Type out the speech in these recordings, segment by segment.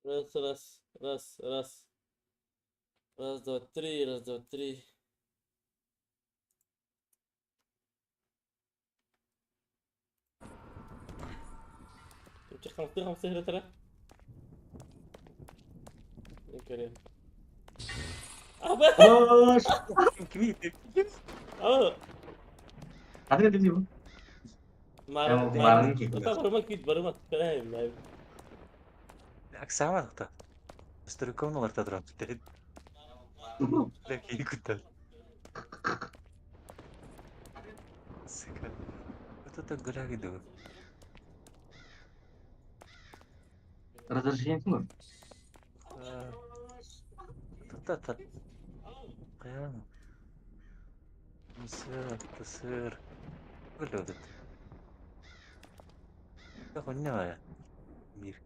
Раз, раз, раз, раз. Раз, два, три, раз, два, три. تمشي خمسة هنا ترى. كريم. أبا. Aduh, كبير. أبا. ada nggak sih, Bang? Yang معرفة bareng معرفة. gitu. طبعا ما كنت برمت فاهم يعني. بالعكس عملتها بس تركون ولا تضرب تهد لكن كنت سكر وتتقول كده Razornya itu nggak? تتت قيام مسير تصير كله ده تاخد نوايا كبير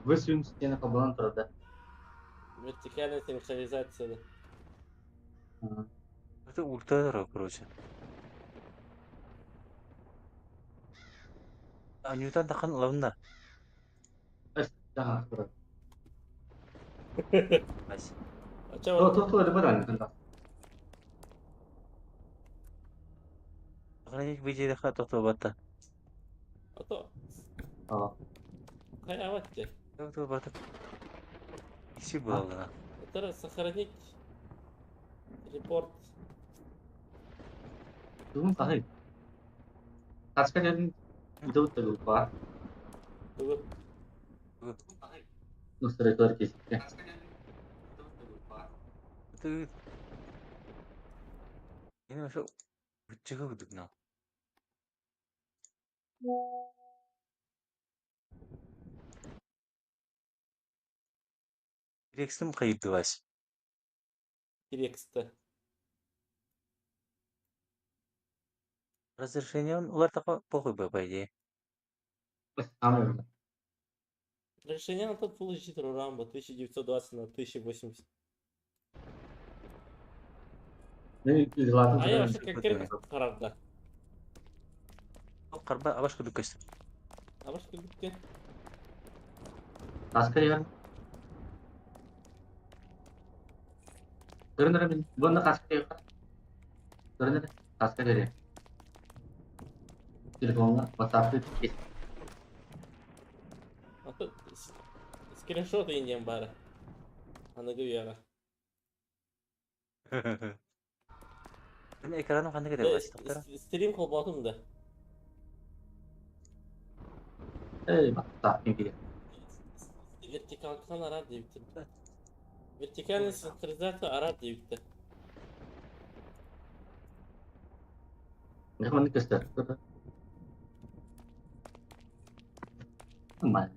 Gue swim skin kebetulan terus. Вертикальная синхронизация. Да. это ультра короче ньютон тахан лавна Jangan terus. بس Tuh ada beneran tentang. خليك بيجي دخل تطوبته Oh, هاي عملت. تطوبته يشي ah, بالله ترى سخرنيك ريبورت. itu kan sahih. Taskan yang itu terlupa. Nusa itu ya. itu ini masuk وجهه بدنا ريكسم قيد دواش Текста. разрешение улар тақа похуй по идее Sama. Решение на тот Full HD Рамбо 1920 на 1080. Ini selatan А я terus. вообще как керек қарарда. قربا أباش كدو كشت А баш как біткен? Taskan ya. Turun. Bunda taskan ya. Turun. Taskan ya. Telefonla WhatsApp'ta kes. Скриншоты индиям бары. Аны гүйара. أنا إكرانه خلنا كده واش تختار Стрим қылбатым да. Mantap ini. Вертикалкан арар дейбітті. Вертикальная синхронизация арар дейбітті. Nggak mau nikah sudah. Aman.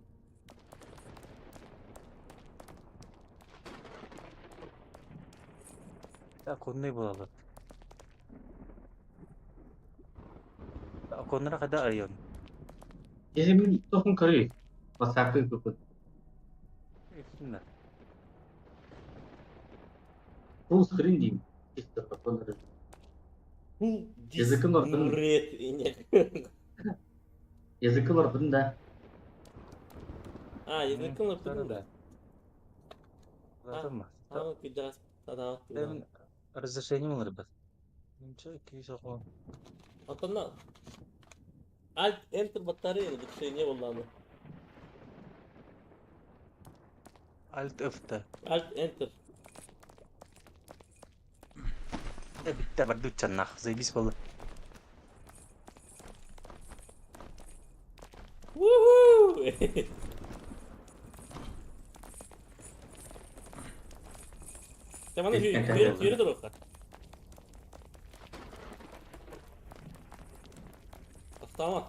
أكون بولا أكون أنا كده أيون Ini tuh kan kari. WhatsApp itu pun. لا Full screen di. Itu pun. Языкын ордын. Мурет ине. Языкын ордын да. А, языкын ордын да. لازم Аны күдәс тадават. تمام разрешение مغرب بس نشوف كيف يشوفون Атана Alt Enter батарея решение والله. ألت أفتح Alt Enter. بيتا بدو تشنخ زي بيس والله Woohoo! Tamam yürü doroka. Tamam.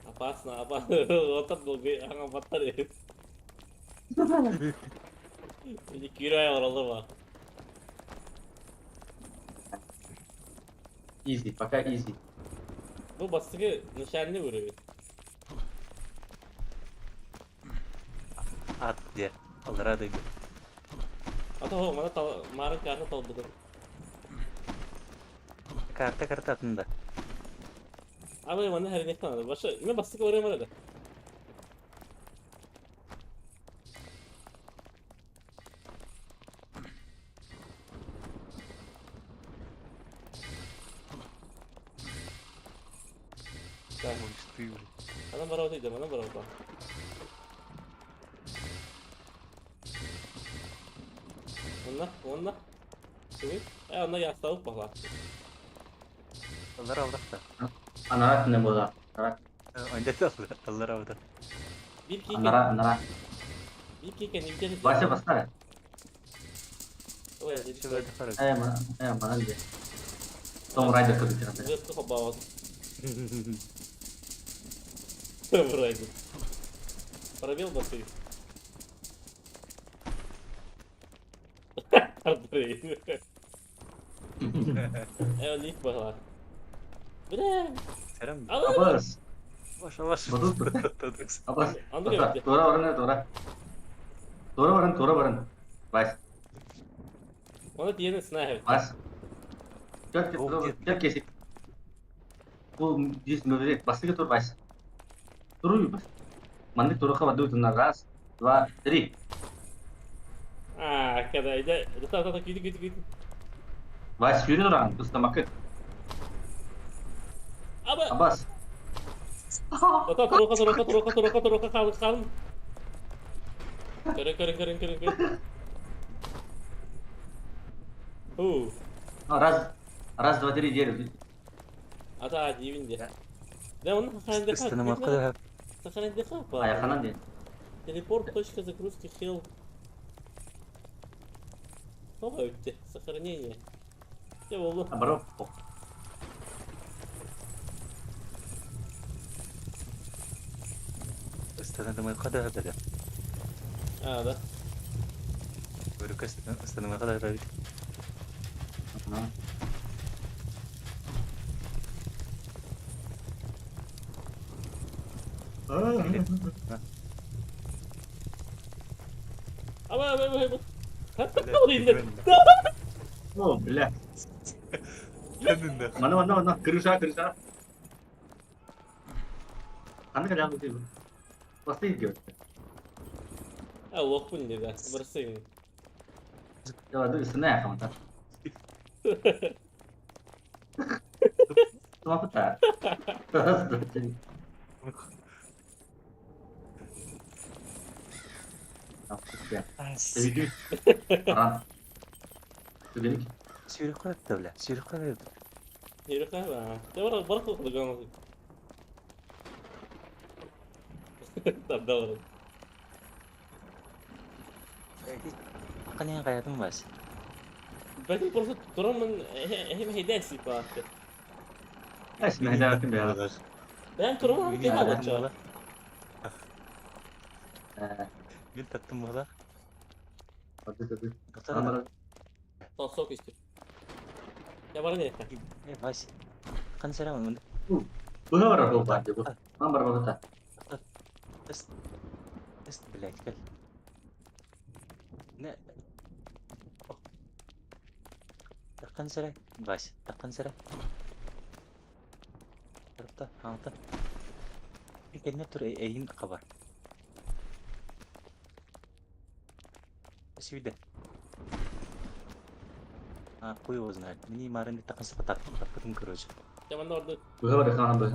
Опасно, опасно. Вот так долго аңа батарея. Ini kira oralı var. Easy, pakai easy. Bu bastığı nişanlı vuruyor. At dia Allah rada itu Atau mana tahu marah karena tahu betul. Karta atında. Ama bana her ne kadar. Başka ne bastık oraya var da. Tamam. Ana bravo dedim, ana bravo. Onunla. Evet. Onunla yastavuk bak lan. Allah avrat da. Anarak ne bu da? Anarak. Önde de Allah avrat. Bir keyken, Anarak. bir keyken bir kere. Başa basar. Oya dedi. Şöyle fark. Mana dia. Tom Raider ke bicara. Zıttı ko bawah. Buraydı. Пробел басıyor. Ardırayım. Evet ilk baklar. Bre. Selam. Abbas. Boş. Betul. Tutuks. Abbas. Andrea Tora bitti. Tora orang. Bas. Onu diğerine sniper. Bas. Cek Oh, dia. cek kesik. Bu dis möbret pasti ke tur bas. Turu bas. Mandi turu ka badu tunar ras. Dua, tri. Kadaydı. Tamam gidi. Bas yürü orang terus tamakit. Ama. Abbas. Troka kalın. Kırın. Ras dua tri dia. Ata dibinde. Ne onun hakkında Üstüne kadar. Сохранить ДХ, Ayah kanan dia. Телепорт, точка загрузки, хел. Ова öptü. Сохранение. Ne oldu? Bro. Üstüne kadar dedi. Da. Böyle üstüne kadar dedi. Ama. Kaldı. Oh, bilah. Kendinde. Mana. Kerusa. Anda kadang itu. Pasti gitu. Allah pun dedi. Bersih. Ya, itu istilahnya ya, kamu tahu. Cuma peta. Terus jadi. Apa ya? Jadi itu orang. Jadi Sürü koyup da bile. Sürü koyup. Yürü kahve. Ne var? Barak okudu kalmadı. Tabii var. Kan yang kayak tuh mas. Belki burası duramın hem hediyesi parça. Esmeh davetim ya. Ben duramın Ini bir ada hal malah. Eh, Bir tattım malah. Tapi. Dokter. Nomor Sok işte. Ya bana ne? Mas. Kan serang mun. bu ne var bu bence bu. Nomor berapa tak? Terus black kan. Ne? Tekan serang. Mas. Tekan serang. Terus hangta. Kayaknya tur ehin kabar. Sudah. Aku ya uzun. Ini kemarin ditekan sepetak ketemu kerja. Zaman orada. Bu ne var kanan bu?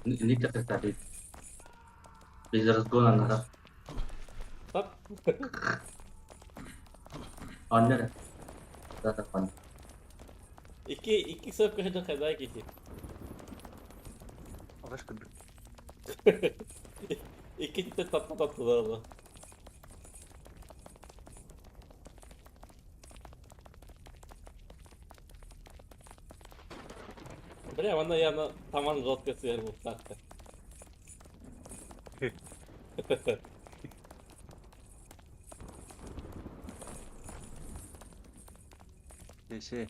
Ini kita tadi. Bisa gue nggak Bak. Anne. Zaten pan. İki sırf kadar geçti. Başka bir. İki de tatlı var orada. Bile bana yana tamam rotkası yer bu saatte. Şey.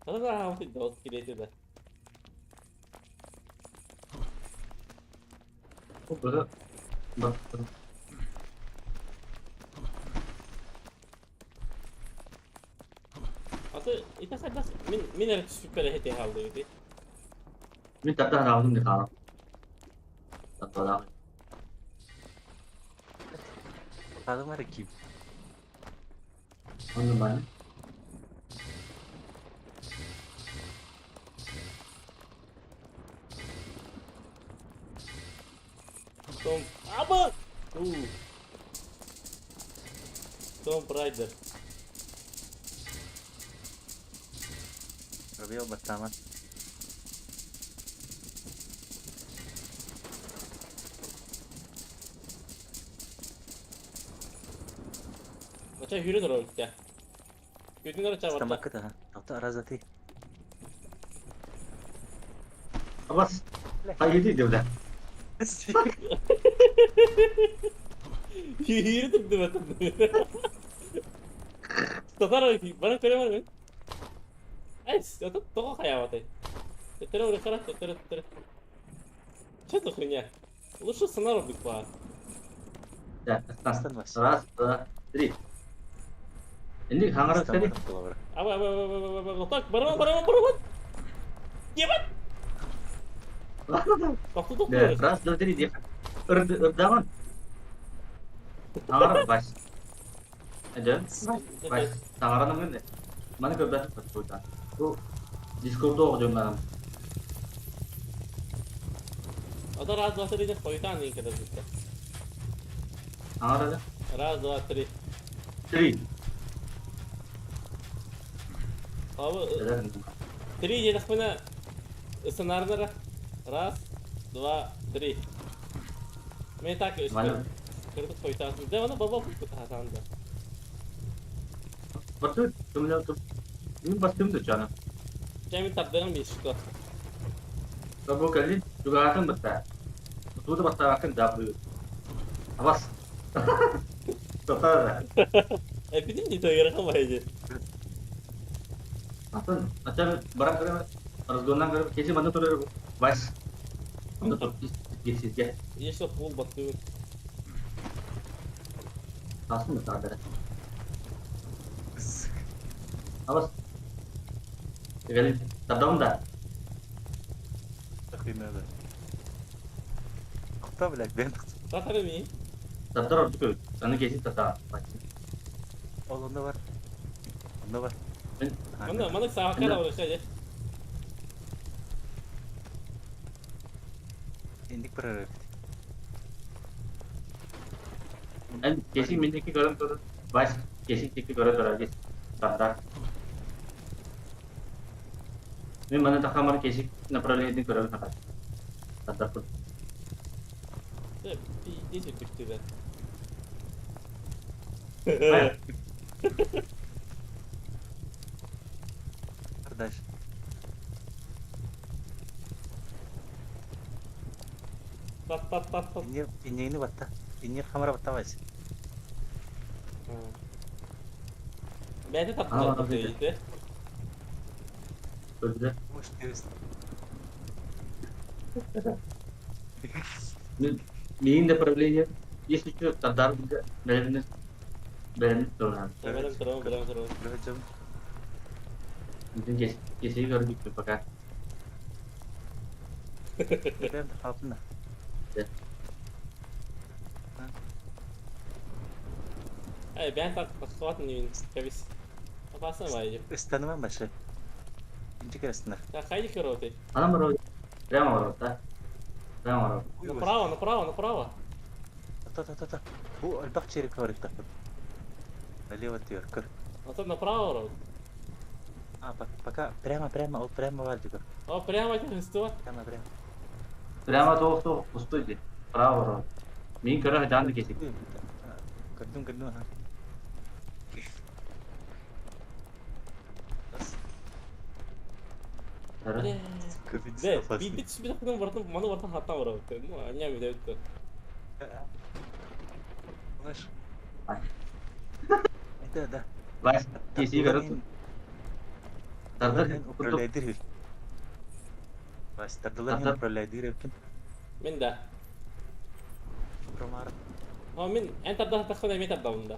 Kadar hamut itu dost kireti de. Böyle bak. Atı ita sedas min er süper heti halde gitu. Min tập ra nào không được hả? Tập vào Bakalım var kim? Onu ben. Tom apa? Tom Raider. Review pertama. Macam hero terus ya. Kita nggak cabar. Tambah ke dah. Auto Arazati. Bas. Hayır değil udah. Hero tuh betul. Tatar mana keren mana? itu toko kayak apa teh? Terus udah keras terus. Что за хуйня? Лучше сценарий буква. Ya, Aslan mas. раз, два, три. Ini hangar sekali. Apa letak barang. Cepat. Waktu tuh. Ya, раз, два, три dia. Urdaman. Hangar bas. Aja. Bas. Hangar namanya deh. Mana ke bas betul. Oh, disco tuh jangan. Atau раз, два, три koytan nih kita bisa. Hangar ada. Раз, два, три. Три. Abi, Ada. три jadi mana? Scenarionya раз, два, три. Мен так Mana? кірдік koytan. Да, оны баба хасанда. Betul, cuma tuh. Ini pasti tuh jangan. Кеми тапдырын бешікті. Kamu kali juga akan betah. Betul betah akan double. Awas. Total. Epidem di toilet kan aja. Apa? Macam barang keren harus gonang keren. Kisi mana tuh bas. Untuk kisi ya. Iya sih full batu. Langsung betah ada. Awas. Kali terdom dah. Takhin ada. Akta bilek ben. Tatar mi? Terdor tuh. Karena kisi tetap. Onda var. Onda var. Mana sağ kana uğraş aja. Indik per. Dan kisi minta ki garam tuh. Bas. Kisi tik garam tuh lagi. Terdor. Ini mana tak kamar kisi na perlu ini garam tuh. Terdor tuh. Bir şey düştü be. Kardeş. Tat. Ini batta. Ini kamera batta mas. Ben de tatlı Aa, tatlı tabii. işte. Öyle. Hoş geldiniz. Being the privilege, yes, itu terdar juga dari tuh. Terus. Berjam. Mungkin kisi garam itu pakai. Ben apa nah? Ben tatlı nih kabis. Apasın var ya? Istanma başı. İnci keresinde. Ya kaydı kırıyordu. Ana baru, prema baru, tak? Prema baru. Направо. Ta. Bu albak çeyrek var işte. Налево отвер. Кыр. А то направо. А, пока прямо, вот прямо var juga. О, прямо этим стоит. Прямо. Prema tuh, ustu aja. Prema baru. Ming kerah jangan kisi. Kedung ha. Terus, Да, бит себе так мана вартан хатан var. Ну, они mi de. Знаешь. Ай. Это да. bas, kisi garam tuh. Tardır Tardılar kutu. uproladir hil. Bas tardılar Tardır. uproladir yakin. من ده Promar. هو من انت ده تاخد متر ده من ده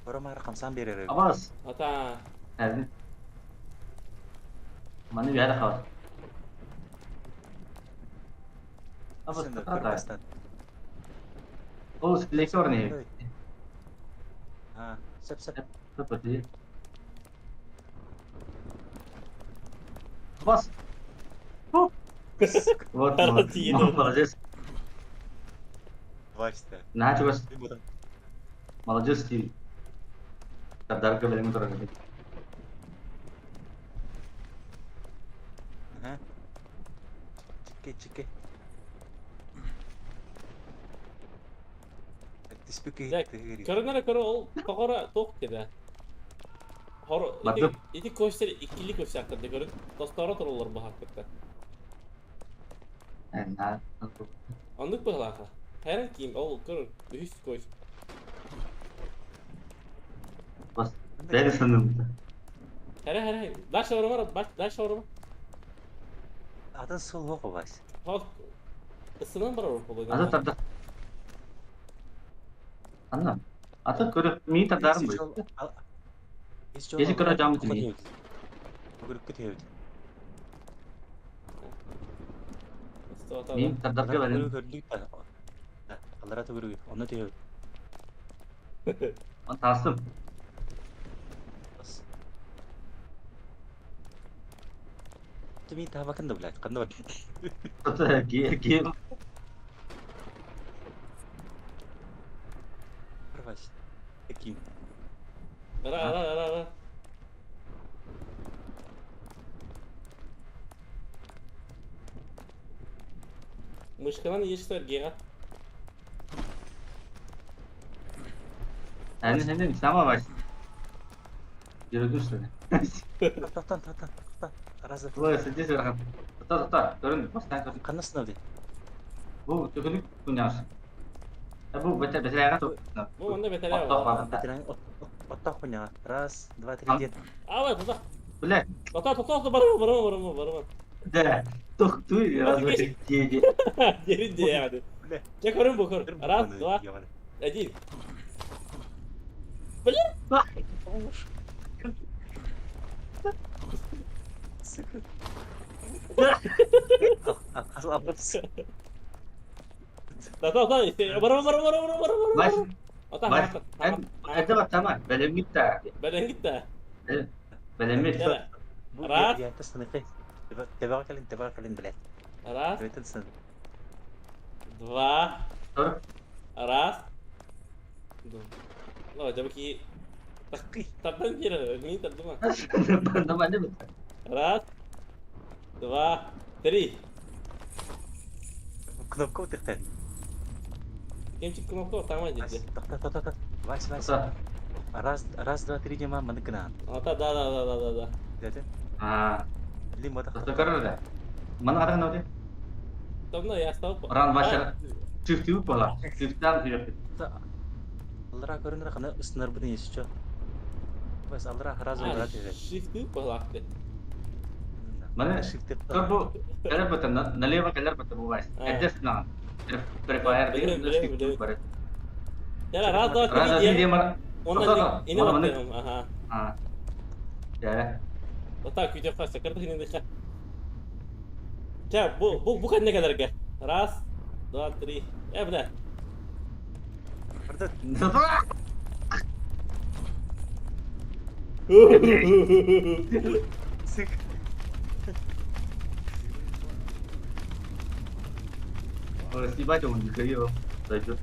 Promar 50 birer yakin. Abbas. هتا Yani. Mana bir yere kalır. Abbas Sen de tutar da. korkastan. O stileki oraya. Ha, sep. Seperti. Abbas. Oh. Вот, Tarantino. молодец. Başta. Nah, coba Bir bu da. молодец Steve. Serdar ke belakang turun gitu. Ha. Çike. Tispiki زي hitti. كرنا كرو كقرا توك كده هرو Battım. İti koştur ikili koş hakkında görün dostlara turulur bu hakkında Nah, anlık bu alaka her kim ol görün büyük koş Abbas. Ben de sandım. her daş var bak daş var Adın sol hoqo baş. bak ısınan var orada Ada tarda. Anlam. Ata körü mi tadarım bu. Esi kara cam bitini. Bugürük kütüyor. Mi tadar ke belakang. Gördük de. Allara da görüyor. Onu diyor. On tasım. Bas. Tumi taha bakın da bulat. Kandı bak. Tutu game. Baş. Ekim. ara مشكلة يشتغل جيغا Hani sama baş. Yürüdü üstüne. Tahtan. Razı. Bu sedih sih. Tutar. Turun. Baştan turun. Kanı sınavdı. Bu tükürük punya. Bu betul akan tuh. مو عندنا بتلاقي Otak banget. Betiran otak punya. Ras, 2, 3 jet. اه تطلع Boleh. تطلع برا Dah. Tuh ya. Jadi. جريد يعني جاك ورين بكر راس دوا اجيب Asal apes. طلع برا Mas, قطع mas, ada apa sama? Belum kita. بعدين قلت Belum kita. لا راس يا تصنيقي. تبارك البلاد. راس تنسن. دوا Tur. راس لا جابك تردم كده مين تردمها Teman-temannya betul. راس دوا 3 كنوبكو تختاري. كم تكون مكتوب تمام جدا تخت. باش. Tuh. راس 2 3 جماعة من كنا. دا جاتن. Ah, اللي ما terus تخت. tuker udah. Mana kadang nanti طب يا استوب orang masyarakat cuci pola, cuci hidup. الله راح كورن راح نسنر بدين يشجع. بس الله راح راز ولا تيجي. شفت بلاكت Mana? شفت. Kerbu, kalian betul, nali apa kalian betul buat? Adjust nah, prepare dia, bener. baret. يلا راس ده Rasa تيجي dia mana? وانا اني Mana mana? وقتهم اها Ah, ya. وطاك فيديو خاص سكرت هنا دخل جاب بو كان نقدر رجع راس 2 3 ابدا فردت. سك. Oh, si baca mun kayo. Baca.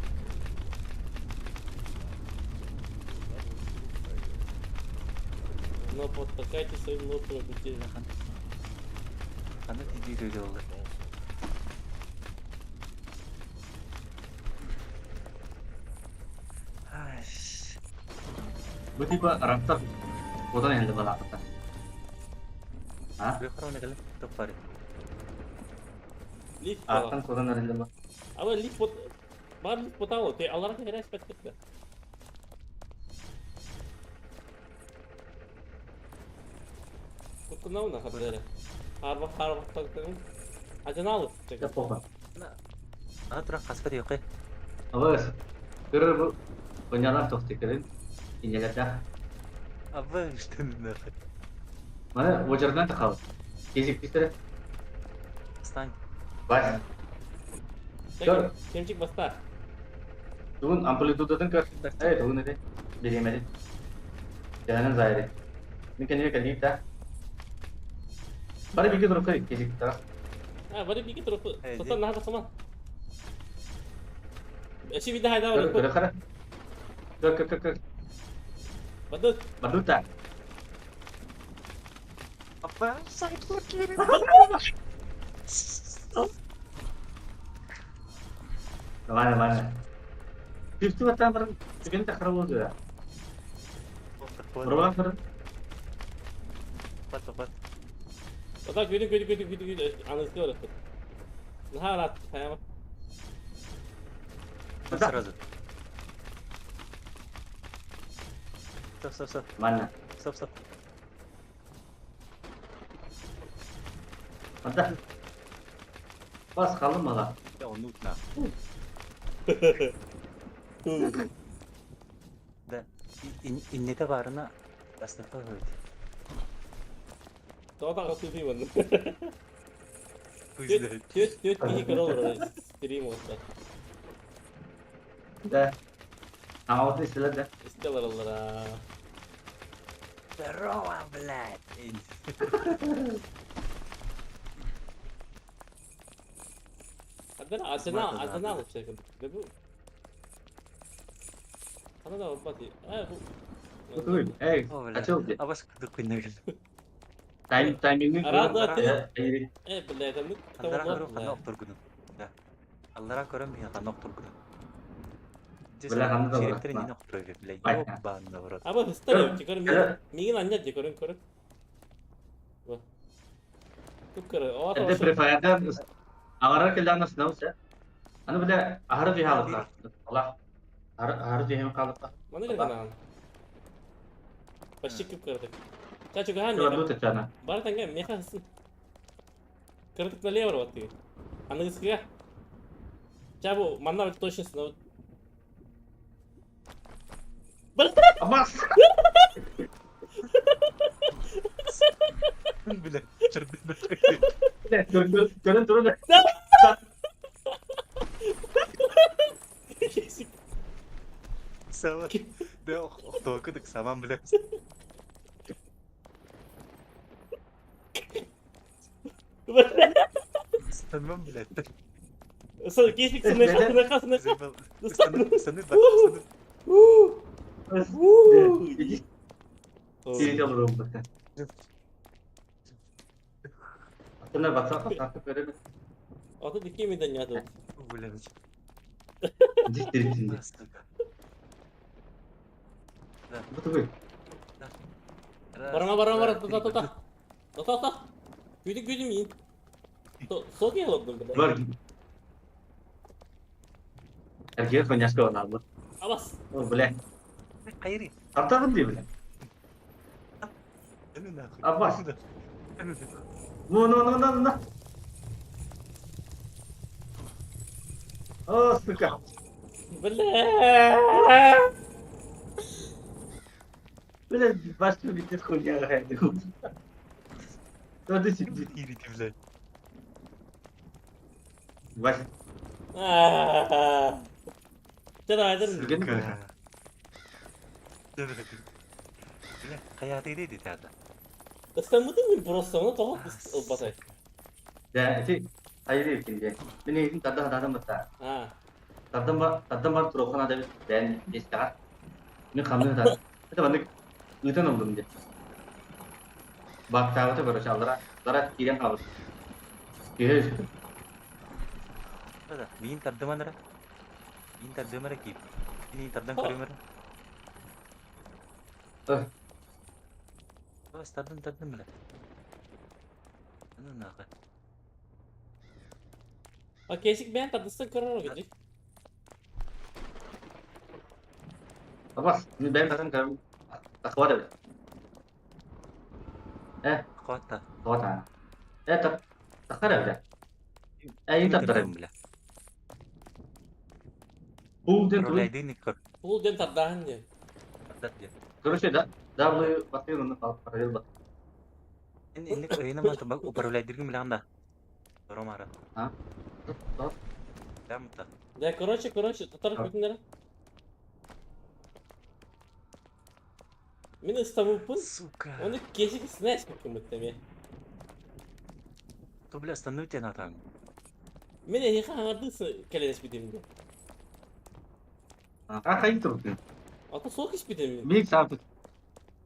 но подтакайте своим лопом бутыль أنا تيجي تقول والله. Berarti gua raptor foto yang lebih lama kan? Hah? بيقرأون كلام تفاري. ليف Akan foto yang lebih. اول ليف ما ليف بوتاو تي الله راح يراس بس كده Kınavına haberi. Harba takdırın. Acı ne alıp Ya çıkacak? popa. Ана туран хаспар yok. Awas. Kira bu penyalar tok tikerin. İnceler dah. Абба işte ne? Mana wajardan takal. Kezik pistere. Стань. Bas. Kör. Kemçik basta. Tuğun amplitude'dan kör. Evet tuğun ede. Bilemedi. Jangan zahiri. Ini kan dia kali dah. Bari bikin terus kali kezik taraf. Ha bari bir tarafı. Evet. Tutan nah sama. Eşi bir daha Kör var. kör kör. Kör. Badut. Badut tak. Абба sakit kiri. Mana. Itu kata ber. Sekian tak kerana tu ya. Berapa ber? Pat. Otak kötü. Anızlı orası. Nah rahat. Hayama. Сразу. Стоп. Mana? Стоп. Mantap. Pas kalın malah. Я он нутна. Да. Иннете барына Астафа öldü. Otak atı değil mi? Güzel. Tüt bir kere olur orası. Stream olsa. Dah. Awak tu istilah dah. İstiyorlar onlara. Здорово, блядь. Adana Adana alıp çekin. Ve bu. Sana da olmaz. Ha bu. Betul. О, Acil je. блядь. Абас кыдыкпын. Timing ni. Arada Ya, ini. Bileğden Аллара tamam көрөм канак тургуну. Да. Аллара көрөм мен канак тургуну. Belah kamu tahu, Директор Mak. не нохтур бля. Ай. Ёбан в рот. Ama hısta yok çıkarım ya. Mingin anca çıkarım körük. Bak. Tukkara. O Ada arada preferendan. Agar kita nak senang sah. Anu bila harus dihalat. Allah. Harus dihalat. Bana göre kan. Başlık küp kırdık. Çocuk hani Coba dulu tercana. bari tangga meha hısın. Kırdık ne var vakti. Anladınız ki? Çabu manna bir toşun sınav. Amas. Бля, чердына. Turun. Kesik. Сама. Да, охтокудык саман бля. Станмам, блядь. Sonra kesik sınır kasına. Забыл. Стану, Sini dia belum. Kena baksa satu kere. Atı dikey miyden ya da? Блядь. Diri sini. Astaga. Betul. Barang. Tata. Güdüm yiyin. Sok ya oldum bile. Keluar. Akhirnya banyak kawan aku. Abbas. Oh boleh. Hayır. Kata pun dia boleh. Abbas. No. Oh suka. Bile. Böyle başka bir tek konuya geldi. Tadı şimdi. İriti блядь. Baş. Çada aydın. Gene mi? Бля, hayatı değil dedi. İstanbul'da mı burası onu tohum batay. Ya itu air ikinci. Ini ini tanda mata. Ha. Tanda turukan ada dan istirahat. Ini kami tanda. Itu banyak itu nomor dia. Bak tahu tu baru saudara kirim kabar. Yes. Да, мин тардыманара. Мин тардымара кип. Мин тардан көрөмөр. Бас тардан бля. Аны нага. Bak kesik ben tadısı kırar o gece. Abbas, ini bayar kan kami. Tak kuat ada. Kuatta. Kota. Takar evde. Yine tattırayım. bile. Bu den Rol tuğ. ID nikor. Pul den taddahan diye. Dat ya. Görüşe da. W bakıyor onu kalıp parayı bak. Ini oyuna mantap bak upar rol ID bilang dah. Dorong marah. Ha? Tamam. Dah mata. De короче, tutarak Tamam. bütünleri. Min ıstavupun, Сука. onu geçik snash bakım ya. Tu beli stand nuti natang. Min ehi hangardısı kelenes bidim diye. Ha kayıt tutun. Ata soğuk iş bidim diye. Milik sabit.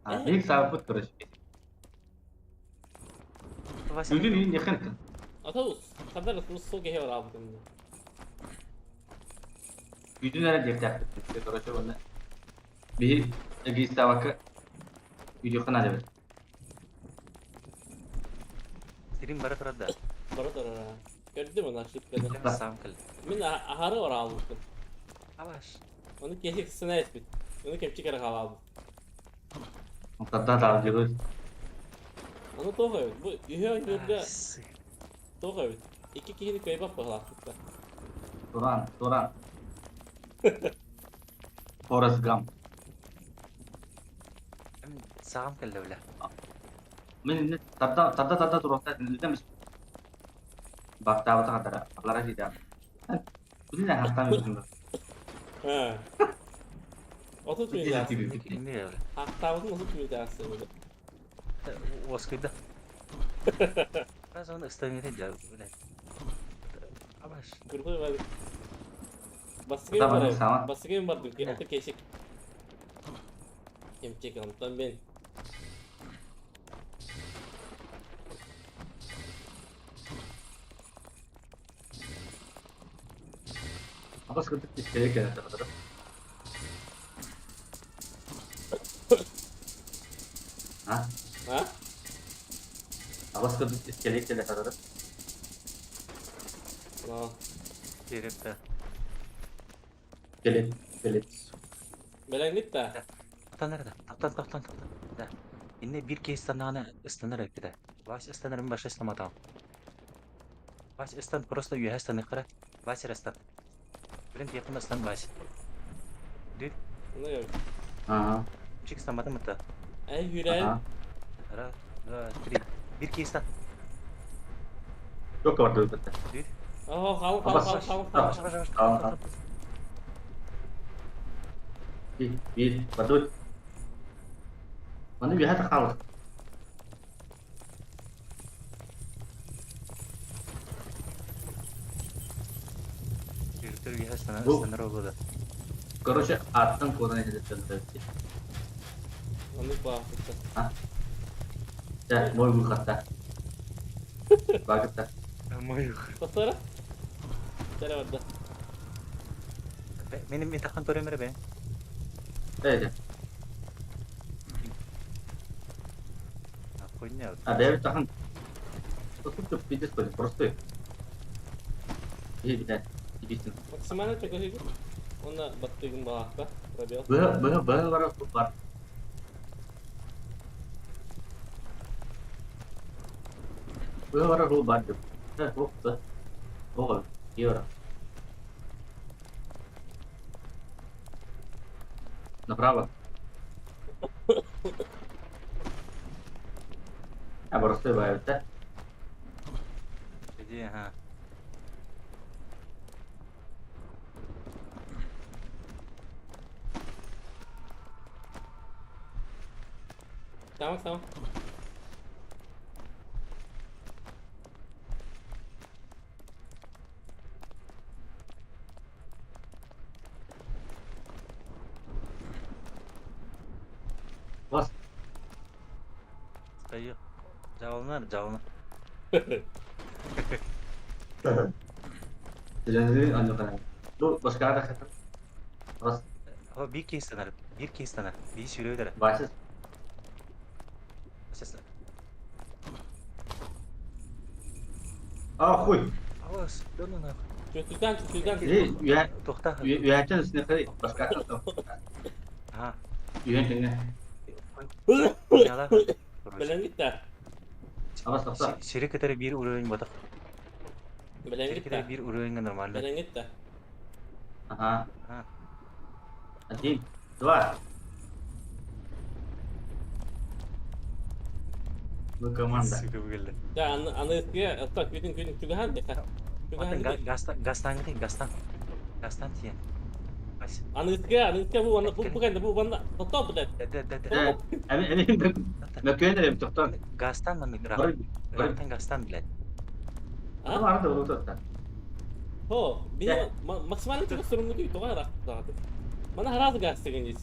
Ha milik sabit görüş. Yüzün yakın. Ata us. Kadar us soğuk ehi var abi bidim diye. Yüzün nerede yakacak? Görüşe onu. Bir egista vakı. Video kana demek. Siring barat rada. Barat ara. Gördüm onu açlık kadar. Jangan sangkal. Min aharı var abi bidim. Awas. Onu geçik snash bit. Onu kepçik ara kalı abi. Mutlaka daha diyoruz. Onu doğru evet. Bu yuhya yurda Asik. doğru evet. İki kişilik kaybap var artık da. Turan. Forrest Gump. Sangkal dah bela. Min tadda turun. Neden mis? Bak tahu tak ada. Apalagi tidak. Ini yang haktan yüzünde. He. Otur Ini tüyü TV. Ini ya bela. Hatta otur nasıl tüyü dersi böyle. Was kita. Rasa nak stand ni jauh bela. Awas. Grubu var. Baskı Tamam, var. tamam. Baskı var diyor ki Ne? otur keşik. Kemçek antan ben. Apa seperti iskelet ya teman-teman. Hah? Ha? Apa seperti iskelet ya teman-teman. Aa. Direkt dah. İskelet. Belen git de. Tahtan nerede? Tahtan. Dah. Ini bir kez tanahnya istanar kita. Vas istanar min başa istama tam. Vas istan просто you has tanah kara. Vas restan. Bilen yakın istan vas. Dude, Ne gör? Aha. cik istama tam mata. Ay yüreğim. Aha. Ra, tri. Bir kez istan. Yok orada öyle. Dude. Aa kalk. Vas. Tamam. Bir, badut. Mana biasa kalah. Direktör you has tanah Bu- istanar oldu da. Короче, аттан kodan edildi. Anlık bu hafta. Hah. Ya, boy bu katta. Bagıtta. Amoy. Basara. Sere var da. Benim mintakan peremere be. Evet. Akunya. А Дэвид тахан. Тут пиздец будет простой. İyi bir de. Gibisin. Maksimale çok öyle. Onunla battığım bağakta. Rabia. Böyle var var. Böyle var bu var. Evet, bu. O. İyi var. Направо. А простой бывает, да? Jadi ha. Tamam. Bas. Kayu. Jauhna. Dilanı anlatamam. Bu başka da kata. Bas. Oh, bir kez tanah. Bir sürü öder. Başız. Sesa. Aa, huy. Awas, dönün ha. Kötüden. Ya, Tohta. üyeten üstüne kadar başka kata. Ha. Üyeten ne? Nyala. Belen git de. Abbas doktor. Şirketlere bir uğrayın batak. Bilen git Şirketlere de. bir uğrayın normalde. Bilen git de. Aha. Ha. Один, два. Вы команда. Sıkı geldi. Ya anı eskiye atak kütün tügahan de. Tügahan de. Gastan gidin gastan. Gastan tiye. Bas. Anı eskiye bu kan bu bana top bu da. De. Ini مكان اللي بتختار. Gastan mı? Barı. Raktan gastan bile. Ama Ha? arada olur da. Ho, bir De. maksimalde çok sorumlu değil. Toga rak zaten. Mana harap gaz tegenci.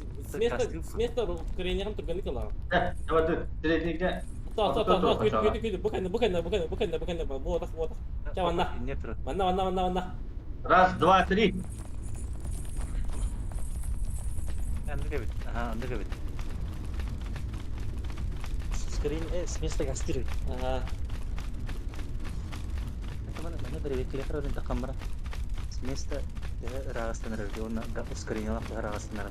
Smesta Ukrayna kan turganı kalan. Ya, coba tuh. Sedikitnya. Ta kütü. Bu otak. Ya mana? Ne turu? Mana. Раз, два, три. Anlık evet. Aha anlık evet. Screen semesta gastiri. Aha. Teman mana dari kira kira minta kamera. Semesta ragastan ada dia nak gak screen lah ragastan ada.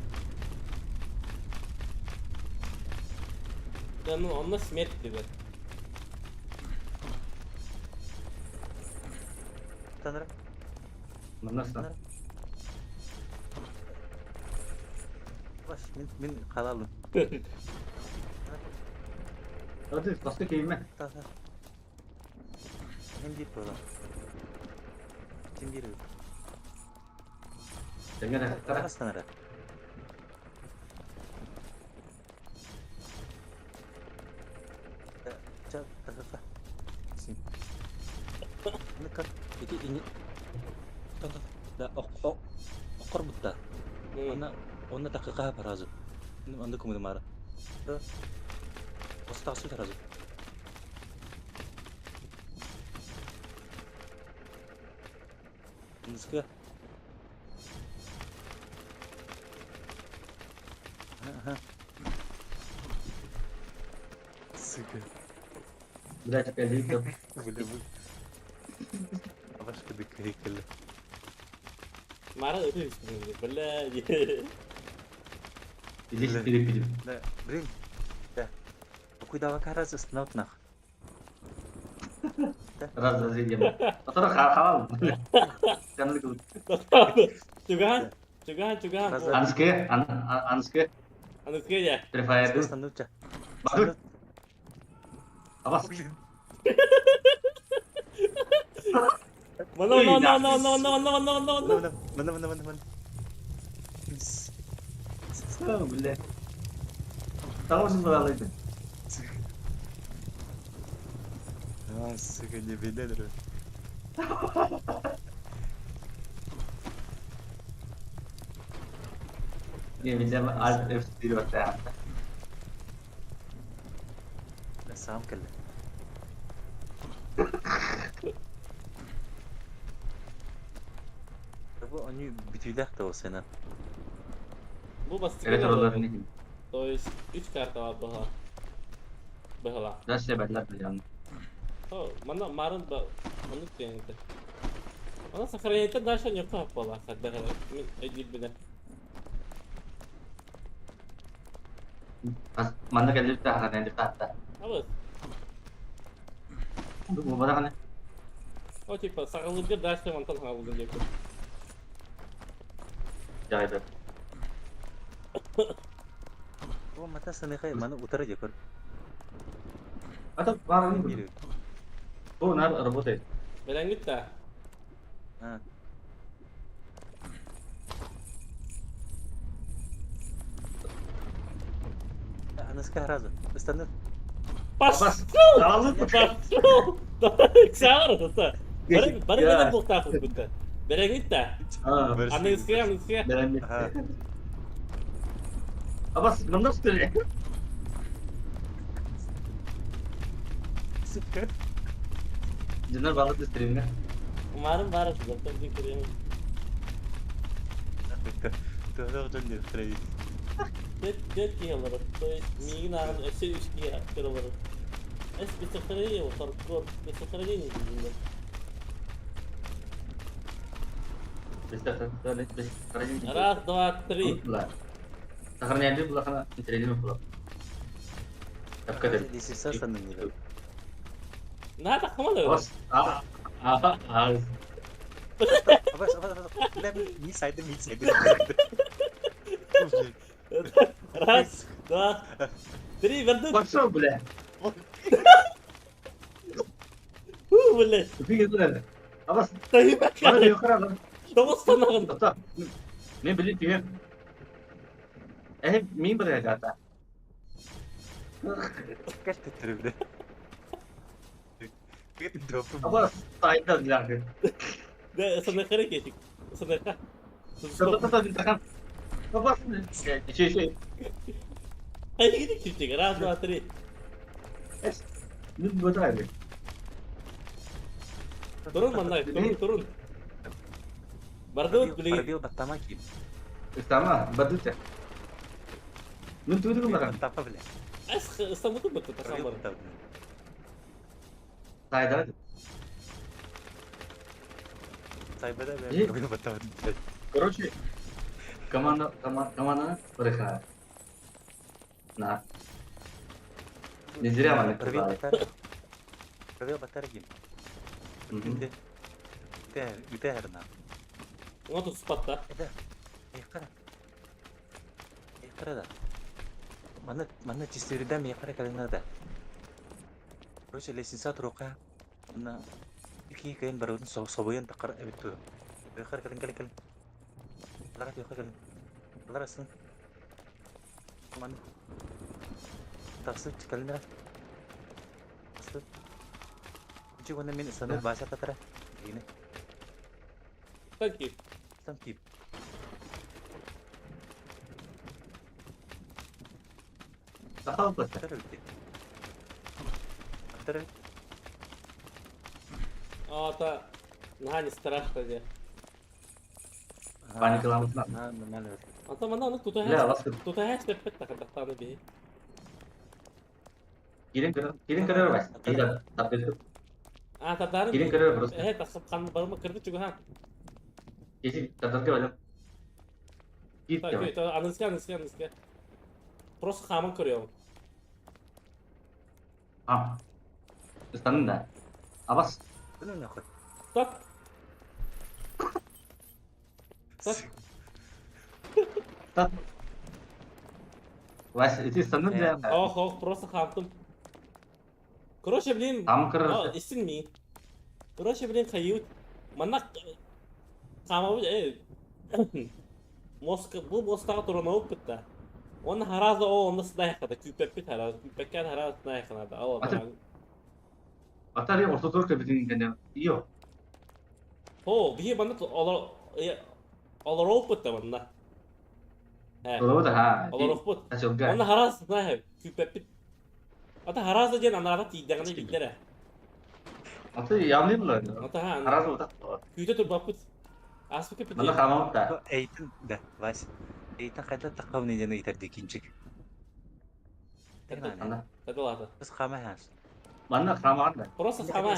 Dan onunla smet dedi. Tanrı. Mana sih? Tanrı. Baş min kalalım. Hadi, pasti kayaknya. Tanrı. Hem bir program. Tim bir. Dengan ada. Ragastan ada. Cak, tak. Sim. Ini kan, ini. Tonton. Da okor butta. Ona dakika parazu. Ini anda kumdu mara. Da. Osta tasu tarazu. Niska. Aha. Sıkı. Udah cepet gitu. Boleh. Apa sih dikekel? Mara itu bela. Pilih. Da, bring. Da. Cuidava caras não não. Raz aja dia. Atau halal. Kan lu. Cugahan. Anske. Anı eskiye ya. Free Fire tuh. Sanut ya. Bagus. Apa? Mana. Mana. Oh, boleh. Tahu sih soal itu. Ah, sıkıntı bededir. Ini bisa alt F4 waktu. Sağım kelle. Bu onu bitüylek de o sene. Bu basit. Evet oralar ini. То есть 3 karta var bahla. Dah saya baca bilang. Oh, mana marun ba manut yang itu. Mana сохранять дальше не попало, когда min edil bile. Pas mana kan kita akan yang dikata. Apa? Untuk mau mana kan? Oh, типа сağlıklı ders mantan sağlıklı diye. Ya itu. Bu mata seni kay mana utara jakar. Atau barang ini. Biri. Oh, nar robot ya. Bilen git de. Ha. Anas ka razı. Istanır. Pas. Sağlık. Kısa orada. Bari neden bu tarafı gitti. Bilen git de. Ah, Anı eskiye. dalam Ha. apa sebenarnya sudah. Sıkı. Jenar banget tuh streamnya. Umarım var doktor dikiriyor. Tuh udah nih trade. Jet kiyaları. То есть мигин ағын өсе үшке кірілері. Эс без сохранения, вот хардкор без сохранения дегенде. Bisa Раз, два, три. Sakarnya dia belakang training belum. Tapi ada. Disi sanın gibi. Nah tak kemana? Awas. Awas. Abbas. Udah, mi side. Раз, два, три, вернусь. Bakso bile. Блядь, Öpü geldiler. Abbas. стои Bana пока. diyor kral lan. Что вас останавливает? Doktor. Ne bileyim diyor. Miyim buraya kata? Kaç tettir bir de. Kaç drop'um. Abbas. Sayda diyor. Да, СНХ ракетик. СНХ. Doktor ditakan. Abbas. Şey. Hadi gidelim çiftlik. Раз, два, три. Ne bu da öyle. Turun manlar, turun. Bardut beli. Parbил battama ki. Tamam. Badut. Ne tuh kemarin? Battama bile. As İstanbul'da mı tutar Parbил sambar? battama. Sayda. Saybada İyi. be. Parbил battama. Короче, команда проиграла. На. Не зря мы Parbил наказали. battar. Parbил battar gel. Мгм. Üte her na. Вот тут спотта. Eda. Ekara da. Mana çisteriden mi yakara kalınlar da. Proje lisensa troka. Mana iki kain baru soboyan takar ebitu. Yakara kalın. Larat yakara kalın. Larasın. Mana. Taksit kalınlar. Taksit. Çünkü onun min sanır bahasa katara. Yine. Sanki. Sanki. Tahu apa? Terus. А, та. На, не страшно где. Panik kelamaan. Mana? А то мана тут Ля, вас Тут хэш пепет так дактаны би. kirim kerja mas. Tidak, tapi itu А, татарын. kirim kerja terus. Тасып қан барма кырды чуга ха. Isi tatap ke banyak. Gitu. Так, это английский. Просто хаман көрөм. Ah. Stand dah. Abbas. Bunu ne yapar? Так. Tat. Вас itu stand dah. Ох, просто хамтым. Короче, блин. Там kerja. Исинми. Короче, блин, хают. Мана хамабы bu Moskva turuna uppıtta. Onun harazda o onda sınayakada. Küpepit haraz. Küpekken haraz sınayakada. O Atı- adam. Atar ya ortodoks kebitin gene. Iyo. Ho, bir bana olur uppıtta bana. He. Kalau dah ha. Olur uppıt. Tasuk ga. Onun haraz sınayakada. Küpepit. Ata harazda jen anlara tidangını bitlere. Atı yamli bulan. Ata ha. Aras utak. Küte tur bapıt. Aslı küpet. Mana kamu tak. Eğitim de var. Eğitim kadar takavun edeni iter dikinci. Mana. Hadi lata. Biz kama has. Mana kamu ada. Просто сама.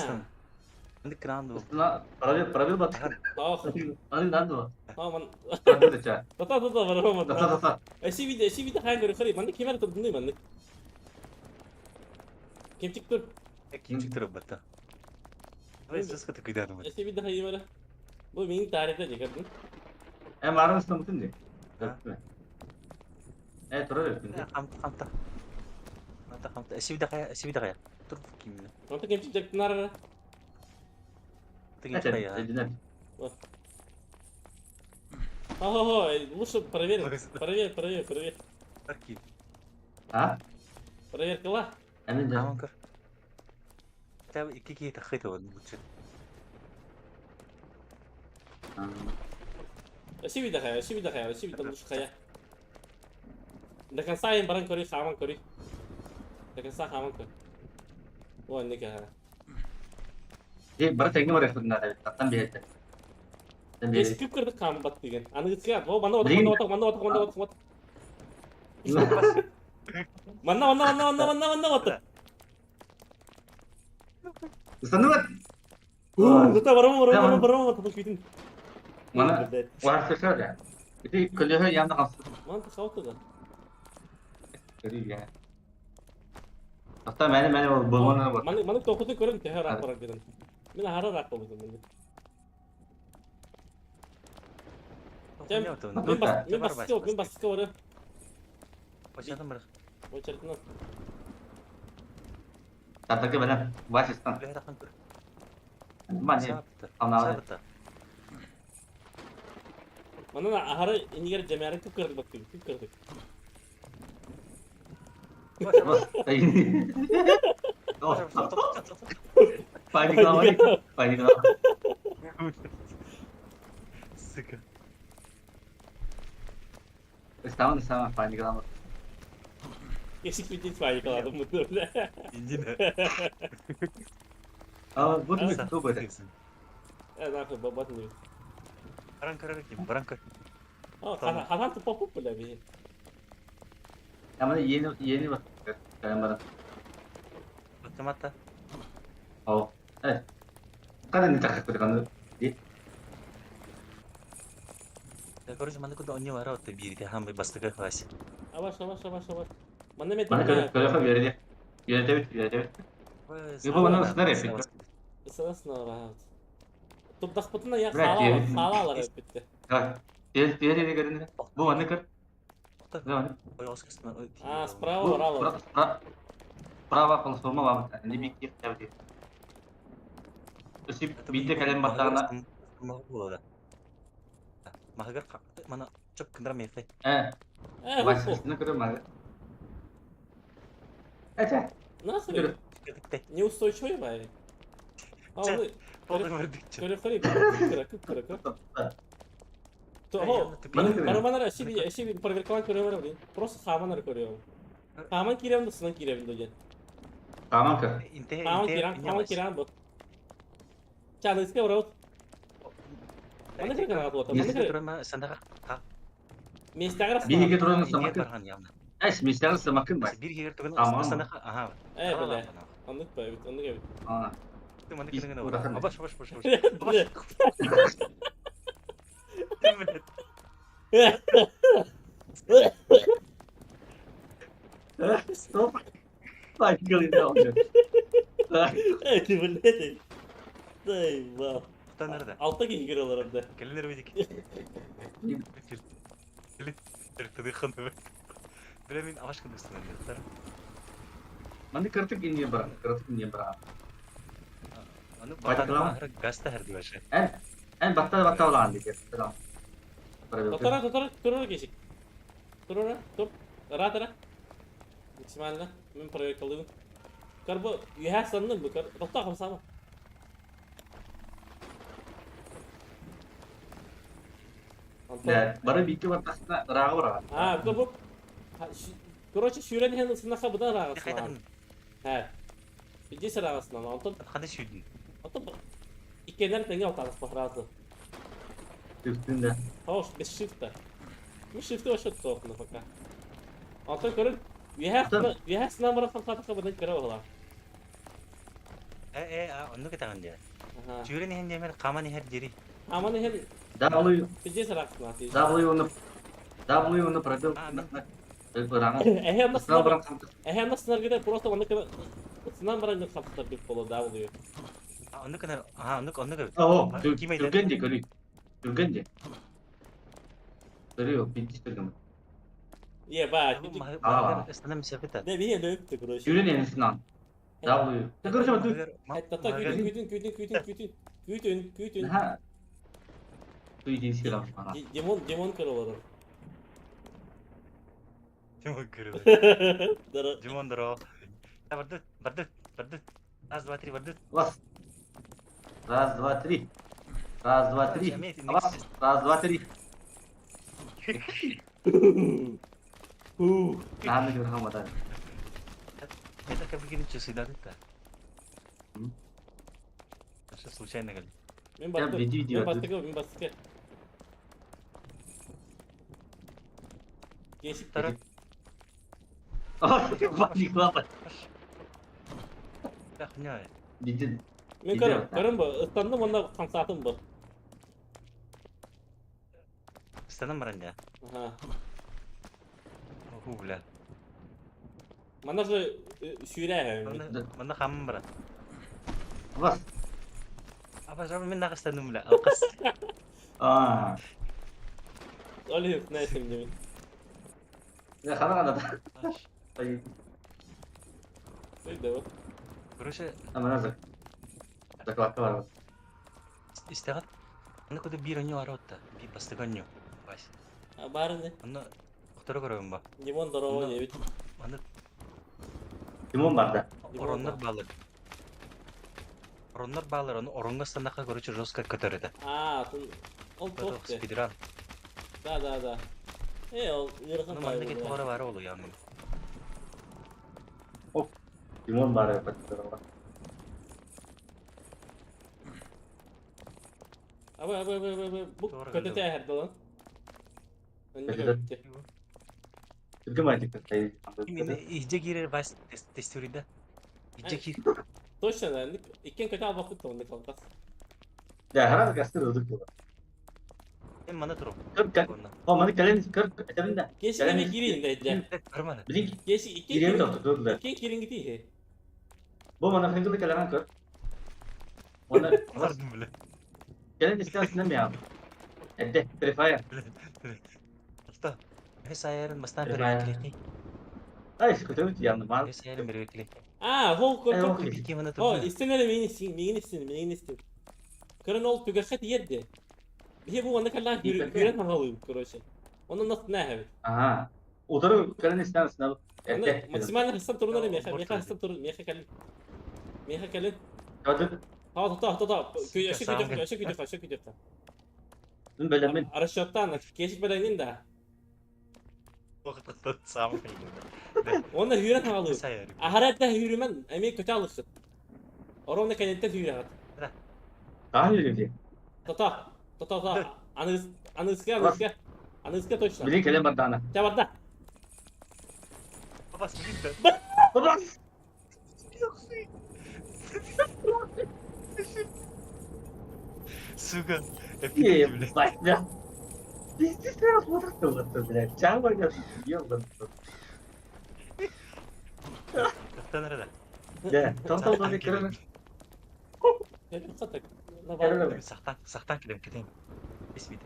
Şimdi krandı. Setelah perabil bat. Oh, Nanti nanti. aman. Nanti deh cah. Tata var Tata ama. tata. SCV'de hangi yukarı? Ben de kemer tuttum değil mi? Kim çıktı? Kim çıktı batta. Ve siz katı kıydarım. SCV'de hayır var. Bu benim tarihte çıkardın. Marah mesti mungkin deh. Ha? Terus. Kamta. Şimdi kaya. Dur bakayım. Nanti kim çıktı nara? Tıgın kaya. Dinle. Ha, лучше проверь. Bakayım. Ha? Проверь кала. Emin de. Tamam kır. Tabi iki takıydı o bu için. SCV'de лучше kaya. Dekan sayın barang kori, saman kori. Dekan sah saman kori. Oh, ini kaya. Baru teknik var sebenarnya. Tattan bir hete. Ya skip kırdık kan bat digen. Anı gitsin. Oh, mana Değil. otak. Mana otak. Stand bat. Kita bareng tapi bitin. Mana? Wah sesuatu ya. Itu kuliah yang tak Mana kau tuh kan? Jadi ya. Hatta beni o bulmanına bak. Manık dokudu görün teher Hadi. akbarak dedim. Ben hara rak oldu ben. Cem, Ne oldu? ben basit yok, ben basit var. Başladım bırak. O çarptın. Tattaki benim. Baş istan. Buraya takın kır. Mani. Sabıttı. Anladım. Sabıttı. Bana hara iniger cemiyarı kıp kırdık bakayım, kıp kırdık. Oh, Stop. panik. Sıkı. Estağfurullah, panik lama. Geçik bir dil faili kaladım bunu öyle. İncine. Ama bu Evet. ne? Bu böyle. Evet arkadaşlar babasın diyor. Baran kır bakayım. Baran kır. Aa, hasan tıpa hop böyle bir. Ama yeni bak. Kalian bana. Baktım hatta. Oh. Kadang ditakak ko kan. Di. Ya korucu mana kuda onyo wara otte bir de ham bastı kır baş. Yavaş. Bana metin Mana ya. kalau biar dia. Biar David. Ibu mana sebentar ya, Fit? Isırasın abi rahat. Top dakpatına ya Bırak ya. sağlar hep bitti. Ha. Dia görünüyor. Bu mana kır. Ne mana? Oy oskasına. Aa sprava Bu var abi. Prava kalau semua banget. Ini mikir David. Terus bir de kalian batana. Mau bola. Mahagar mana çok kındıram yefe. Baş Bu. üstüne kırım abi. Nasıl? Yürü. Kırdık de. Не устойчивый бай. А Cem, он Poldan verdik. Кыры. То Я ho. явно тупик. Барманар аши проверковать кыры var блин. Просто хаманар көрüyor. Хаман кирем досынан кирем доген. Tamam kır. İnte Хаман кирем bu. Чал иска врот. Mana kira kana tuh? Mana kira? Turma sanda ha. Mestagras. Bir iki turun İnte semakin. barhan yamna. Misalnya semakin baik. Bir yer turun Tamam. sanda aha. Evet öyle. Anlık be evet anlık evet. Aa. Itu mana kira Udah kan. Abaş. Stop. Baik kali itu olacak. Evet bu ne de? Day wow. Kutan nerede? Alttaki higiralar hem de. Gelinler miydik? Tırtıdı kanı. Bremin aşkın üstüne diyor. Nanti kritik ini berang. Onu Baca kelam. bahar gasta her diyor şey. Batal ulan dikit. Tamam. Tutara geçik. Tutara. Rahat. İçmalına. Ben parayı kalıyorum. Kar bu yuha sandım bu kar. Doktor kam sama. Ya, baru bikin wartasna rawa. Ha bu. Короче, şurenin hem ısınaka budan Ne rağısın. kadar He. Bir cesur rağısın lan. Ondan hadi şuydun. İkenler tenge otarız bak razı. Üstünde. Hoş bir shift'te. Bir shift'te o shift topunu fakat. Ondan görün. Yuha sınav bana fakat kabudan kere ola. Onu katakan dia. Aha. Jure ni hem kamani her diri. Ama ne hem W bir cesur rağısın lan. W onu pradil. Berang. Hem sınav gider просто onu kadar sınav bana ne kaptır bir polo da oluyor. Onu kadar onu kadar. Oh, Kime Durgen je. Serius, pintis tergam. Iya bak. Mahar istanam siapa Ne bir yere öptü kroşe. Yürü ne sınan. W. Tegur sama tuh. Hatta kütün. Ha. Tuh izin silam mana. Demon kırılır. Cuma kırıldı. Dara. Cuma daro. Berdut. Az dua tri berdut. Was. Раз, два, три. Раз, два, три. Awas. Раз, два, три. Nahan juga kamu tadi. Это как begini часы да это. Что случайно говорю? Ben bastık. Geçik Taraf. Oh, panik banget. Ya hanya. Dicin. Ben karım bu. Islandım onda kamsatım bu. Istanam maranya. Aha. Hula. Mana şu sürüyor. Mana kamu berat. Bas. Apa sama min nakas tanum la. Alkas. Aa. Öyle yok neyse şimdi. Ne kadar anladın? Ay. Öyle o. Короче, Ama nasıl? Zaklatı var. istirahat. Anda kudu bir önü var otta. Bir pastaganyo. Baş. Haber ne? Anda doktora koyuyorum bak. Limon dara o evet. Anda Limon barda. oronlar bağlı. Oronlar bağlı. Onu oronga standaka короче жестко көтереді. Aa, ol Это top de. спидран. Da. Ol yırgın Onu manda git kaybı. var oluyor yani. Limon barda patlıcan var. Abi. Bu Doğru kötü bildim. teherde lan. Önde Kötü. kötü. Türkü mü acıktın? Именно иже girer baş testöride. İce gir. Точно da. İkken kötü al bakıp da onda kalkas. Ya herhalde gazetede öldük diyorlar. Hem bana durum. Kır. Olmadı kalem kır. Eteminde. Geçin eve gireyim de edeceğim. Kırmadı. Bilin Geçin iki gireyim de oturdular. İkken girin gidiyor. Bu bana hıngılı kalem kır. Ona Vardım bile. kalem istersen mi abi? Edde. Free Fire. Hatta. Mes ayarın mastan Evet, berweklik. Ay kötü mü yandım mal. Mes ayarın berweklik. Aa, hol Ay, kurt. okey. İki bana Hol tutma. istenere meyin istin. Kırın ol tügaşet yedi. Bir bu onda kallan hüret hangalıyım kroşe. Onun nasıl ne abi? Aha. Otur kalem istersen abi. Onda Edde. maksimal hesap turunları meha Orta meha hesap turun meha kalın. Meha kalın. Hadi. Ta. Köy aşık Sağ ol. gidiyor. Dün böyle ben. Araştırdan geçip bedenin de. Vakıttan sağım Onda hüret hangalıyım. Mes ayarın. Aharetten hürümen emeği kötü alırsın. Oranda kenette hüret. Daha iyi dedi. Ta. Anıska. Anıska точно. Bilin kalem barda ana. Çabarda. Babası gitti. Baba. Suga. İyi. Bak ya. Biz de biraz motor kullandık bile. Çağ var ya. İyi oldu. Doktor nerede? Ya. Tam da kırın. Dedim katak. Ne Kırın. var? Saktan gideyim. Bismillah.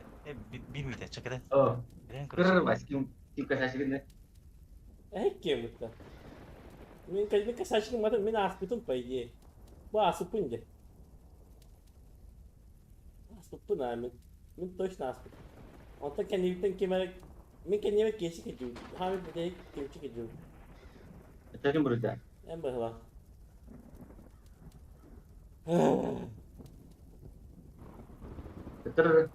Bir miydi? Çekeden. Oh. Gidelim Kırın bas. Kim kaçaşı günde. Kim это? Min kasashkin matan min asputun по идее. Bu asupun de. Asupun amin. Min точно asput. Onta kendimden kemerek min kendime geçik ediyor. Hamil bir de geçik ediyor. Tekin burada. En bahla. Kırın.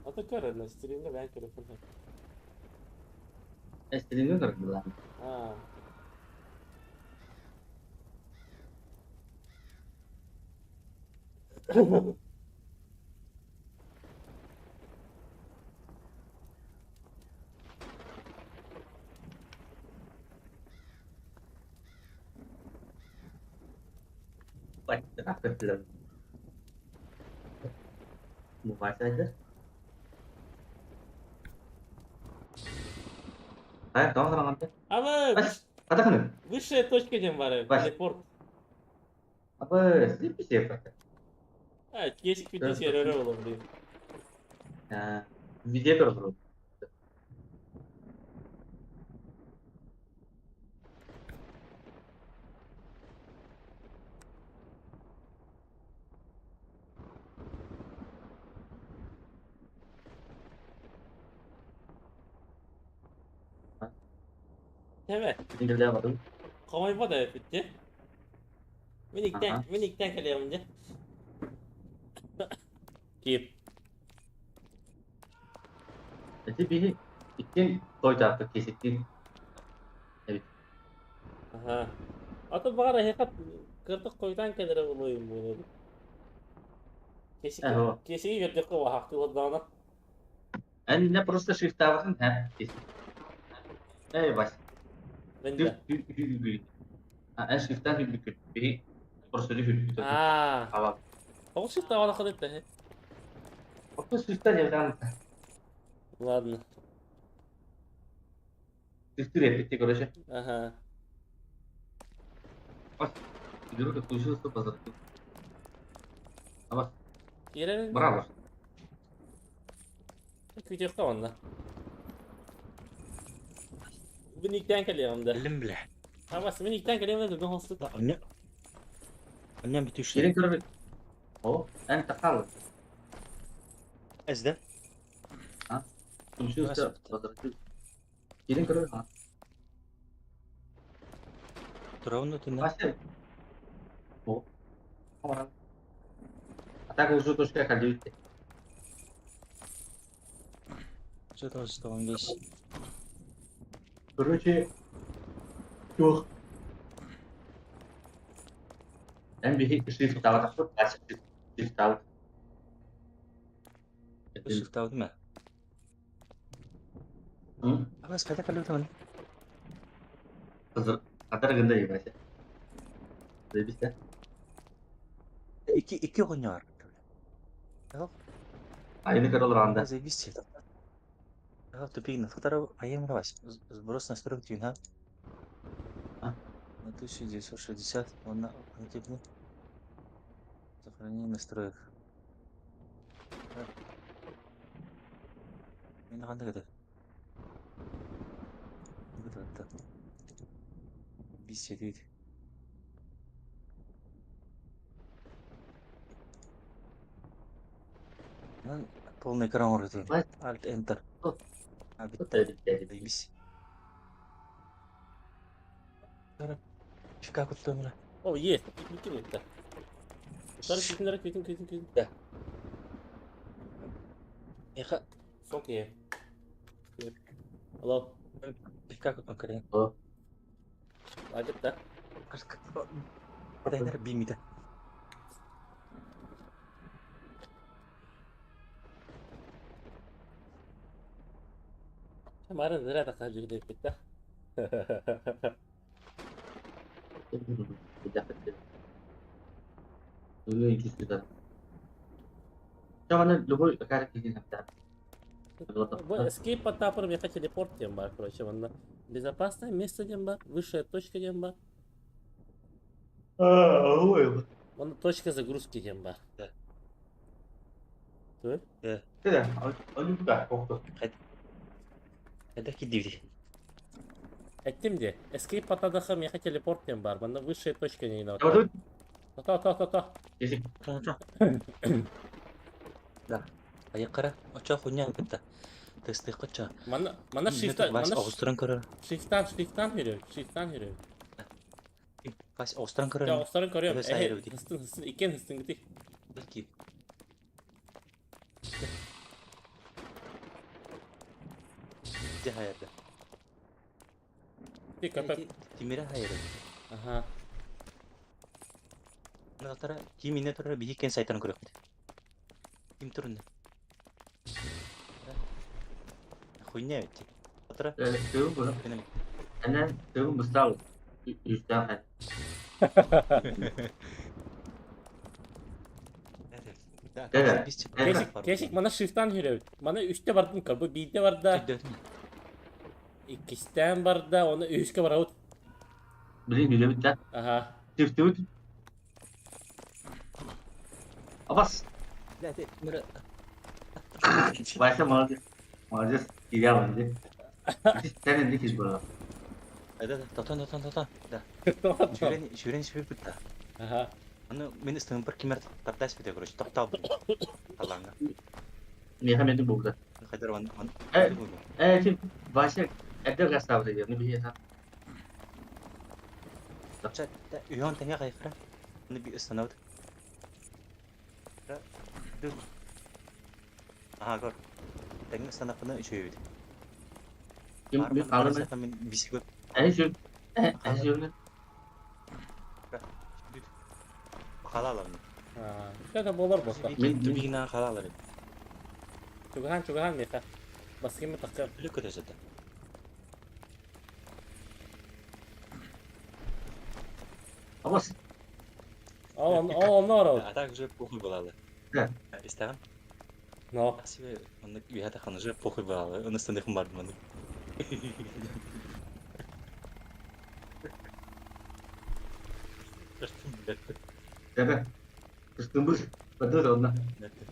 Ata kara na streamde ben telefon. Estediğini kırın lan. Ha. Bak. Apa film? Mufasa aja. Ayo, kamu serang apa? Ama Mas, katakan. высшая точка чем var. Baş. Teleport. Apa sih bisa ya? Evet, geçik bir şeyler olabilir. Nah, video terus. Evet. Tinggal dia apa tuh? Kamay var da bitti. Aha. Minikten kalıyor önce. Kim? Jadi bir ikin koy tarafı kesikti. Evet. Aha. Atı bana hekat kırtık koydan kadar olayım bunu. Alo. Kesiki gördük o hakkı odana. En ne просто shift tabasın hep kesik. Bas. Ben Düz de. En shift'ten hübükül. Bir prosedür hübükül. Aa. Hava. O şey tavana kadar da. Waktu shift'ten ya Ладно. Shift'ü repetti görüşe. Aha. Bak. Gidiyor da kuşu pazar. Ama Yerel bravo. küçük tavanda. Bu nickten geliyorum da. Geldim bile. Ama sen nickten geliyorum da ben hostet. La anne. Annem bir tuşla. Girin kırık. O en takal. Ezde. Ha? Kuşu Nasıl? pazar. Girin kırık ha. Duravun ötünden. Başla. O. Ama. Atak ucu toşka kaldı bitti. Şurada olsun tamam geç. Короче, yok. En büyük shift out of shift out. Shift out mi? Hı? Ama sepete kalıyor tamam. Hazır. Kadar gında iyi başta. Böyle bir şey. İki oynuyor. Yok. Aynı kadar olur anda. Zajebiście. Ja, tu piękne. Fotoro, a jem grać. Zbros na stronę Tuna. A? На 1960 он активный. Сохранение настроек. Мен қандай кеді? Это. Бесит дейді. Полный экран орды. Бай. Alt Enter. О. А Çok bitti. tehlikeli. Заебись. Фига кутtu мына. Oh yes. Bütün gitti. Sarı kütünlere kütün. Эха. Çok iyi. Hello. Фига кутtu кірген. O. Acık da. Дайнер бимейді. Marın nereye takar cügde bitti. Bir dakika. Dulu ikisi de. Cuman lu kayak gini sampai. Bu escape hatta yapalım yaka teleport diyeyim var короче bunda. Безопасное место diyeyim var. Высшая точка diyeyim var. Ой. Onda точка загрузки diyeyim var. Да. Dur. Tidak, onu buka koktu. Это кидивди. Ettim diye. Escape hatta da yaka teleport diyeyim var. Bunda высшая точка не Coba inat. tuh. Ta. Kesik. Да. Аяқ қара. Оча хуйня бітті. Тесті қача. Mana Вась ауыстыран көрі. shift'tan yürüyor. Вась ауыстыран көрі. Ya ostların koruyorum. Evet, hayır, öyle değil. Hıstın. İken hıstın gitti. Belki. De hayırda. Bir köpek. Timire hayırda. Aha. Nah, tara, kimine tara bihiken saytan көрі. Kim turun. Хуйня ведь. Тара. Tuh, bu. Ana tuh besar. Yüzden kan. Keşik bana shift'tan yürüyor. Bana 3'te vardı mı? Bu 1'de var da. 2'den var da. Ona 3'te var. Beli bile bitti. Aha. Shift tut. Abbas. Başta malzes giriyor bence. Sen ne dikiz burada? Да, татан. Да. Шүрен шүрен бітті. Aha. Аны мен істің бір кемер таптас бітті, короче, тоқтал бұл. Қалаңға. Ne hemen burada. Қайдар оны. Şimdi başta evde gazete ediyor. Ne bileyim ha. Тапса, үйен тәңе қайқыра. Аны bir ıstanavdı. Aha, gör. Tәңе ıstanavını үшеуді. Şimdi bir kalır mı? Ben bisi gör. Şu. Şu. Қала аламын. Ha. Şöyle bolar bosta. Түбігінен қала алар. Çugahan meka. Baskın mı takım? Бүлік көте жады. Abbas. Onu ara. А так уже похуй болады. Да. Истаған? No. Себе, оны үйәді қаны уже похуй болады. Оны стандархын барды мұны. Irtım biletti. Bebe. Kıstığımız. Betul da onlar. Biletti.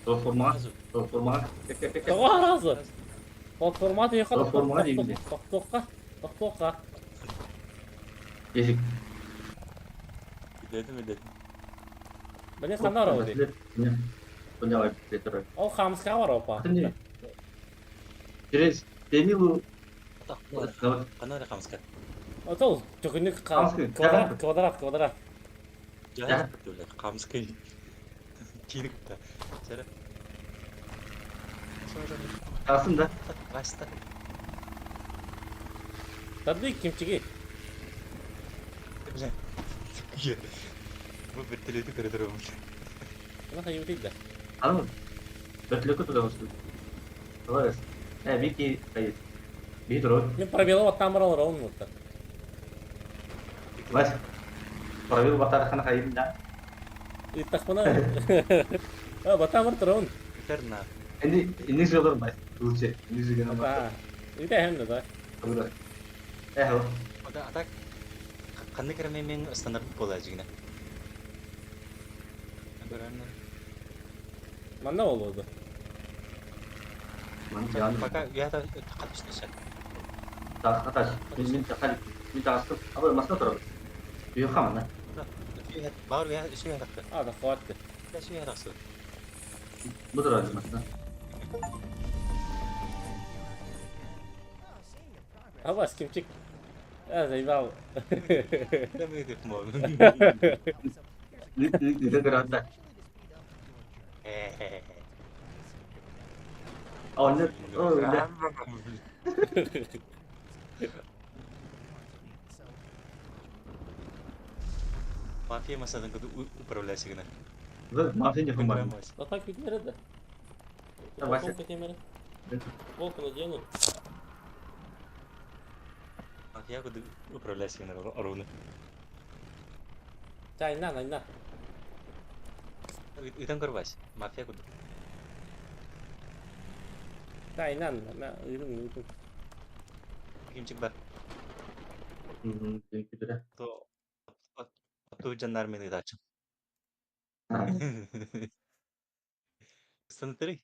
Transforma. Azı. Transforma. Tek. Toqa razı. Platforma diye kadar. Platforma değil mi? Toqa. Yeşik. Biledim. Beni sana var orada. Punya var. Betul. O Hamska var o pa. Katanya. Через Демилу. Bana öyle kamska. O to tükünlük Hamska, kvadrat. Jahat öyle kamska. Kirik de. Şöyle. Aslında Başta. Tadı kimçigi. Iya. Bu betul itu gara-gara olmuş. Bana hayır değil de. anladın mı? Betul tuh udah Terus. Bir kayak. Bir terus. Мен пробелов оттан бара алар onu mutta. Mas. Para batar kana kayak dah. İttak bana. Ha batan var tron. Karena Ini sih olur mas. Lucu. Ini sih nama. Ha. İte hem de da. Udah. Ho. ada kanne kira memang standar pola aja gini. Karena Manda oldu. Jangan. maka ya takat işte sen. Tak atas. Minta kali. Minta asıl. Apa masuk terus. Yok mana? Baru ya şu yaratı. Ha da kvattı. Ya şu yaratı. Budur aja mas. Ha bas kimçik. Ha zeybav. Ne mi dedik mi oğlum? Ini geranda. Hehehe. Oh, udah. Mafya masadan kudu upravляйся gini. Maafin ya kembali. Atak bitmedi de. Ya başla. Волка надену. Mafya kudu upravляйся gini orunu. Aynen. Idan korbas. Mafya kudu. Aynen. Uyudum. Kimcik bar. Gitu dah. Tuh jandarmeri açın. Sentri.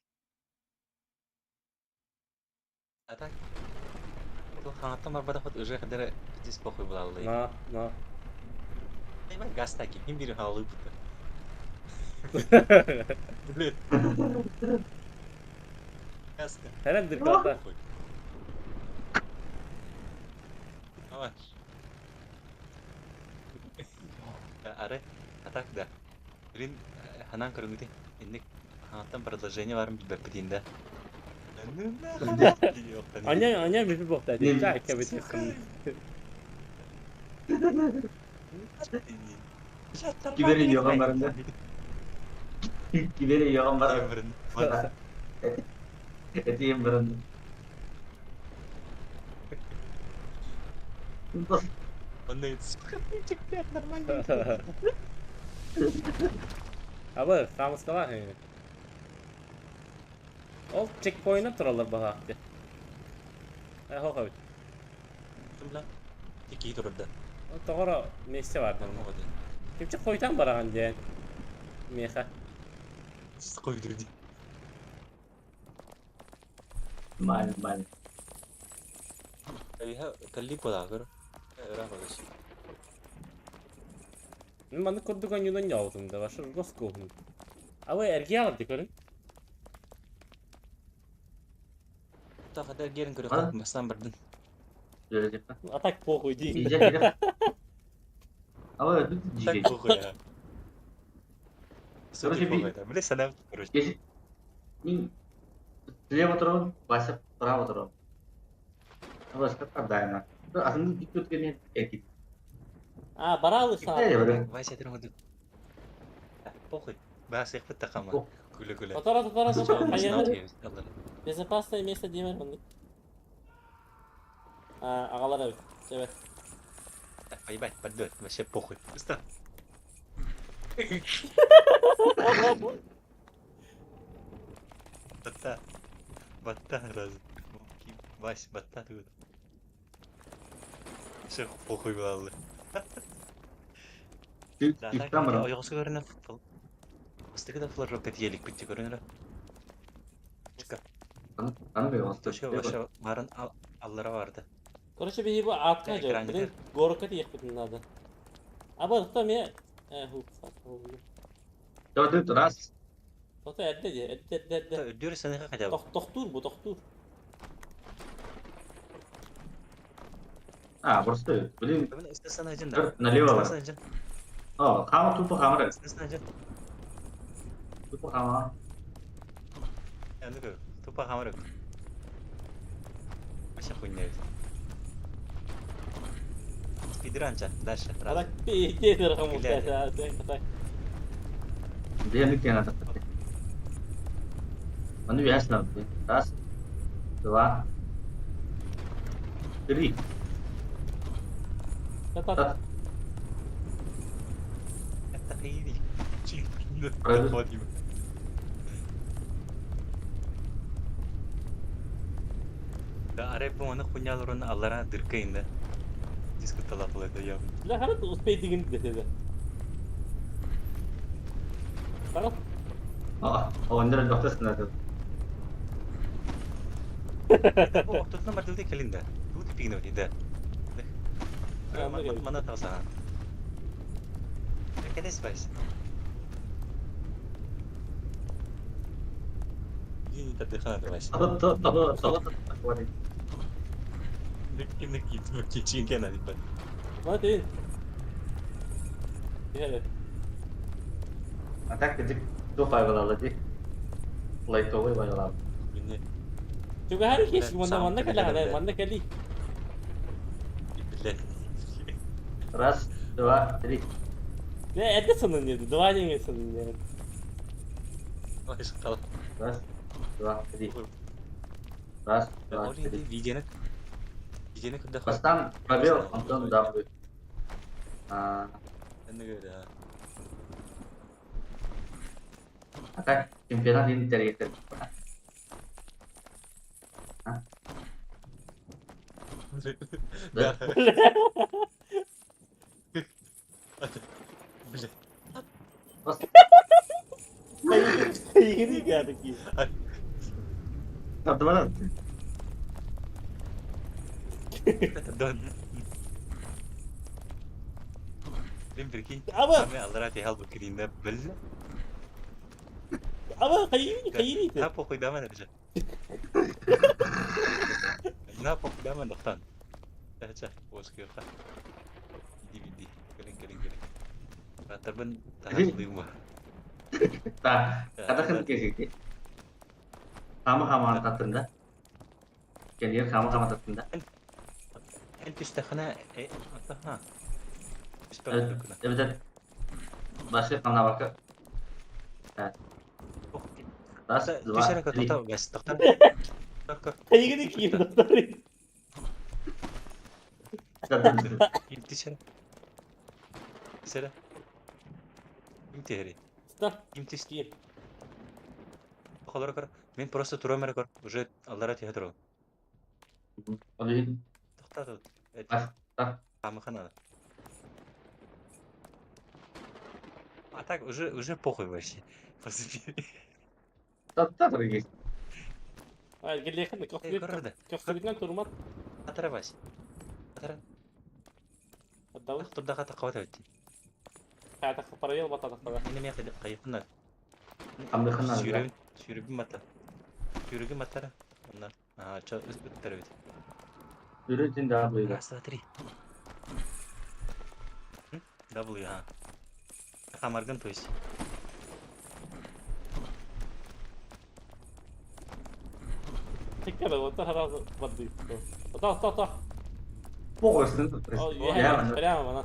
Atak. Tuh hangattan var bada уже kadar здесь похуй была Allah. Na. Ben gaz takip. Kim biri halı burada. Блин. Gaz tak. Herhalde kata. Awas. Are, atak da. Блин, Ханан көрүнгүтү. Эндик ханаттан продолжение бар бепитинде. Anya bir bokta dedi. Çay kabeti. Kiberi yok gambarında. Kiberi yok gambar. Itu yang berenda. Ondan çıkacak normal. Abi Hamska var yani. O checkpoint'a turalar baha. Ho. Tümla. İki turda. O toğra mesle var. Kimçik koytan baragan diyen. Meha. Koydurdu. Mal. Ya kalli pola karo. Era bagus. Ben kurduk an yudan yavrum da var. Şu Roskov'un. Abi ergi alır dikörün. Tak ada gerin karo kalkmasam berdin. Sudah siapa? Atak pokuy değil. Iya tidak. Apa itu Tak jika? buku ya. Terus ini- Boleh sana terus. Yes. Ini dia motor bahasa perahu motor. Apa sekarang ada enak. Itu asalnya ikut kini gitu. Ha bara alırsan. Ya udah. Vay setin oldu. Похуй. Bahas yakıt takama. Oh. Güle. Fotoğraf. Hayır. Allah. Безопасное место демер bunu. Ağalar abi. Evet. Поебать, поддет. Вообще похуй. Устал. Батта раз. Вась, батта тут. Şey pokój vallahi. Tüp Zaten tam bir var. ayaksı görünen futbol. Üstteki de full roket yelik bitti görünür. Çıkar. Tanı be olsun. Köşe başa varın allara vardı. Короче, bir bu atkan Ekran acaba. gider. Benim gorka diye yapıyordum adı. Ama ıhtam ya. Hu. Dördü rast. Toto edde diye. Edde. Diyor sen ne kadar? Doktor bu doktor. Ha burası. Bilin. Ben istersen acın da. Dur, налево var. İstersen acın. Oh, kama tupu kamera. İstersen acın. Tupu kama. Yani gör. Tupa hamur yok. Aşağı koyun evet. Speedrun can. Dash. Adak bir diye de rakam Güzel. mutlaka. Dia bikin atas. Mana biasa. Rast. Dua. Three. Tat. Hatta iyi değil. Çünkü Evet. hadi. Da arep bu onu kunyalırın allara dırkayın da. Disco talaplı da ya. La harat uspay digin dedi. Tamam. Oh, oh, ini dokter sebenarnya. O waktu nomor dulu kelin da. Dulu dipingin waktu da. Mana tahu sana. Kede spice. Ini tadi kan ada mas. Tahu. Nek itu kicing kan ada pan. Mana değil. Evet. Attack ketik tuh five lagi. Light away five lagi. Ini Çünkü her kez Evet, manda sound kala kali. hada manda kali. bilen. Ras, dua, three. Ne edde sanılıyordu. Dua yenge sanılıyordu. Oh, salah. Ras, dua, three. Ras, dua, Oh, ini three. videonya kuda. Pastan, Fabio, nonton W. Ini ada. Attack, pimpinan integrated. Dah. Bilen. Pas, Yeni geldik ki. teman-teman. Don. Ben pergi. Ama- Kami allara di hal berkirinda bel. Ama kayını. Apa kau daman ada? Kenapa kau daman dokter? Aja, bos kau kan. Bidi, keling. Rata ben tahan lima. Nah, katakan kayak gitu. Sama tertunda. Jadi sama tertunda. Ente istakana apa ha? Evet, evet. Başka kanal bakı. Evet. Ras, dua, Bisa kau three. tahu guys, dokter. Dokter. Kayını ki doktor. Bisa. Bisa. Имти хери. Stop. Имти Скин. Холора кар. Мен просто турамер кар. Уже аллара тиха туру. Oleh, Доктор. так. Хамахана. А так уже похуй вообще. В принципе. Tak lagi. Hayır gel yakın da Görürdü. köftebitten turmat. Атара баш. Атара. Adamı Турда хата кавата бит. kayda parayı batalım falan. Ini mi yakın kayıplar. Ambil kenal. Sürübü mata. Sürübü matara. Onlar. Aha çok üstler bit. Yürü için daha böyle. Rasta 3. W ha. Kamargan то есть. Tekrar da otur herhalde badıyı. Otur. Fokusın. Oh Ya, ya mana? selam bana.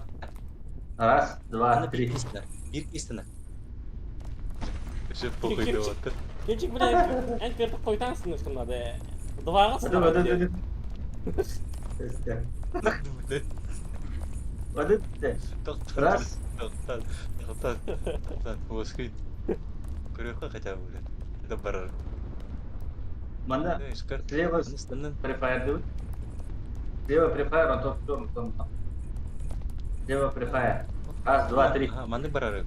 Ras, dua, Ana three. bir istene. Şu pokuydu otur. Gerçek bile en kötü koytansın üstünde de. Duvara Waduh. Waduh. Ras. Doktor. Bosku. Kuruh kaca boleh. Dabar. Mana? Sekarang Saya was Senin Free Fire dulu. Dewa Prefire untuk turun. Dewa Prefire. Раз, два, три. Mana berarti?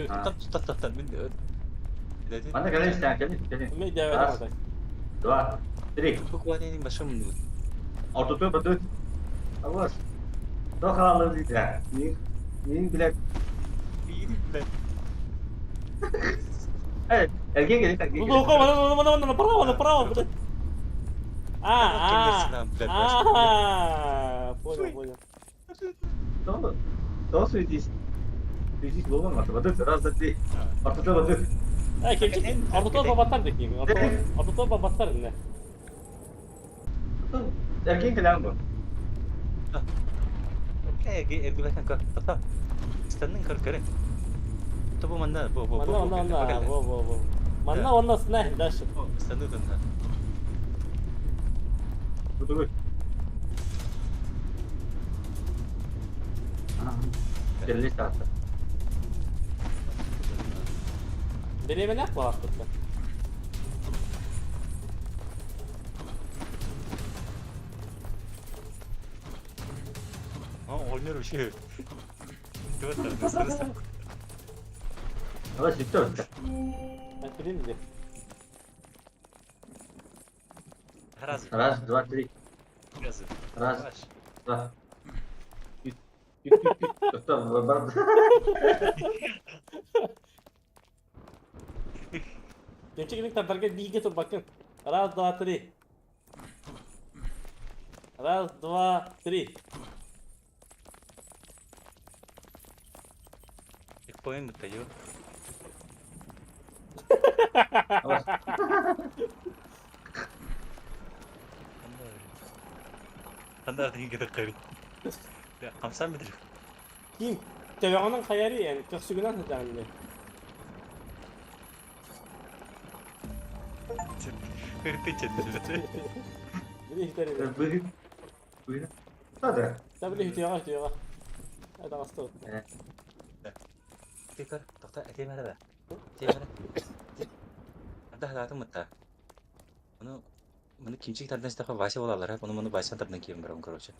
Ha. Tutat. Jadi Mana kalian isteyen gelin. Ömer devam Раз, edelim. два, три. bu kuatnya başka mı? Ortada berdua. Awas. Tuh kalau tidak, ini bilang, İyi bile. LG gini tak gini. Ну, mana, направо, блядь. Понял. Tuh Swedish bulman mı? Berdua, раз, два, три. Ortada berdua. Kimchi, ortada babatlar da kim? Ortada babatlar ne? Tuh, LG kelang bu. Kayak ergi bahkan kau tak. İstedin kırın. Tabu mana bu. Во. Манна, снег, дальше. İstedin de. Berdua. Jelly starter. Nereye ne yapma artık? Oynuyor bir şey. Gördün mü? Awas itu. Ben bileyim de. Раз. Раз, два, три. Раз. Раз, Baş. два. Tuh, baru. Kimchi gidin target bir getir bakın. Раз, два, три. Раз, два, три. İlk poin mi tayo? Awas. Anda tinggi kita kari. Ya, kamsan mıdır? Kim? Telefonun hayali yani. 40 sürgünden sıcağında. Kırıtı çetin. Bir de ihtiyarı. Buyurun. Ada. Sen bile ihtiyara. Hadi hasta ol. Tikar, dokter etiğe merhaba. Etiğe merhaba. Anda hayatım mıtta. Bunu kimçik tarafından işte vahşi olallar hep. Bunu baştan tarafından kiyim bırakın koruyucu.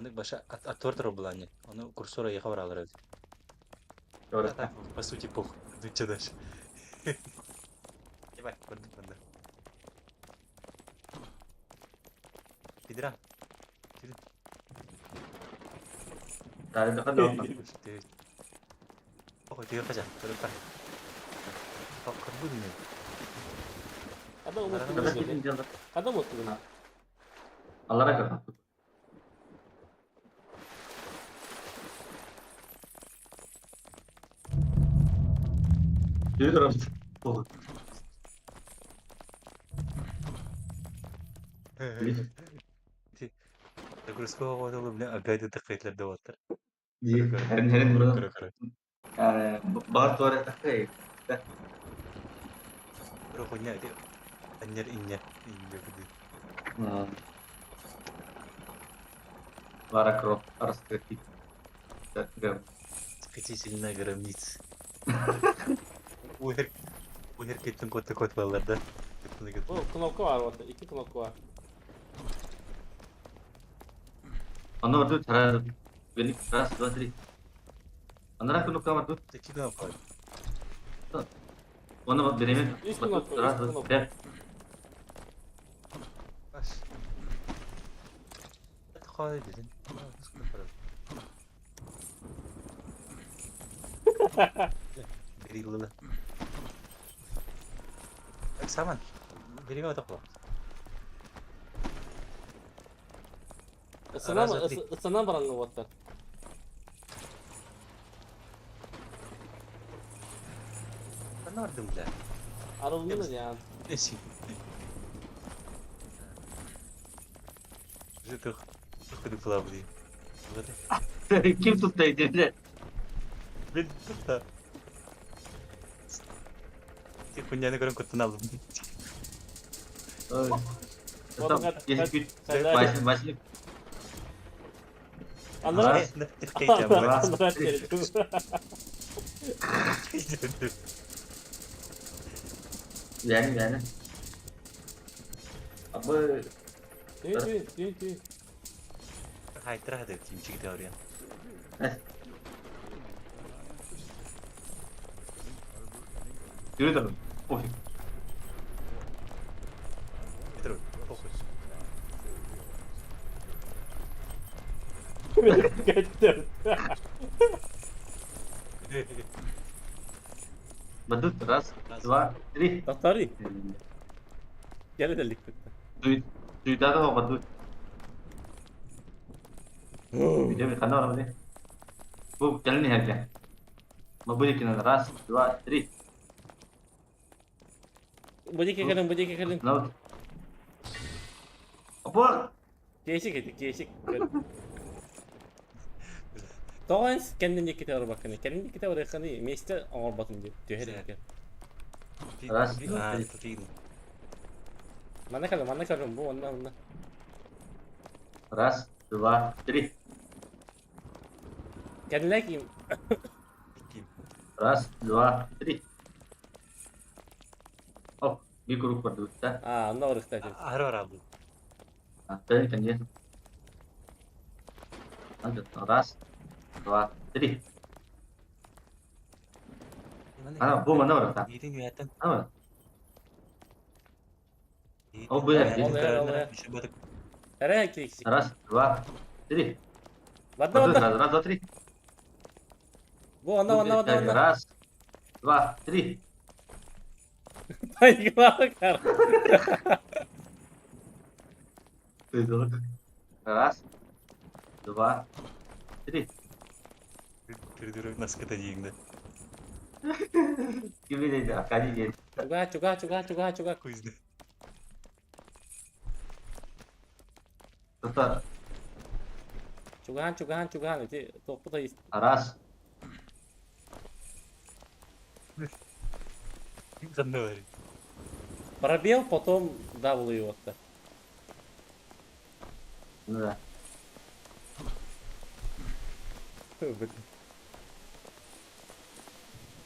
Onu başa atör tarafı bulanı. Onu kursora yıka var alır. Doğru. По сути, похуй. Ты че дальше? Ебать, банда. Пидора. Tadi dekat dong. Pokoknya tiga aja, ke depan. Kok kebun nih? Adam umut Dekat gibi. sini jalan. Adam umut gibi. Allah razı olsun. Yürü terus. Oh. Terus gua waktu lu bilang agak deket lah dokter. Iya. Herin bro. Keren. Bahas tuh ada tak kayak. Rokoknya itu anjir injak gitu. Lara Croft harus kritik. Instagram. Скачательная гробница. Уер кетtin kod valarda. O knopka var orada. 2 knopka var. Onda var tuh cara benik ras dua tri. Onda aku luka tuh. Teki ne yapar? Onda bak benim. 3 knopka. Ras 3 dua. knopka. Ya. Baş. Hadi kahve dedin. Nasıl yaparız? Biri yılı. Bak saman. Biri mi otakla? Isınan baranlı vatlar. Ben ne vardım bile? Aralınız yani. Neyse. Житых. Ходив плавали. Kim tuttu dedi. Ben da. Punya negara kurtun aldım. Tetap yes good. Masih Anladın mı? Ne Türkiye'ye Anladın ama. yani. Apa? Düğün. Haytır hadi kimçi gidiyor oraya. Yürü de. Oy. Bitir. Fokus. Kaçtım. Badut ras. Dua. Tri. Tatari. Gel edelim. Sudah tuh badut. Video में खाना वाला मुझे वो चल नहीं है क्या मबूजी की नजर रास दुआ tri Böcek yakalım, böcek yakalım. laut apa Değişik ettik, değişik. Doğan kendince kitaba bakın. Kendince kitaba bakın. Meste ağır batın diyor. Diyor her Ras. Tutin. Mana kalın bu ondan. ras dua tri Kendine kim? Kim? ras dua tri oh di grup badut dah Aa, onda var işte. Har abi. tadi kan dia lanjut ras dua tri bu mana orang tak Yedin yönetten. apa Oh, bu ya. Olaya. Düşün batık. Nereye eksik? ras dua tri Vada badut vada. ras dua tri Bu onda. ras dua tri Hayır bakar. Itu ras dua tri Tırdır nasıl katacağım gibi dedi akali gitu Çuga. Kuyuzda. tetap Çugahan. İşte topu da ras Sen ne var? пробел, потом W вот так. udah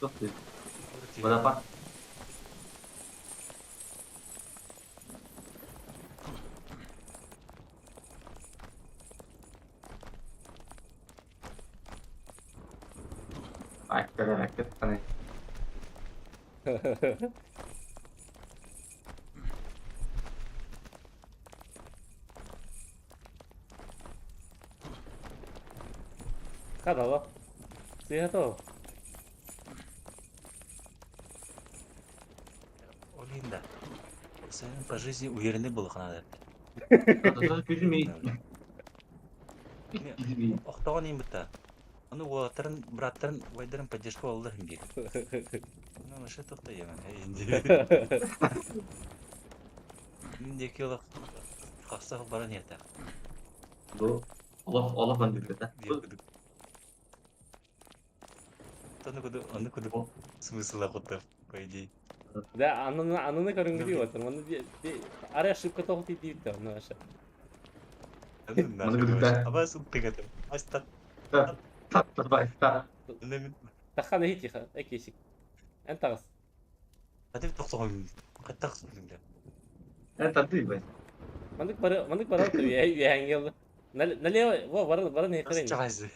tuh berapa raket aneh Kada lo. Siapa? Олинда. Sen по жизни уверенный был надо. terus gizmi gizmi Оқтаған ең бітті. Оны олаттарын, браттарын, ойдарын поддержка олды хімге. Ну, шы тоқта емен. Менде кеолық қақсақ баран ерті. bu Allah bantu kita Оны күді смысл ақыттыр, по идее. Да, ананы көрінгіде отыр. Оны bir ara ошибка тоқты deyip de onu aşağı. Оны күдікті. Аба сұлттың атым. Астат. terbaik tak Таққан хит иха, экесик. Ән тағыз. Хатив тоқтағым. Қаттақ сұлттың. tadi bos Мандык бара отыр, яңгелді. Налево, во, бара не қырайын. Чағайсы.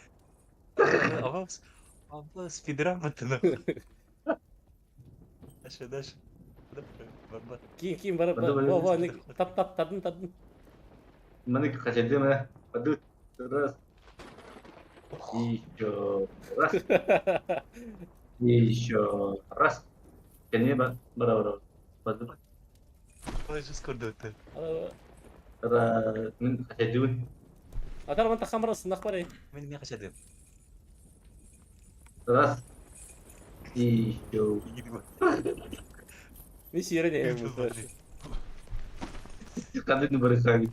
Аба спидран баттына. Даш. Баба. Кейін бара, во, тадын. mana kasih dia mana badut terus еще раз ini berapa badut Ой, жест көрді. min kasih dia Атар ман таққан бара сынақ бар ей. Мен не қашады? terus еще Мен сүйері не ем. kan itu berkali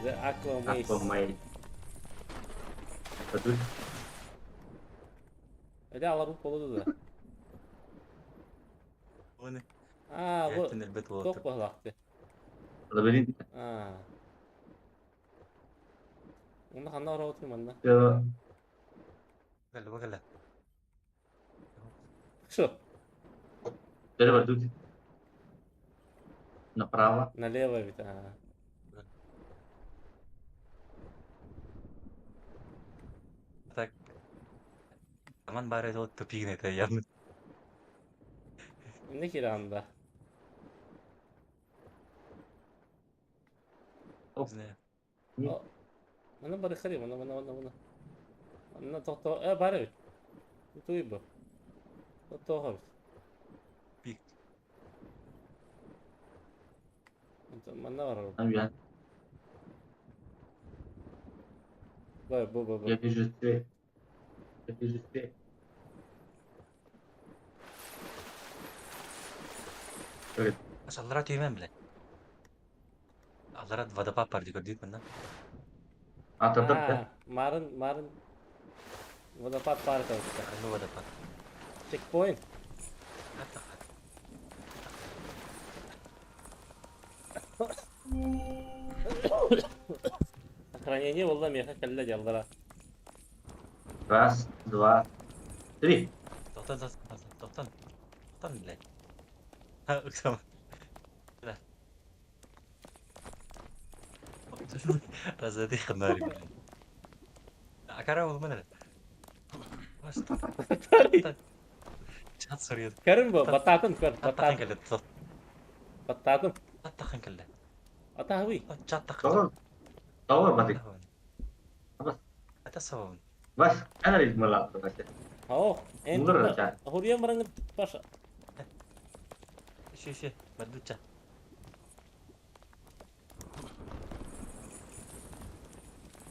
Аква aku main badut Öyle alар болуду да. Оны Бұл әттін әлбет тоқ болады. бағлақты. lebih Оны қанда ора отырмын анда. ke Бәлі. Шо? dari badut Направо. Налево ведь, ага. Так. Aman bari o tupigine te yandı. Ne kiranda? Оп. Ne? Не. O. Mana barikari, mana. Mana to, bari ведь. Tu ibo. To habis. Pik. Mana var orada? Там я. Bu. Я вижу свет. Я вижу свет. Öyle. Sallara tüymem bile. Allara vadapap var diyor değil mi lan? Atladım da. Marın. Водопад парка. Karlı vadapap. Checkpoint. Hatta Сохранение والله меха калла жалдара. Раз, два, три. Doktan bile. Ha ıksama. Bile. Razadi khanari bile. Akara olma ne? Basta. Çat soruyor. Karın bu. Batatın kar. Çat takın Batatın. kelle. Batatın. Çat takın kelle. Ata hui. Çat takın. Doğru. Doğru batık. Bas. Ata savun. Bas. Ana ritme laptı başta. Oh. En Bunlar tutta. aşağı. Huriya marang pasha. Şu. Maduca.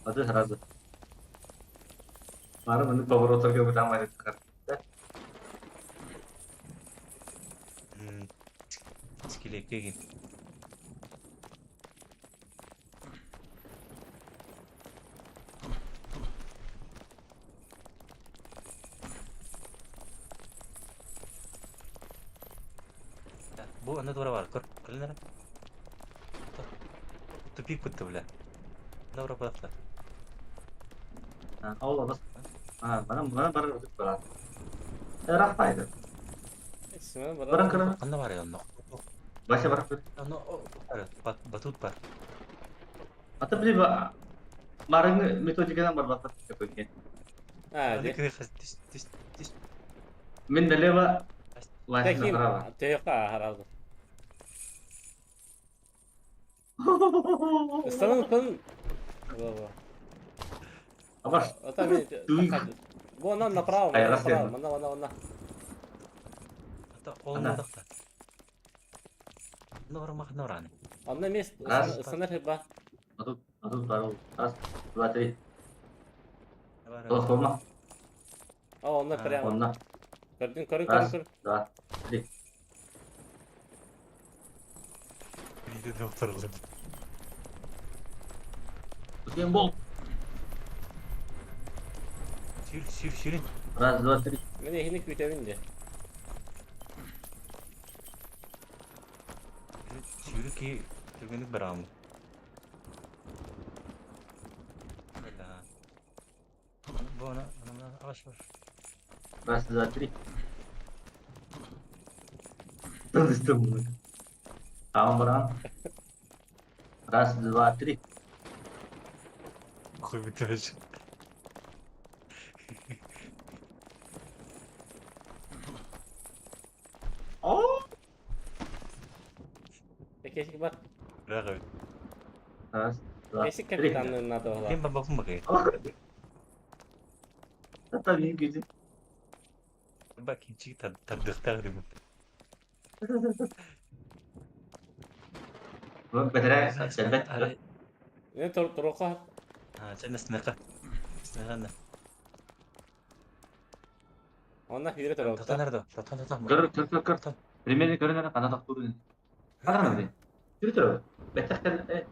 Adı sırası. Bana bunu power otor ke utama itu kan. Skile kegin. Bu anda doğru var. Kırılır. Tupik kuttu bile. Doğru bakla. Nah, Allah bas. Mana baru untuk berat. Apa itu? İsmini Barang bana. kena. Anda var ya onda. Baca barang. Onda var. Batut var. Atau beli ba? Marang metode kita berbakat sebetulnya. Ha, Hadi de. kire tis. Min dalewa. Wah, Tekin. nakarawa. Teyaka herhalde. Istanın kın. Baba. Apa? Ata ben. Bu ondan направо. Ay, rastlayalım. Mana. Hatta olmadı da. Nora mah norani. Ondan mes. Ras. Istanır heba. Atau baru. Раз, два, три. Var. Terus koma. Oh, onlar prямо. Koma. Kırdın. Раз, два, три. Bir de doktor oldu. Usian bol. Şirin. Раз, два, три. Beni hinik vitaminci. Şirin ki tügünü bırakın. Hala. Bu ona yavaş. Раз, два, три. Tanıştım bunu. Tamam Baran. Раз, два, три. Koy bir tıraş. Oh. Keşke bak. Bırak abi. Раз, два, Keşke три. kapitanlığının adı olan. Ben babam bakayım. Tabii güzel. Bakayım çık tanıdıklar değil mi? Bu bedere selbet. Ne troka. Ha sen de sınıka. Sınıka ne? Ondan hüyre Tata troka. nerede? Tata. Kır. Primero görünene kadar da turun. Kadar mı? Yürü tur. Betek kan.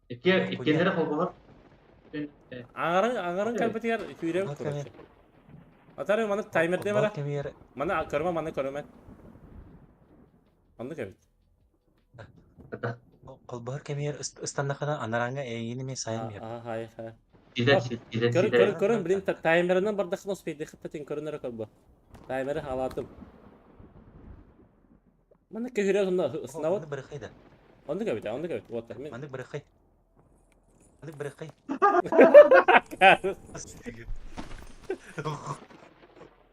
İkinci kol bulur. Ağarın kalbeti yer hüyre mi Bak troka? yani. Atarım bana timer de var. Bak yer. Mana körme. Anlık evet. Kolbahar kemiyer ıstanda kadar anaranga yeni mi sayın mı? Aha hayır. Çizet. Körün bilin timer'ından bardakın o speed dikkat edin körünlere kol bu. Timer'ı halatım. Mana kehire sonda Oh, ısınavut. mandık bırakaydı. Onu kabit, onu kabit. O tahmin. Mandık bırakay. Mandık bırakay.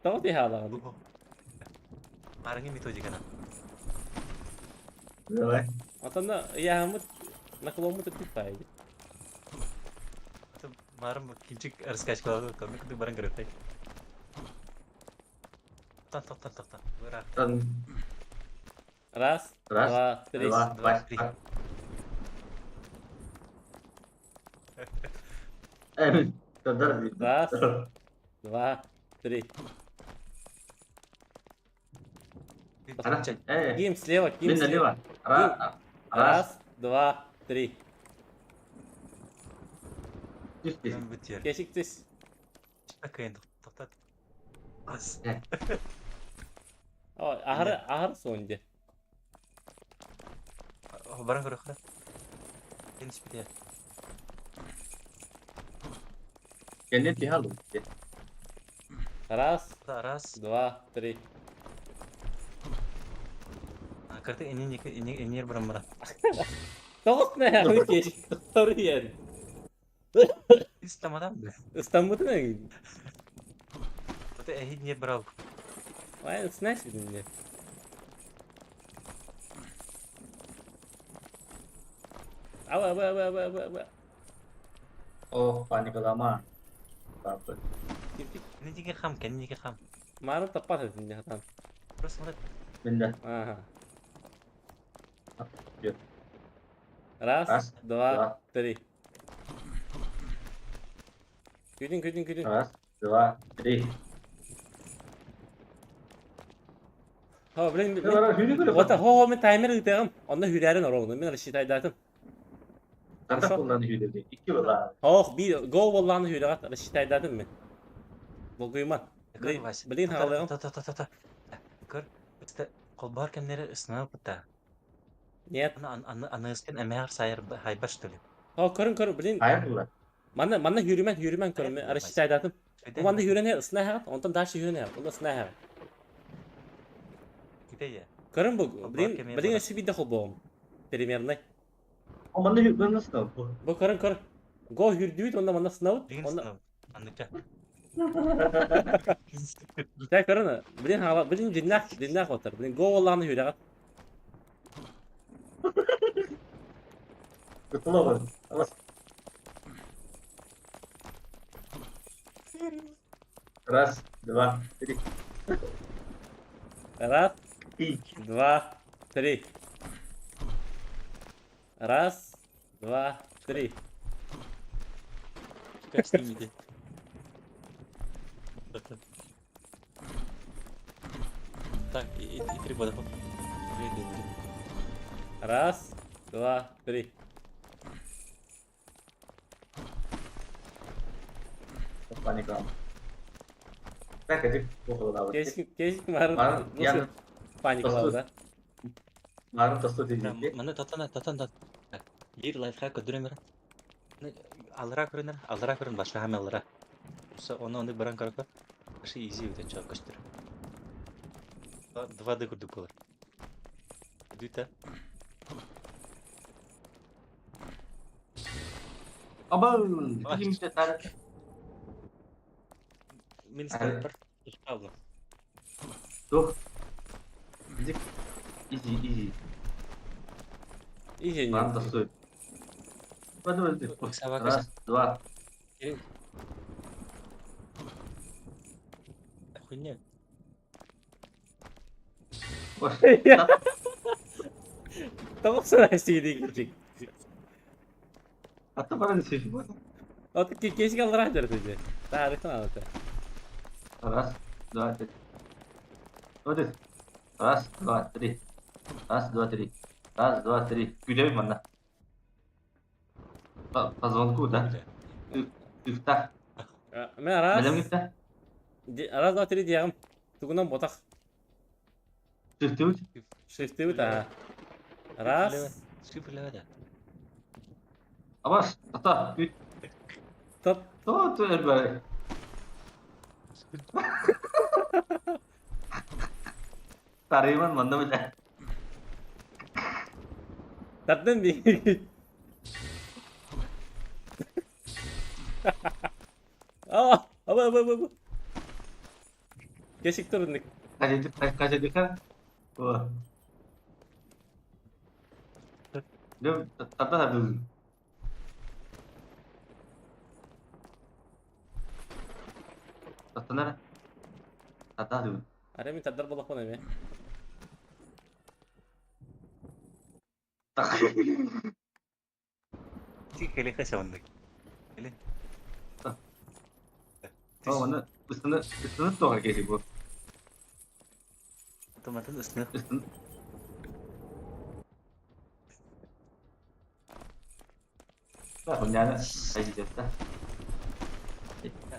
Tahu di halang. Marangin itu aja kan. Rồi. Atau na ya hamut nak keluar mut tetap aja. Itu marang kincik harus kasih kalau kami itu barang bırakay. Tan. Berak. Tân. Ras, Ras, dua, tiga. Dua. Dua, Vai. tiga. Sadar sih. Ras, dua, tiga. Ada. Game слева, game Min слева. lewat. Ras. Раз, два, три. Düz düz. Ben bitiyor. Kesik tis. Bakayım tok. As. Oh, ahar sonunda. Oh, barang bırakay. Geniş bir yer. Kendini tihal. Раз, Ras. два, три. Kerta ini yer barang. Tavuk ne ya? Onu kesik. Doğru yani. İstemeden mi? İstanbul'da ne? Berarti ini yer barang. Vay, snash bir dinle. Ava. Oh, panik lama. Apa? Tipik. Ini juga kham kan, ini juga kham. Marah tepat ya dinle hatan. Terus ngeliat. Benda. Aha. Yuk. Раз, Раз, два, два. три. Küdün. Ras. Dua. Tri. Ha, bilen. Hüri Ota ho men timer üteğim. Onda hürer'in orağını. Men rışit aydatım. Kata kullanı hüri. İki var. Oh, bir go vallanı hürer'at rışit aydatım men. Bu kıyman. Bilin halayım. Ta. Kır. İşte kol barken nere ısınav kıta. Niyet. Anısken emeğer sayar haybaş tülü. Ha, körün bilin. Hayır bunlar. Mana hürümen körün men rışit aydatım. Bu manda hürene ısına hayat. Ondan daha şey hürene hayat. Onda ısına hayat. Gide ya. Körün bu. Bilin esi bir de hoboğum. Primernay. O bana hüri nasıl kaldı? Bu körün. Go hürdüğüt onda manda sınavut. Bilin Onda sınav. Anlıca. ya körün. Bilin dinnak otur. Bilin go vallanı hürer'at. Kurtulamadım. Ama Раз, два, три. Раз, И. два, три. Раз, два, три. Kaçtı mıydı? Bakın. Так, и три года. Раз, два, три. Panik lama. Ben kaçık kokulu Kesik marun. Marun, yani- Panik oldu. Marun tostu diyecekti. Mana tatan. Bir lifehack ödüremir. Aldıra körün başka hem aldıra. Onu barang karakter. Başı easy öden çok kaçtır. Два kurduk olur. Düte. Ama bizim işte tarih. Min sniper. Aldım. Tuh. Fizik. Easy. İyi Marun tostu. Hadi. Bak, Раз, два. Хуйня. Boş. Tavuk sırasıydı gidecek. Hatta bana da şey bu. O da kesik alır açar sözü. Tarihten anlatır. Раз, два, три. Hadi. Раз, два, три. Раз, два, три. Раз, два, три. Gülelim bana. Позвонку, да? Üftar. Men ras. Benim gitti. Ras два, три diyem. Tugunan botak. Tüftü. Şifti bu da. Ras. Скрипы левада. Ama hatta üt. Top. Tuh böyle. Tariman manda bile. Tatlım bir. Aa, ama. Geçik turunluk. Kaç edip kan? Wah. Dia tata satu. Tata nara. Tata satu. Ada minta dar balak mana ya? Tak. Sih kali ka sound. Kali. Oh mana? Üstüne tuh kayak sih bu. Otomatis üstüne. Üstüne. Punyanya kayak gitu dah.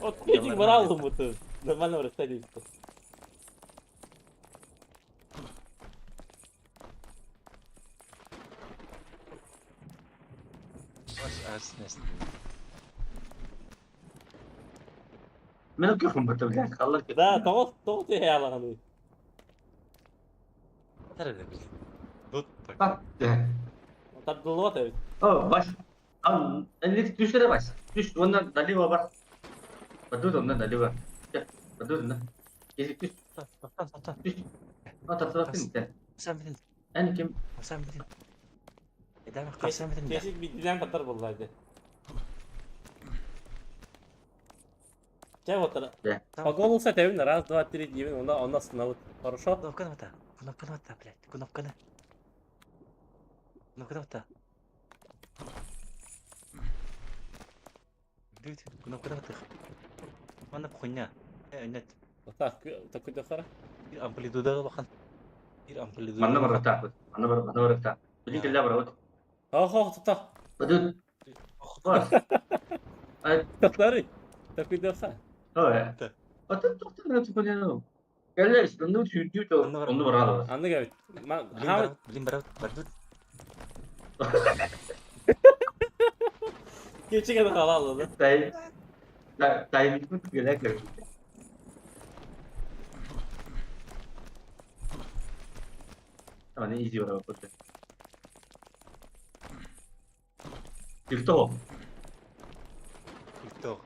O geçik var aldım bu tur. Normalde orası değil. Watch as nest. Mana kau betul kan? Kalau kita. Da toğut ya yalanı. Tara da bil. Dot tak. Tak. Tatlı var evet. Oh baş. Ini düşlere baş. Düş. Ondan dali var. Betul ondan dali var. Ya. Betul ondan. Kesik düş. Tamam. Düş. Oh terserah sini. Sen bildin. En kim? Sen bildin. Demek kapsan bildin de. Kesik bir dilen kadar buldaydı. Şey otur. Ya. Погон olsa tevinler. Раз, два, три, девять. Ondan sınavı. Хорошо? Кнопка на та. Кнопка на та, блядь. Кнопка на. Кнопка на та. Блядь, кнопка на та. Mana punya? Net. Так, такой дохара. Bir amplitude bakın. Bir amplitude. Mana baru takut. Mana baru tak. Beli kerja baru. Ага, так. Betul. Bos. Ay, Такları. Такой дохара. oh ya. Betul tuh nanti punya lo. Kerja istirahat tuh tuh. Onu baru. Anlık evet. Bilim berat. Berdut. Geçik adı halalı. Saya itu gila kerja. Mana easy orang apa tuh? Itu. Victor.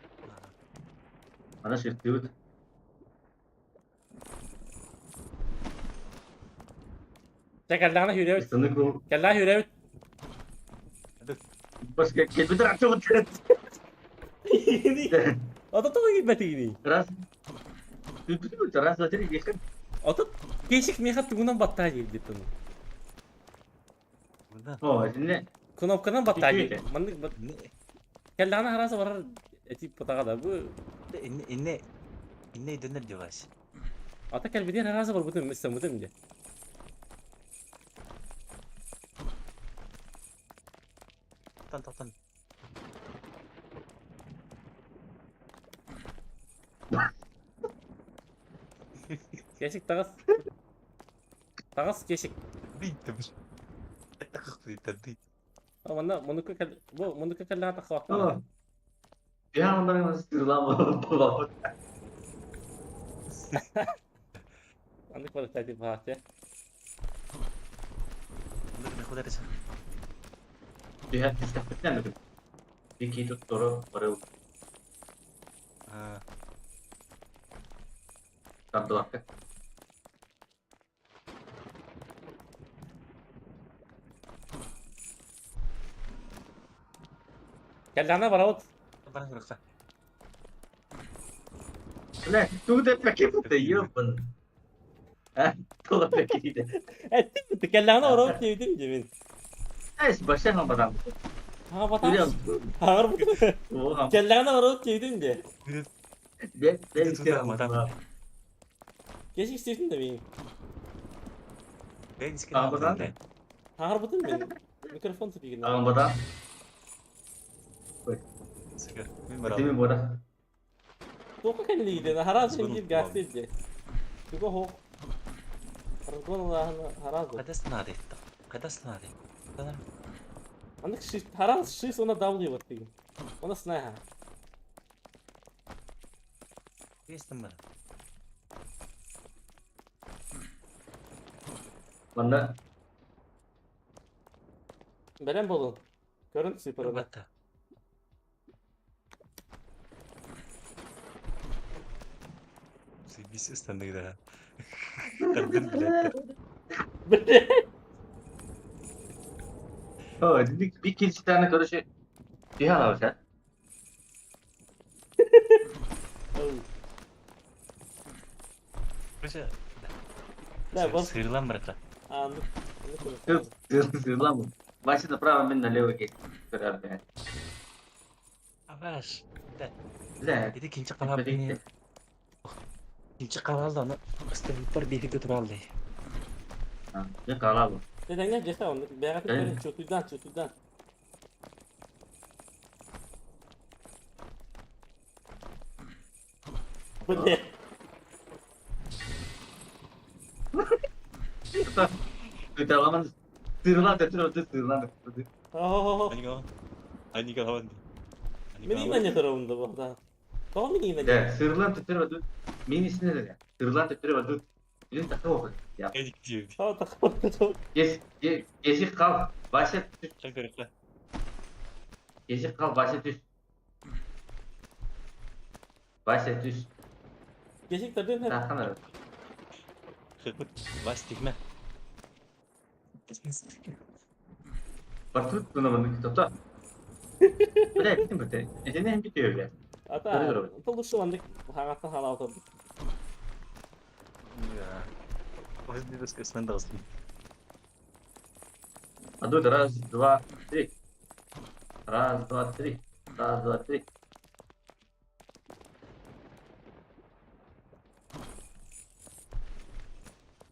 Mana sih itu? Tekerlerine hürevit. Üstünde bu. Keller hürevit. Bos kayak betul aku betul. O da toğu gibi betini. Ras. Itu betul ras aja dia kan. O da geçik mihat bundan battaniye gitti. Bundan. Oh, ini Knopkadan battaniye. İki. Mandık Ne? kellerine harası var. Eti patağa da bu. İnne döner yavaş. Ata kel bir harası var bütün müstem diye. Tan. Geçik tağız. Tağız geçik. Bitti bu. Takık bir tadi. Ama bunu kellerine takıvat. oh. Ya ondan masih lama banget. Anlık var tadi bahat ya. Bunu ne kadar sen? Dia dapetnya loh. Diki itu toro baru Ha. kartu apa? Kellerine var avut. Bana bırak. Nah, tuh udah pakai putih ya pun. Tuh udah pakai ini. Ettin mi? Kellerine var avut diye değil mi? Başa nggak pernah. Ha Udah. batar. Ağır mı? Oh, Kellerine var avut diye değil mi? dia Itu istirahat. tuh madam. Geçik istiyorsun da benim. Ben iskin Apa aldım. tadi? Ağır bu değil mi? Mikrofon tabii ki. Ang bata, Sıkır. Ben itu beraber. murah. Toka kendine gidiyor. Haraz Sıkıntı bir yok. gazeteci. Tuka ho. Argon Allah'ın haraz. Kadas nade. Tanrım. Anlık haraz şiş ona davlıyor bakayım. Ona sınay ha. Kestim ben. Mana? Beren bolun. Görün sıfırını. Batta. Biz ıslandık daha. Kırdın biletler. Oh, bir kilisi tane karışı bir hal sen. Başa. Ne bas? Sıyrılan bırak. Anlık. Sığırlan mı? Başta prava ben de leo geç. Kadar be. Avaş. Güzel. Bir de ikinci kanal beni. İkinci kanalda onu ıstırıp bir götür aldı. Ha, ne kala bu. Neden gel cesa onu? Berat Evet. böyle çötüden. Bu ne? Kita laman sığırlan da sığırlan. Oh. A니ga. A니ga havan. Mini nanya tarafında bu da. Kau mini nanya. De sığırlan tutuyor minisine de. Sığırlan tutuyor. Ini takı o. Ya. Edik diyor. Kau takut. Gesik kal. Başa düş. Şaka. Gesik kal. Başa düş. Başa düş. Geçik tadın hep. Takkan öyle. Kırpıt. Baş dikme. Batut bunu bunu tutup. Böyle bitim bitti. Ecene hem bitiyor ya. Ata. Görüyorum. Tuluşu andık. Hangattan hala oturdu. Ya. Baş bir kısmında olsun. Aduh, раз, два, три. Раз, два, три. Раз, два, три.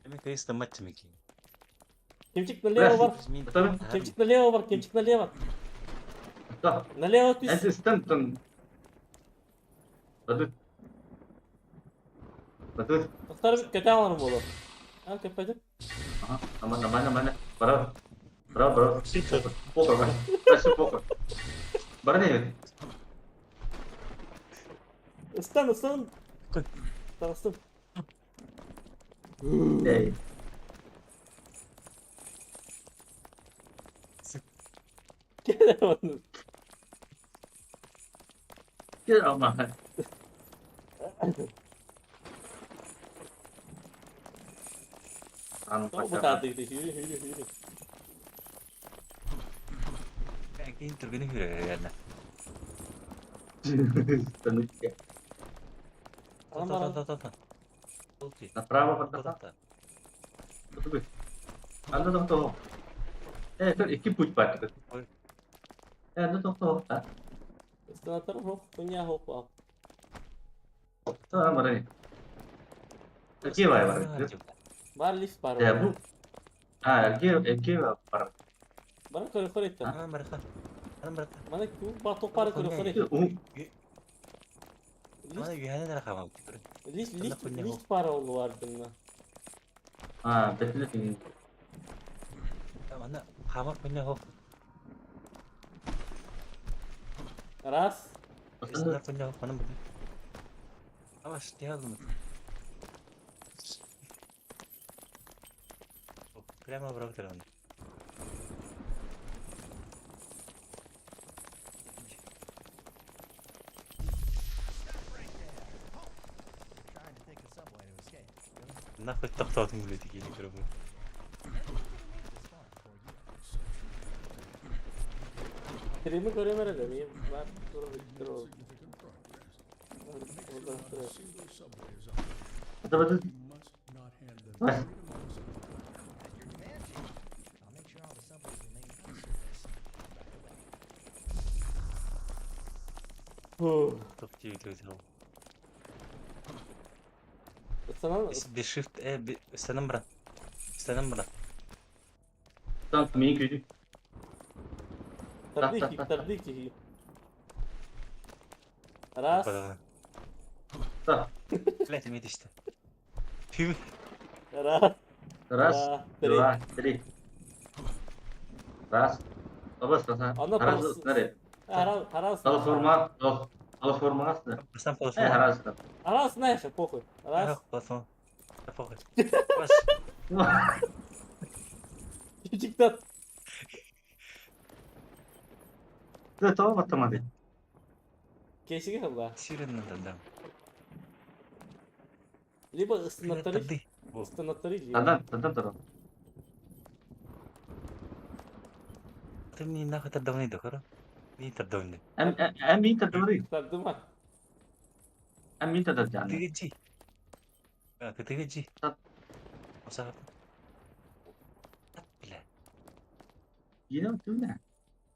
Demek ki istemet mi ki? Kimcik налево var. Tabii. Kimcik налево var. Kimcik налево var. Stop. Налево түс. Ente stun. Aduh. Aduh. Muhtar bir kötü alırım oğlum. Al köpeği. Aha, mana. Bro. Süper. Poker, man. Kasih poker. Bara ne? Islan. Koy. Tanıştım. Hey. Gel onu. Gel ama. Tamam bu Pacaran. tarafta gidiyor. Yürü. Belki Türk'ünü hürüyor yani. Stun ya. Tamam. Okey. Направо, поднапад. Betul. Anda tuh. Itu iki put pak. Oi. Anda tuh. Islan atarım hop. Punya hop up. Tuh mana nih? Iki var var. Var list var. Ya bu. Iki var. Bana kore ettim. Anam mereka. Bana bu batok para kore. Itu Mana yuhane de rakamam. List para oldu var bununla. betul ini. Mana kamar punya hof. Ras. Esenler punya hof mana bugün? Awas dia aldım. Prima bıraktı onu. Trying to think of some way to escape. Nahmet tahtadın böyle dikili kırımı. This far before you. Kremi göremedim. İyi. Var. Dur. Betul. Mas. At your command, Chief. I'll make sure all the subways remain unserviced. Topçu gidiyor. Sana Bir shift bir istedim bırak. Tam mini kötü. tabii ki. Ras. Tuh. Flat mid işte. Tüm. Ras. Ras, Ya, dua, tri. Ras. Abbas, Anda Haras, pas- nere? Ras. Kalau forma asli. Sen falan. Haras. Ras ne yaşa pokoj. Ras. Yok basma. Yapalım. Baş. Küçük tat. Evet tamam atamadı. Keşke kaldı. Сиренный дадам. Либо станоттары. Тады. Во. Станоттары или... Tadan tadan. Ты мне нахуй тадавный дохора. Не тадавный. Em iyi tadı değil. Tadıma. Em iyi tadı yani. Тыгачи. А, ты тыгачи. Тат. Осагат. Бля. Yine mi ne?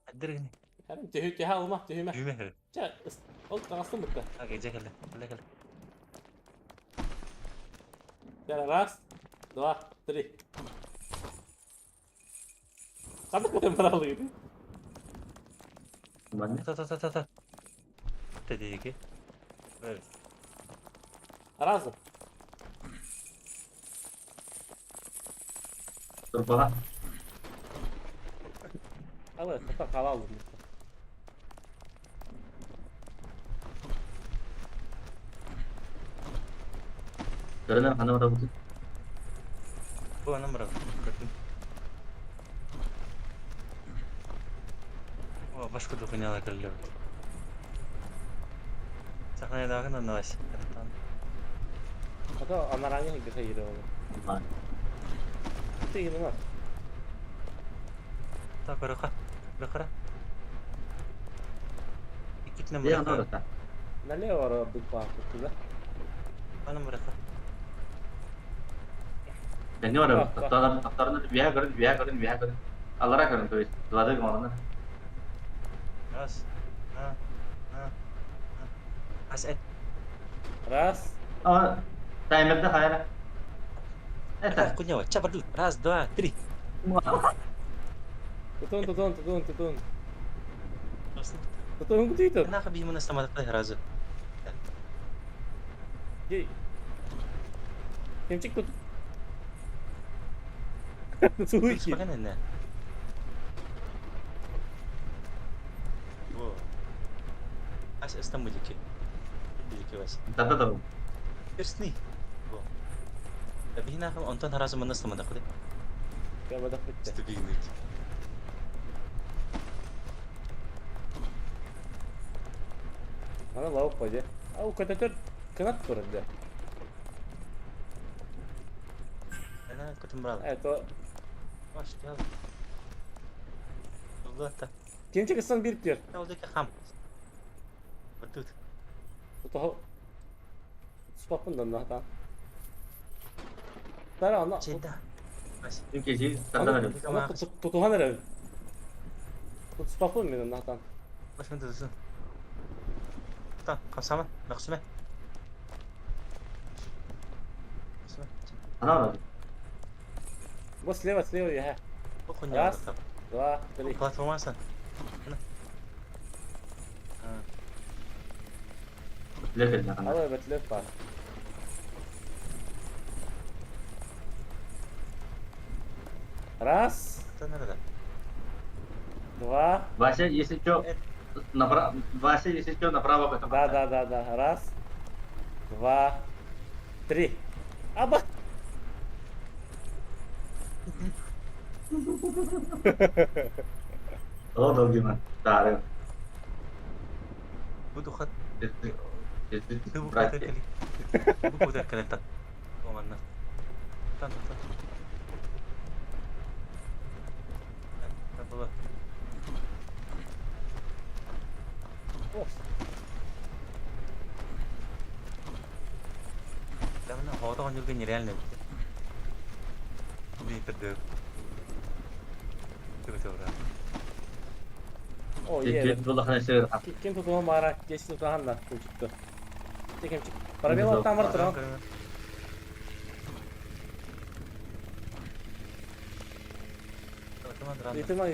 Аддыргни. Харин тühü olmak tühüme. Юме. Çak. Ol kanastın mı? А, геже кале. Кале. Yani раз, два, три. Kadın mı paralıydı? Ben de. Та. Тадики. Evet. Разом. Dur bana. Evet, kafa kalalım. Görünen hanım da bulduk. Bu anam bırak. Gördüm. O başka dokunyala kırılıyor. Sakın edakın da navaş. Hatta anaranya kita yürü oğlum. Bak. Kita yürü lan. Ta bırak. Bırak. İkitine Bir yana bırak. orada. Ne var o bu parkta da? Anam bırak. Ben ne var orada? Bak, bak. Aktarında biya görün. Allah'a görün böyle. Duvada gönderdim. Раз. As et. Раз. Ama timer'da hayal. Evet. Kunyawa. Cepat dulu. Раз, два, три. Tutun. Tutun kutu. Kenapa bisa menastamadak Razu? Gel. Kim çıktı? Su Terus iki. makan ne? Wow. As İstanbul iki. Iki was. Tata tahu. Terus nih. Wow. Tapi hina kan onton Razu menastamadak deh. Ya badak bitti. Studi ini. Ana lavuk koydu. Au katatör kanat kurdu. Ana ketumberal. Evet o. Hoş geldin. Allah ta. Kim çıkırsan bir diyor. Ne oldu ki ham? Betul. Tutu. Spapından da hata. Tara ana. Cinta. Mas. Tüm kişi tata verim. Ana tutuhan nere? Tut spapın mı hata? Mas betul. Tan, kamu sama? Maksudnya? Maksudnya? Ana orada. Bu sleva ya. Pokoknya Раз. tetap. Два, три. Platforma sen. Bilir kendine kanka. Al evet lef var. Раз, Itu nerede? два, Bahasa если что, Bahasa если что, направо потом. да. Раз, два, три. Аба! Oh, tahu gimana? Tahu. Butuh kan? Itu Itu buku berarti. kali. Buku udah kalian tak. Oh mana? Tan. Apa? Of. Lamanya hoto kan juga nyerial nih. Ini terdek. Betul. O iyi evet. Itu lah hasil. Kim tutuğun mağara geçti tutuğun da kim çıktı. Kim çıktı. Para bir alttan var tutuğun. Yıtırma.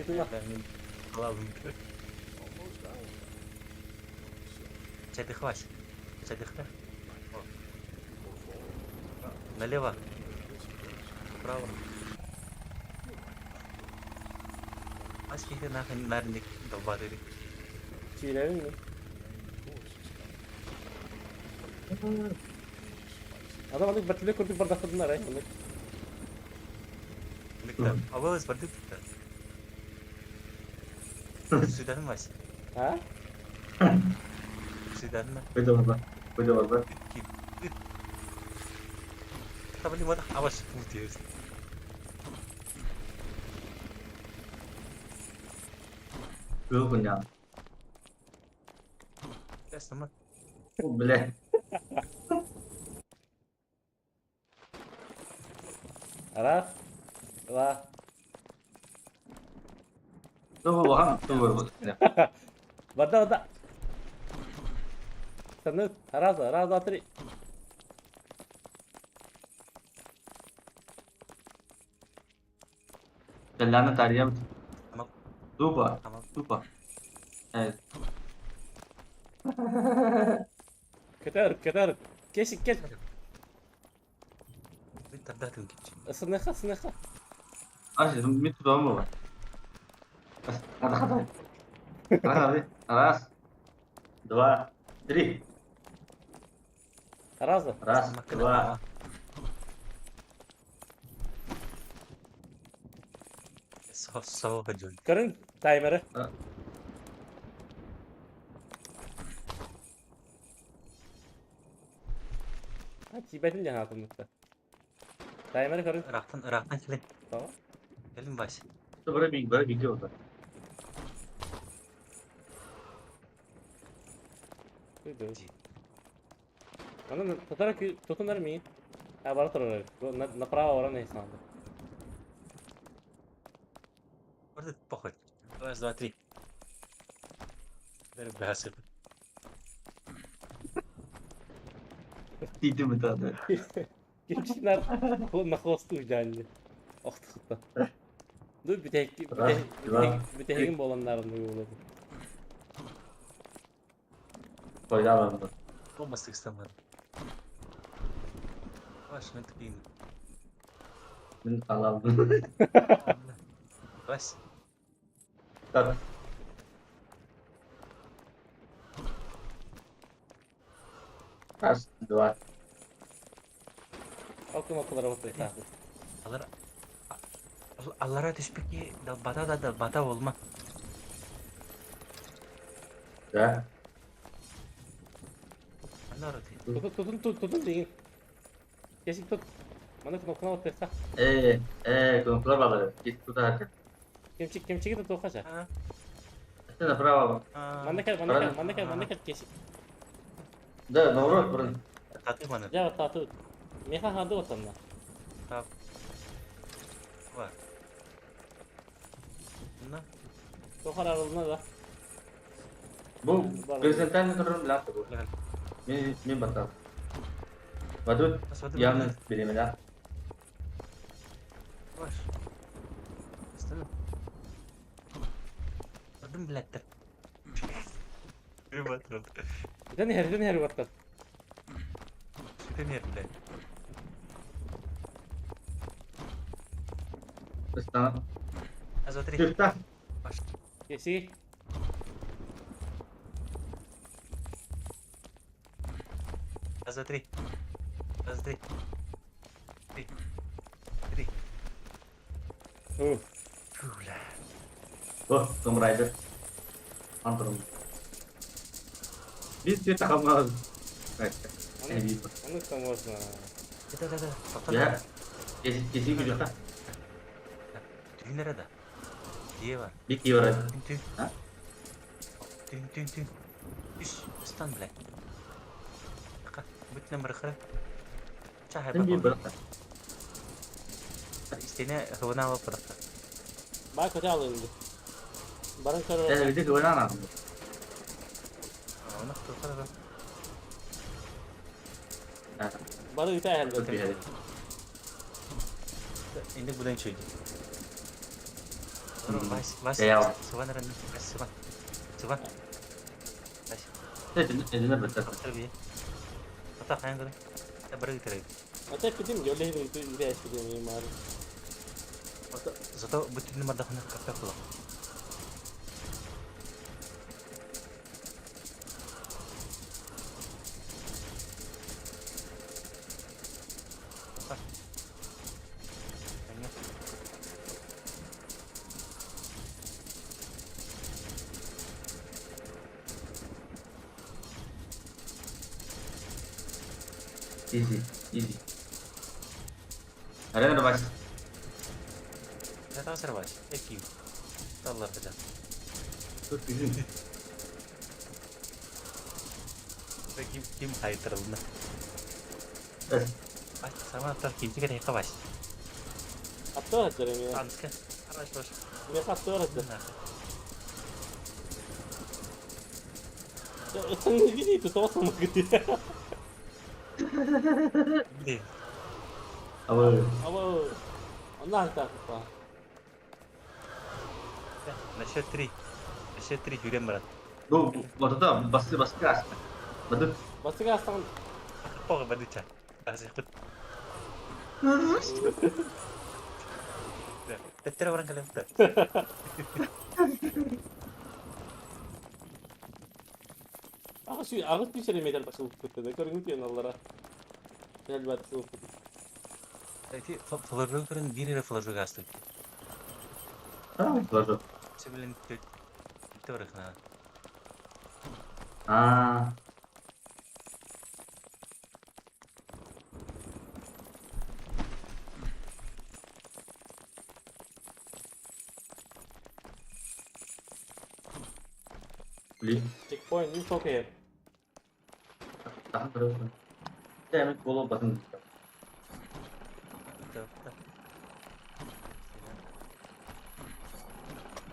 Цветы хватит. Цветы хватит. Налево. Право. Askeri nahın narindik dalbateri. Çiğlerin mi? Adam alık batıyla kurduk bardakladınlar ya. Nikta. Awal seperti kita. Sudah mas. Ha? Sudah mah. Udah baba. Tapi ini mana awas putih. Lu kenyang. Tes teman. Boleh. Aras. Wah. Tunggu. Bada. Sanut. Aras atri. Jalannya tadi apa? Tamam. Lupa. Tamam. Evet. Keter. Geç. Bentar dah tuh gitu. Sınıka. Aşkım bir tutam mı var? Hadi. Aras. Dua. Tri. Aras. Aras. Sama kena Dua. mama. So hajul. Görün timer'ı. Ha, tibetin jangan hatırlıkta. Timer'ı görün. Raktan kelin. Tamam. Kelin baş. Itu böyle video oldu. Duydu. Onu tutarak tutunlar mı? Ha, bana soruyor. Naprava oran neyse aldı. Orada pokoj. Раз, два, три. Dari bahasa. Titi mi tadı? Kimçiler bu nakostu geldi. Aktıkta. Dur bir tekin bolanlarını uyguladı. Koyalım da. Olmasın istemem. Baş ben tıkayım. Ben kalalım. Baş. Tak. Ras. Dua. Okul bakıyor tabi. Allara düşmek ki da bata olma. Ya. Allah razı Tutun deyin. Kesik tut. Bana knopuna bakıyorsa. Kontrol balığı. Git tut hadi. Kimçiki tut okaca. Ha. Sen de bravo. Manda kel kesik. Da doğru burun. Tatlı mana? Ya tatu. Meha hadi otanla. Tap. Var. Bunlar. Tokar aralığına da. Bu presenten turun belakang bu. Legal. Ini batal. Badut yang bilimnya. Var. İstemem. Adım bilettir. Bir batır oldu. Den her vakit. Sütün yer bilet. Terus tangan. Az otri. Cipta. Baş. Kesik. Az otri. Tri. Pula. Oh, Tomb Raider. Mantap. Dia tak amal. Gitu. Onu tutamıyorsun ha. Dah. Ya. Isi video kan. Tüyün nerede? Diye var. Di kiora. Tüy. Ha? Tüy. Üş. Stand bile. Bak. Bütün mereka. Cahaya Ini bakal. berapa? İstediğine hava hava bıraktı. Bak kötü alın. Barın karı. Itu gimana? Ona tutar. Nah, Barı ite elde. lebih hari. Ini bulan cuy. Vas. Kayak. Suban ren. Suban. Vas. Ini besar. Terbiye. Kata kayang kali. Kita baru kita lagi. Ate pidim yolle itu ide istiyorum mimar. Zato bütün numara kena kapek loh. Easy, easy. Ada ada Bas. Ne tahu serba. Eki. Allah bilir. Dur üzüm. Ve kim kayıtırıldı. Evet. Ay sama atar kimse kere yakabaş. Attı var atlarım ya. Anska. Araç boş. Ne attı var atlarım. Ya sen ne gidiyorsun? Sabah mı gidiyor? Gide. Ama Ama onlar da apa? Neşetri hürem berat. bu waktu bası gas. Betul. Basık aslan Poğa badıça. Asıkıt. Tettere orang kalian tuh. ağız bir şey metal başka kutu da görün ki onlara. Gel bak su. Jadi flashback kan diri flashback asli. Ah, betul. Sebelum itu orang kena. Ah, beli. Checkpoint ini çok iyi. Tahan terus. Kita emang kalau batang.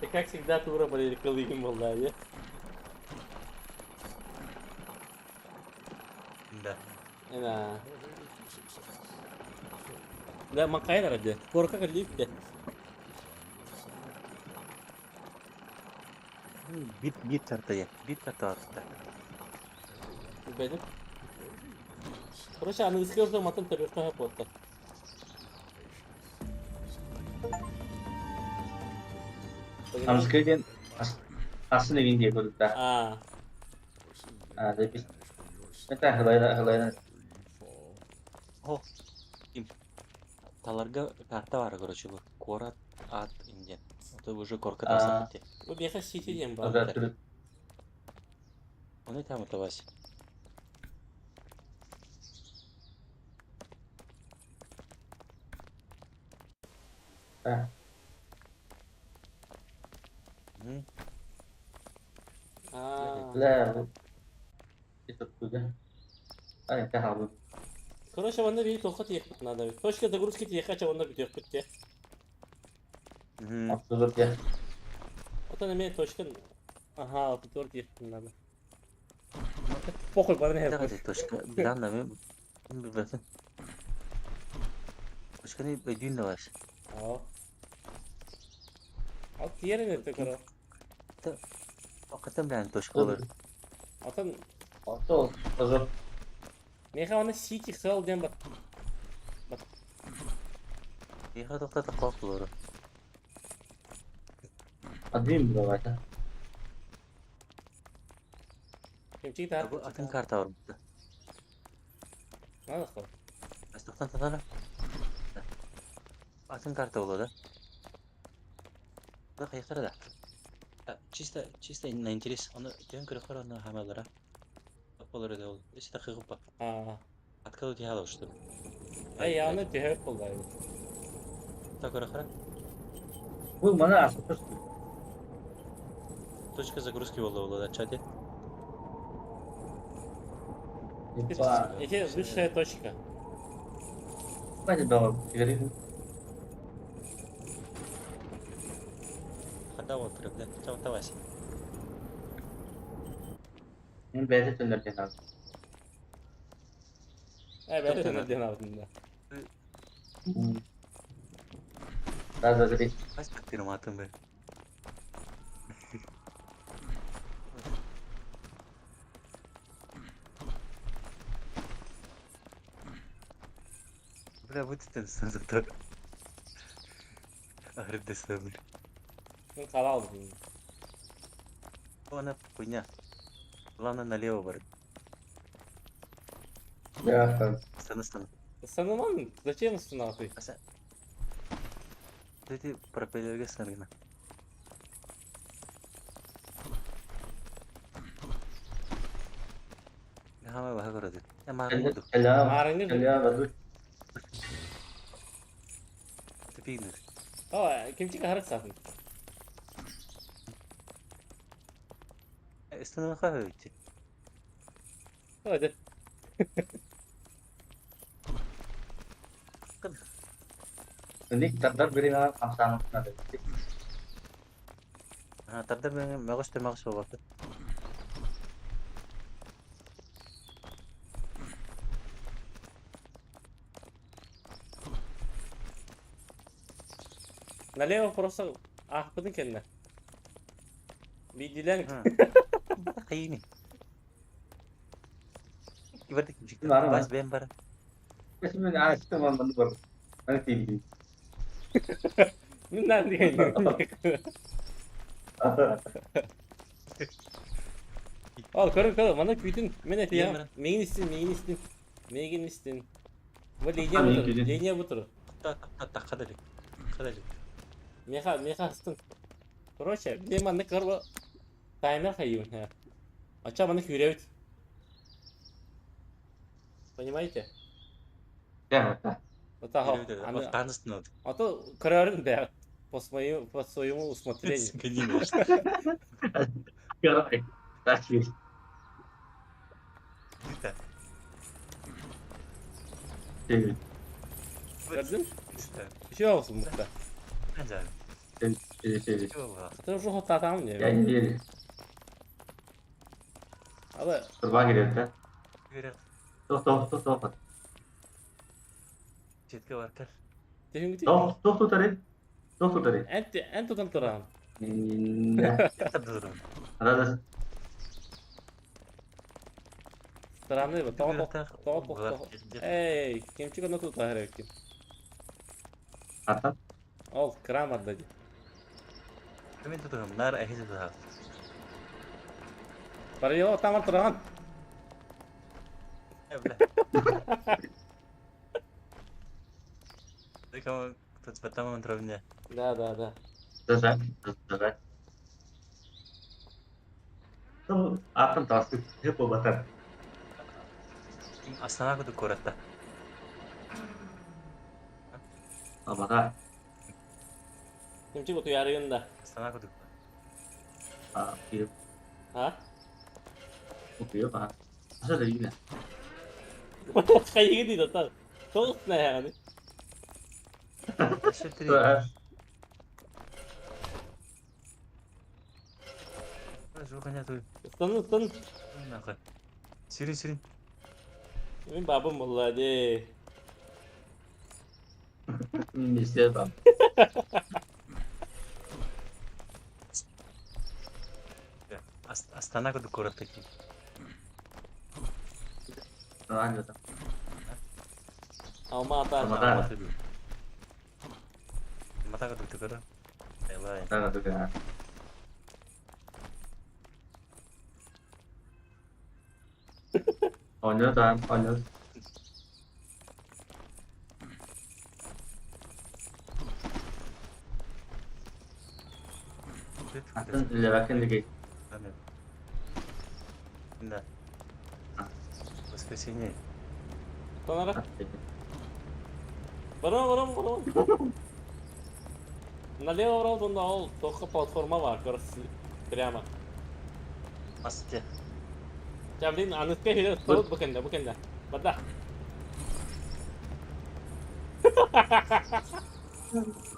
Tekrar sigda tuğra böyle kalayım vallahi ya. Indah. Enak. Nggak makanya aja. Korka kerja işte. Bit kartı ya. Bit kartı attı. Benim. Proszę angielskiego to ma ten też trochę płota. Harus kalian asli ini dia kalau tak. Aa, Ah, tapi kita helai. Oh. Kim. Talarga karta var короче bu. Korat at ince. O da уже korku Aa. da gitti. bu bir yaş çiğ diyeyim Ada bari. terus. Onu tam otobas. Ah, Hı. Aa. lah. Itu juga. Ah, kita harus. Короче, вон bir tokat yakıt надо. Точка загрузки ехать, а вон бitiyor bitti. Hı. Absolut ya. O da ne точка. Aha, bitiyor yakıt надо. Похуй, bana ne Bir yapar? dakika Toşka. Bir anda mı? Bir bakın. Toşka'nın bir düğün de var. Aa. Al diğeri ne tekrar? Hakikaten ben Toşka olur. Atan Absolut. Hazır. ne kadar sik sal diyen bak. İyi hadi da kalk olur. Adayım bro zaten. Kimçi daha. Bu atın kartı var burada. Ne yapalım? Aslıktan tadana. Atın kartı olur da. Bu da kayıkları da. Чисто на интерес. Onu diyen kırıklar onu hamalara. Bak olur da olur. İşte kıyıp bak. Aa. Atkılı diye hala uçtu. Ay yani cevap oldu abi. Tak kırıklara. Bu mana asıl terus. Точка загрузки olur da çatı. Lupa. İki высшая точка. Hadi bawa sigara. Hatta oturup da. Çabuk tavas. Ini biasa cenderung kenal. Evet, Çok ben fena. de den altında. Daha jadi. Kaç takdirim atın be. Бля, вот это зато. Агрессивный. Ben kala aldım. Она хуйня. Главное налево варить. Ya kan. Стану. Sanırım zачем üstüne atıyor? А sen... Dedi пропелlerге sargına. Hama baha karo dit. Ya marang itu. Marangnya tuh. Kalian bagus. Tapi ini. Oh, kimchi harus sahun. Istana kah itu? Oh, ada. Kan. Ini terdar beri nama pasang ada. Ha tarda ben magos te magos waktu. Налево просто... Ah, putih kena. Bijilan. Ha. Kayak ini. Ibarat jika Marah, pas bembar. Kemudian ada teman menur. Mana TV. Ini nanti kayaknya. Oh, karo. Mana kütün. Mana Iya, ya? bener. Megin istin. Bu Ah, linya megin butur. kütün. Linya butur. Tak kadar. Kadar. Меха астын. Короче, где маны карва таймер хайюн. Ача маны күрәвит. Понимаете? Ya, Вот так. Вот танец надо. А то карарин да. По своему усмотрению. Конечно. ya, terakhir. Это. Şey, Gördün? Это. Bir şey olsun muhtar. Acayip. şey. Чего? Ты уже хоть там Ya не. ini Abi, berbagi dia. Говорят, Tuh. четко варкар. tehim gitti. Tuh tadi. Ent tutan turan. Nah, Это дурно. ada Turan ne bu? Говорят, Tavuk. Ey, kimchi kana tutar her kim. atas. Al, kram addı. Кроме того, нар ахиз да. Параллело там turan. Бля. Ты кому тут потом он ровня. Да. Terus. Tuh, apa tasik? Dia pembatan. Астана куду коратта. Apa Kimchi bu yarığında. Астана куду. iya, Ha? iya Pak. Masa dari ini? Kayak gitu tuh. Soğuk ne yani? Шертри. Жуканя туй. Islanın. Нахуй. Сирин. Benim babam vallahi. Ini siapa? Астана куду коратта ки. Lanjut. Alma atar. Alma. Mata куду tukar. Айлай. Sana tuh kan. Onyo. Akan lewatin lagi. Да. Воскресенье. Sonra Барам. Налево вроде на только платформа var. Короче, прямо. Мастер. Ya bilin anıska hile sorut bu kende. Bada.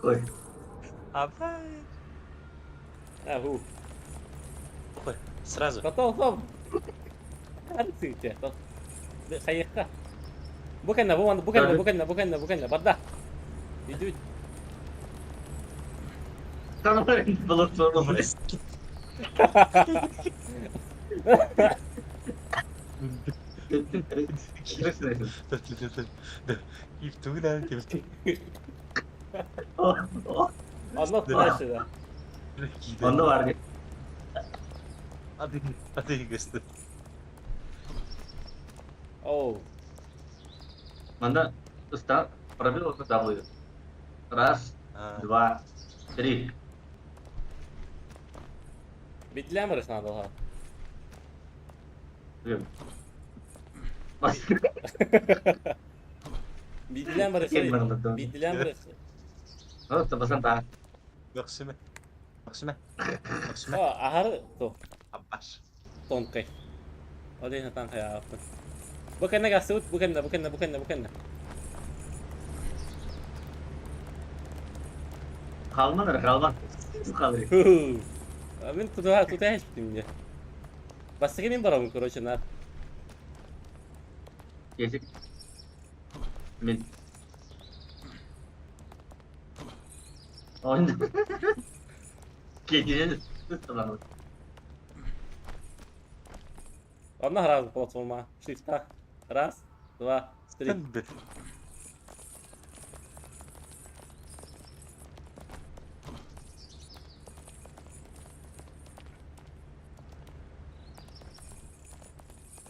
Oi. Apa? Hu. Ой, сразу. Готов. Harus ya. Kayaknya. Bukan. Bada. Itu. Sana belum sorun. Ивтуна, Anlat daha şeyler. Onda var ki. Hadi göster. Oh. Manda start pробил ke W. Раз, два, три. Bitlemeriz надо ha. Блин. Bildilen bari Kian bang tuh. Bildilen bari. Oh, tebasan tak. Maksime. Maksime. Maksime. O ahar to. Abbas. Tonkay. O din natang kaya ako. Bukan na gasut, bukan na. Kalman ada kalman. Itu kali. Мен туда этим мне. Бассейн барам, короче, на. Gesek. Min. Oh, ini. Kayaknya itu lah. Одна раз платформа. Шифта. Раз, два, три. Sen bir.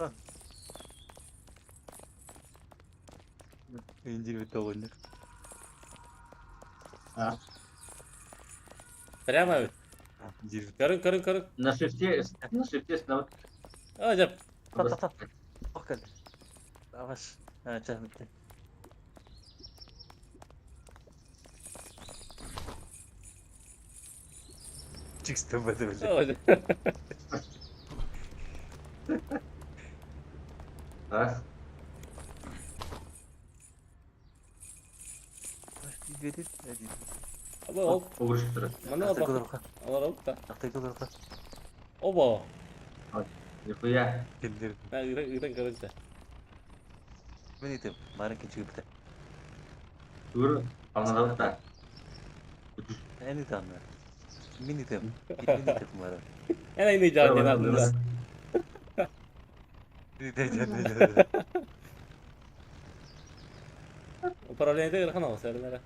Lan. İncir bir tavuğunu. Ah, Прямо. İncir bir Körün. na shift'e sınavı. Hocam. Tamam. Bakın. Yavaş. Ha canım bitti. Çıksın böyle böyle. Hocam. Раз. Verir. Ama o Uğraş terus. mana Taktik bak. olarak. Allah Allah. Taktik olarak. Obo. Itu ya. Kendileri. Ben ürün görünce. Ben dedim. Marın keçi gibi. Dur. Anladın tak. En iyi tanrı. Mini dedim. Mini dedim marın. En iyi canlı aslında. Mini dedim. Upravljanje igre kanal servera.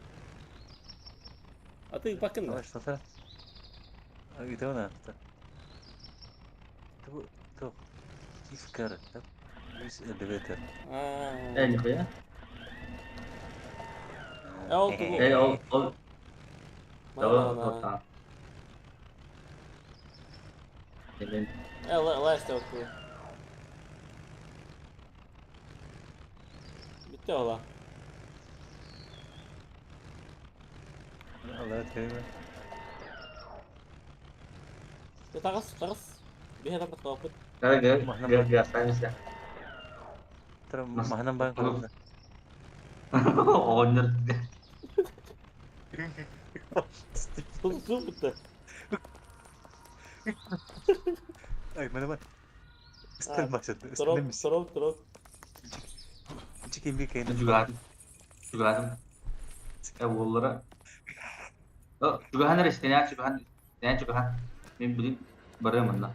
A ty bakın da. Yavaş tata. Abi de ona. Tu. İskar. Biz elevator. Aa. Ini ya. oldu bu. Oh. Mana. Tamam. Ini. Last oldu. Bitti ola. Allah terim. Ya takas. Bir hata kapı. Gak biasa ya. Terus Mas- mahanan bang kalau udah. Owner. Su bitti. Ay mana mana. Istan başladı. Istan Drop, demiş. drop. Cikin bir kayın. Juga ada. Wallera. Oh, juga han istinya juga han. Min beli bareng mana.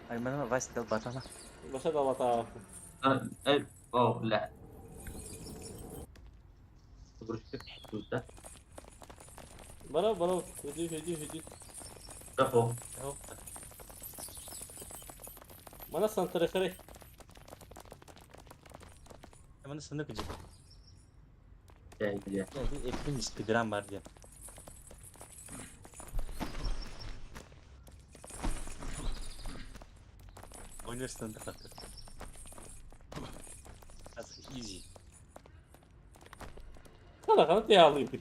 Ay mana mana vas dal batana. Başa da hata. Oh, lah. Terus sudah. Bana. Hüdü. Oh, Mana santrakhre. Mana sana kecil. ya. Jadi ekran Instagram var ya. Oynarsın da kalktı. Azıcık easy. Kana yağlıydı.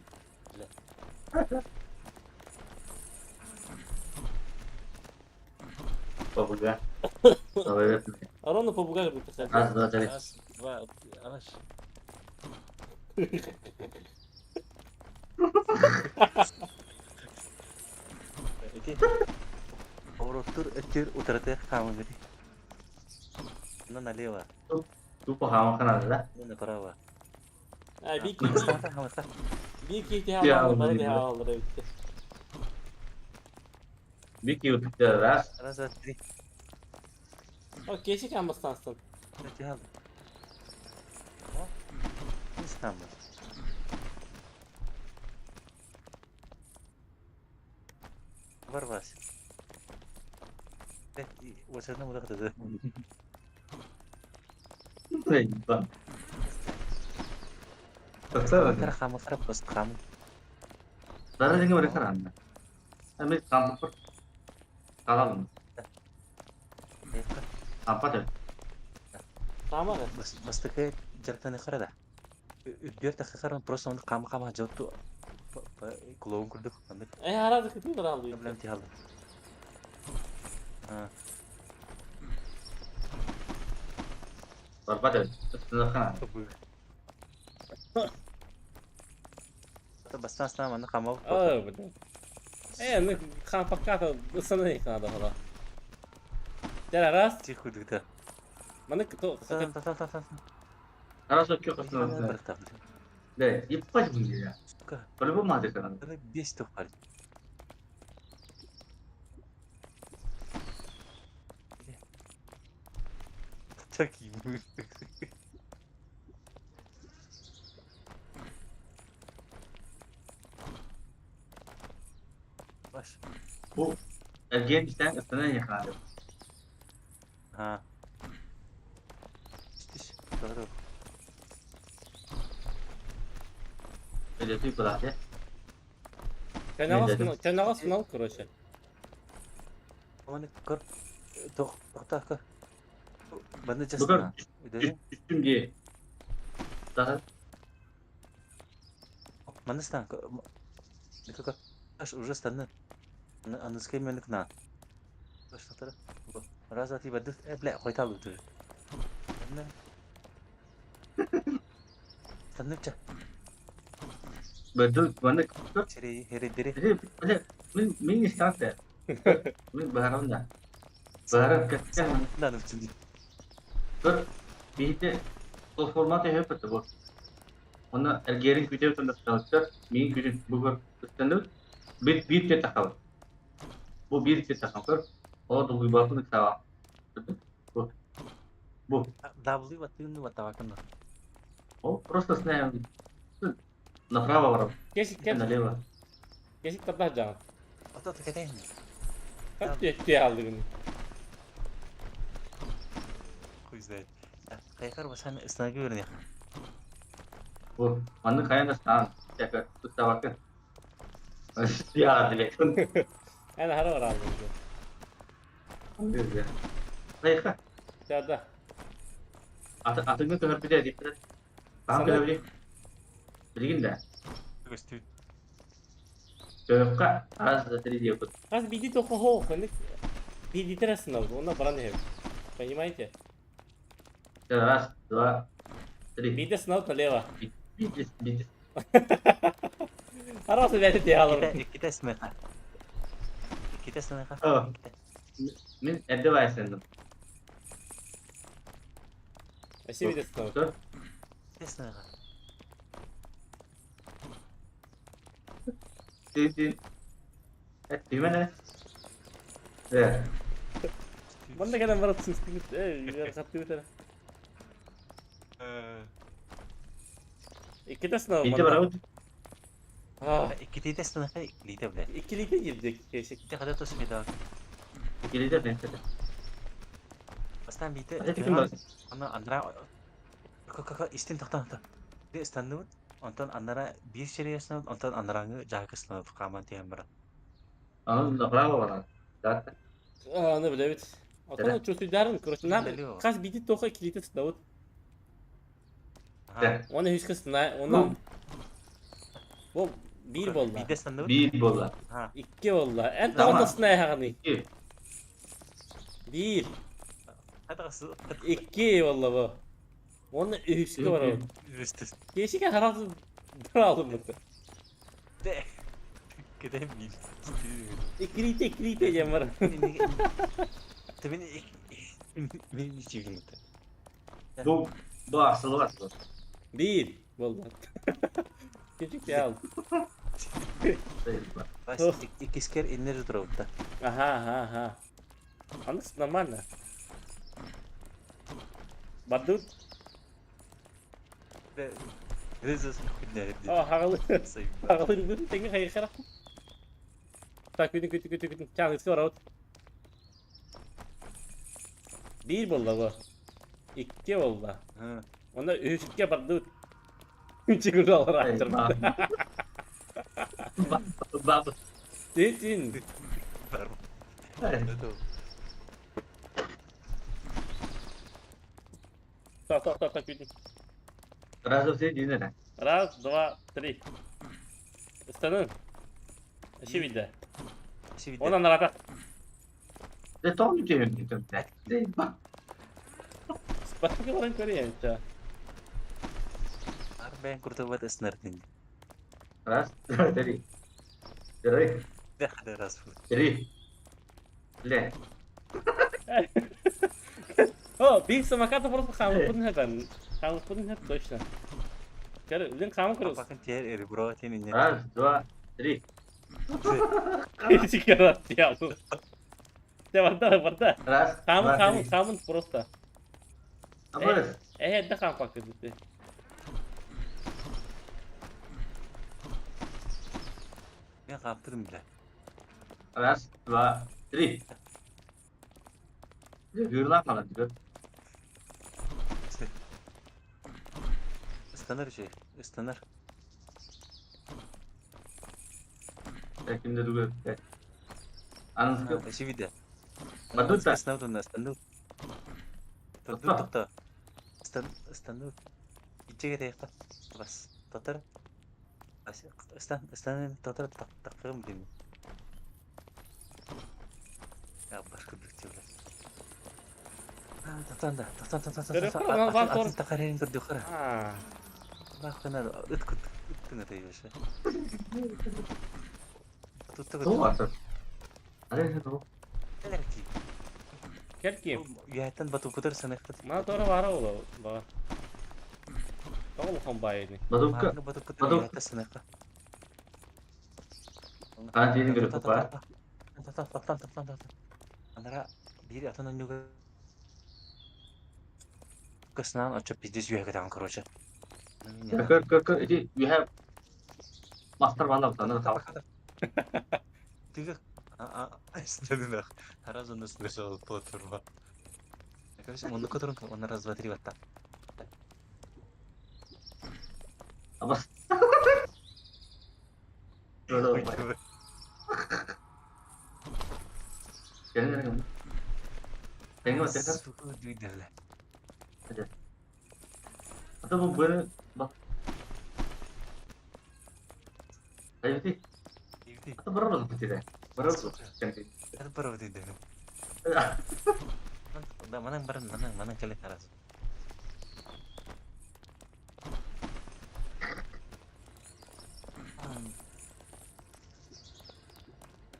Попугай. Давай. Arona попугай bitti sen. Раз, два, три. Раз, два, anaş. Oke. Orotur ekir utarate kamu gadi. Nó налево. Tuh paham kan ada? Nó направо. Ha bir Хамаста. iki Ya, ihtimal aldı. Bana Allah diye Allah. aldı bitti. Bir YouTube ras. Раз, два, три. Bak geçik ambastansın. Эти хабы. Не стану. Ворвался. Вот с одного дохода. Bang. Betul. Кара хамы, кара просто хамы. Lara juga mereka randa. Ambil kampur. Kalah. Это Apa tuh? Tamam mı? Bastıkı jartan iqara da. Üdbiyar dakikaran просто onu kama jawtu kulağın kurduk. Andık. Herhalde kötü bir aldı. Problem tihaldı. Ha. Berapa deh? Setengah kan? Hatta bastan aslan bana kama Aa bu da. Ne kan pakata ısana ne kanada hala. Gel rast. Tih kurduk da. Bana kıto. Tamam. Kalau sok Kita setengah. bertahan. Deh, ipas bunyi ya. Suka. Kalau belum ada kan? Ada bias tuh kali. Çok iyi. Baş. Bu ergen işte setengah ya kan? Ha. İşte. Doğru. Öyle bir kulak ya. Kenara sınav kroşe. Aman kır. Doktor kır. Ben de Bu just kadar na. Ödedim. üstüm diye. Daha Mana stan? Itu kak. Аж уже станет. Она с кем на. Что то? Раз а ты бадут, бля, хоть так вот. Она. Станет. betul mana? Ceri heri. Jadi, min istirahat ya. Min baharan dah. Baharan kesian. Lan için. Dur, bir de o formatı hep yaptı bu. Ona ergerin video tanda çalışıyor. Min video bu tanda bir de takal. Bu bir de takal. O da bu bakın sağ. Bu. Bu. W waktu ini watawakan. O просто знаем. Направо ворот. Kesik Налево. Kesik kadar can. Atau terkadang. Kaç diye aldı bunu. Güzel. Kayak basan istana görünüyor. Bu. Mana kaya nasıl? Cakap. Tuh bakın. Ya dilekun. Yani hara var aldı. Güzel. Baik. Ya da. Atını tuhar bir de dikkat. Tamam Sana- böyle. Bilgin de. Göstü. Çocukka az da tadi dia put. Kas bidi toko ho. Bidi teras sınav. Onda bana ne hep. Понимаете? Раз, два, три. Bidi sınav taleva. Битис. Arası verdi diye alırım. Kita semeha. Kita semeha. Oh. Min evde var sandım. Aşı bidi sınav. Dur. Kita semeha. Di. Di mana? Ya. Bana kadar var atın sıkıntı. Yer kattı bir tane. İki de sınav Bitti bana. berapa? Ah, Kita semeha lida bla. ikili de girecek keşik. Kita kada tuh semeda. Kiri de ben. Bastan bite. Ada tikin bak. Ana andra. Kaka istin tahta. Dia standut. Ondan anlara bir şey yaşanıyor. Ondan anlarangı jakasına kaman tiyamra. Ama berapa var? Zaten. Aa ne bile evet. Atan çözü derin kroşe. Ne? Geliyor. Kas bidi toka ikili de sınav. Ha. Ona hiç kız sınav. Ondan. Bu bir bolla. Bide standut. Bir bola. Ha. İki bolla. En Tamam. tamam sınav hani. İki. Bir. Hadi su. İki bolla bu. Onun üstü var o. Üstü. Keşik harası bir aldım mı? De. Kita bil. İkili de cem var. Tapi ini cium itu. Bu asılı var. Bir bolla. Küçük ya al. Pas iki sker inner drop ta. Aha. Anladın mı lan? Badut. Ve rezos kunde. Oh hakalı. Sayın. Hakalı bir tenge hayır kara. Tak kötü. Çağır istiyor out. Bir bolla bu. İki bolla. Ha. Onda üçge badut. Çıkır alır açtır. Babu. Dedin. Baru. Itu. Так, видим. Раз, два, три, dinle. Раз, два, три. Стану. Очевидно. Şimdi Он на рата. De ton diyorum. De bak. Спасибо, orang Korea. Ча. ben kurtubat ısınır dinle. Раз, два, три. Три. Ne kadar az bu. Три. Блин. О, биг самоката просто хамын хатан. Хамын хат точно. Кер, блин, хамын крус. Bakın diğer eri bro senin ne? Раз, два, три. Sikara ya bu. Varda. Раз, два, три. Хамын просто. Абырыз. Да хам пакет bitti. Ben kaptırdım bile. Раз, два, три. Gırlan falan diyor. Islanır şey. Islanır. Şimdi dur. Anladın. Şimdi. Badut da. Islanır. Islanır. Dur Tutma. dur dur. Islanır. İçeri de yakta. Bas. Tutar. Bas. Islanır. Tutar. Takırım değil mi? Ya başka bir şey var. Taktan da. Taktan. Takar yerin kırdı yukarı. Ha. Bak ben de ıt kut. Üttüne de yaşa. Tuttu Doğru artık. Hadi doğru. Neler ki? Gel kim? Yahatan batu putar sana yakta. Mana tora vara ola. Ba. Kamu kan bayani. Badukka. Mahkeme batu putar Baduk. yahatan sana yakta. Ha diyelim bir kupa var. Taktan. Antara biri atından juga. Kesenangan açıp biz de suya kadar короче. Kır. İdi, you have master banda bu tane tamam. Tiga. Istedin lah. Harus untuk special potur mah. Короче, mau turun ke mana раз два три вот так. Ama. Doğru. Gelin. Tengok tekrar. Suku duit dah lah. Atau bu böyle bak. Ayo sih. Ini. Atau berapa tuh tidak? Berapa tuh? Ganti. Ada berapa duit dah? Mana kalian harus.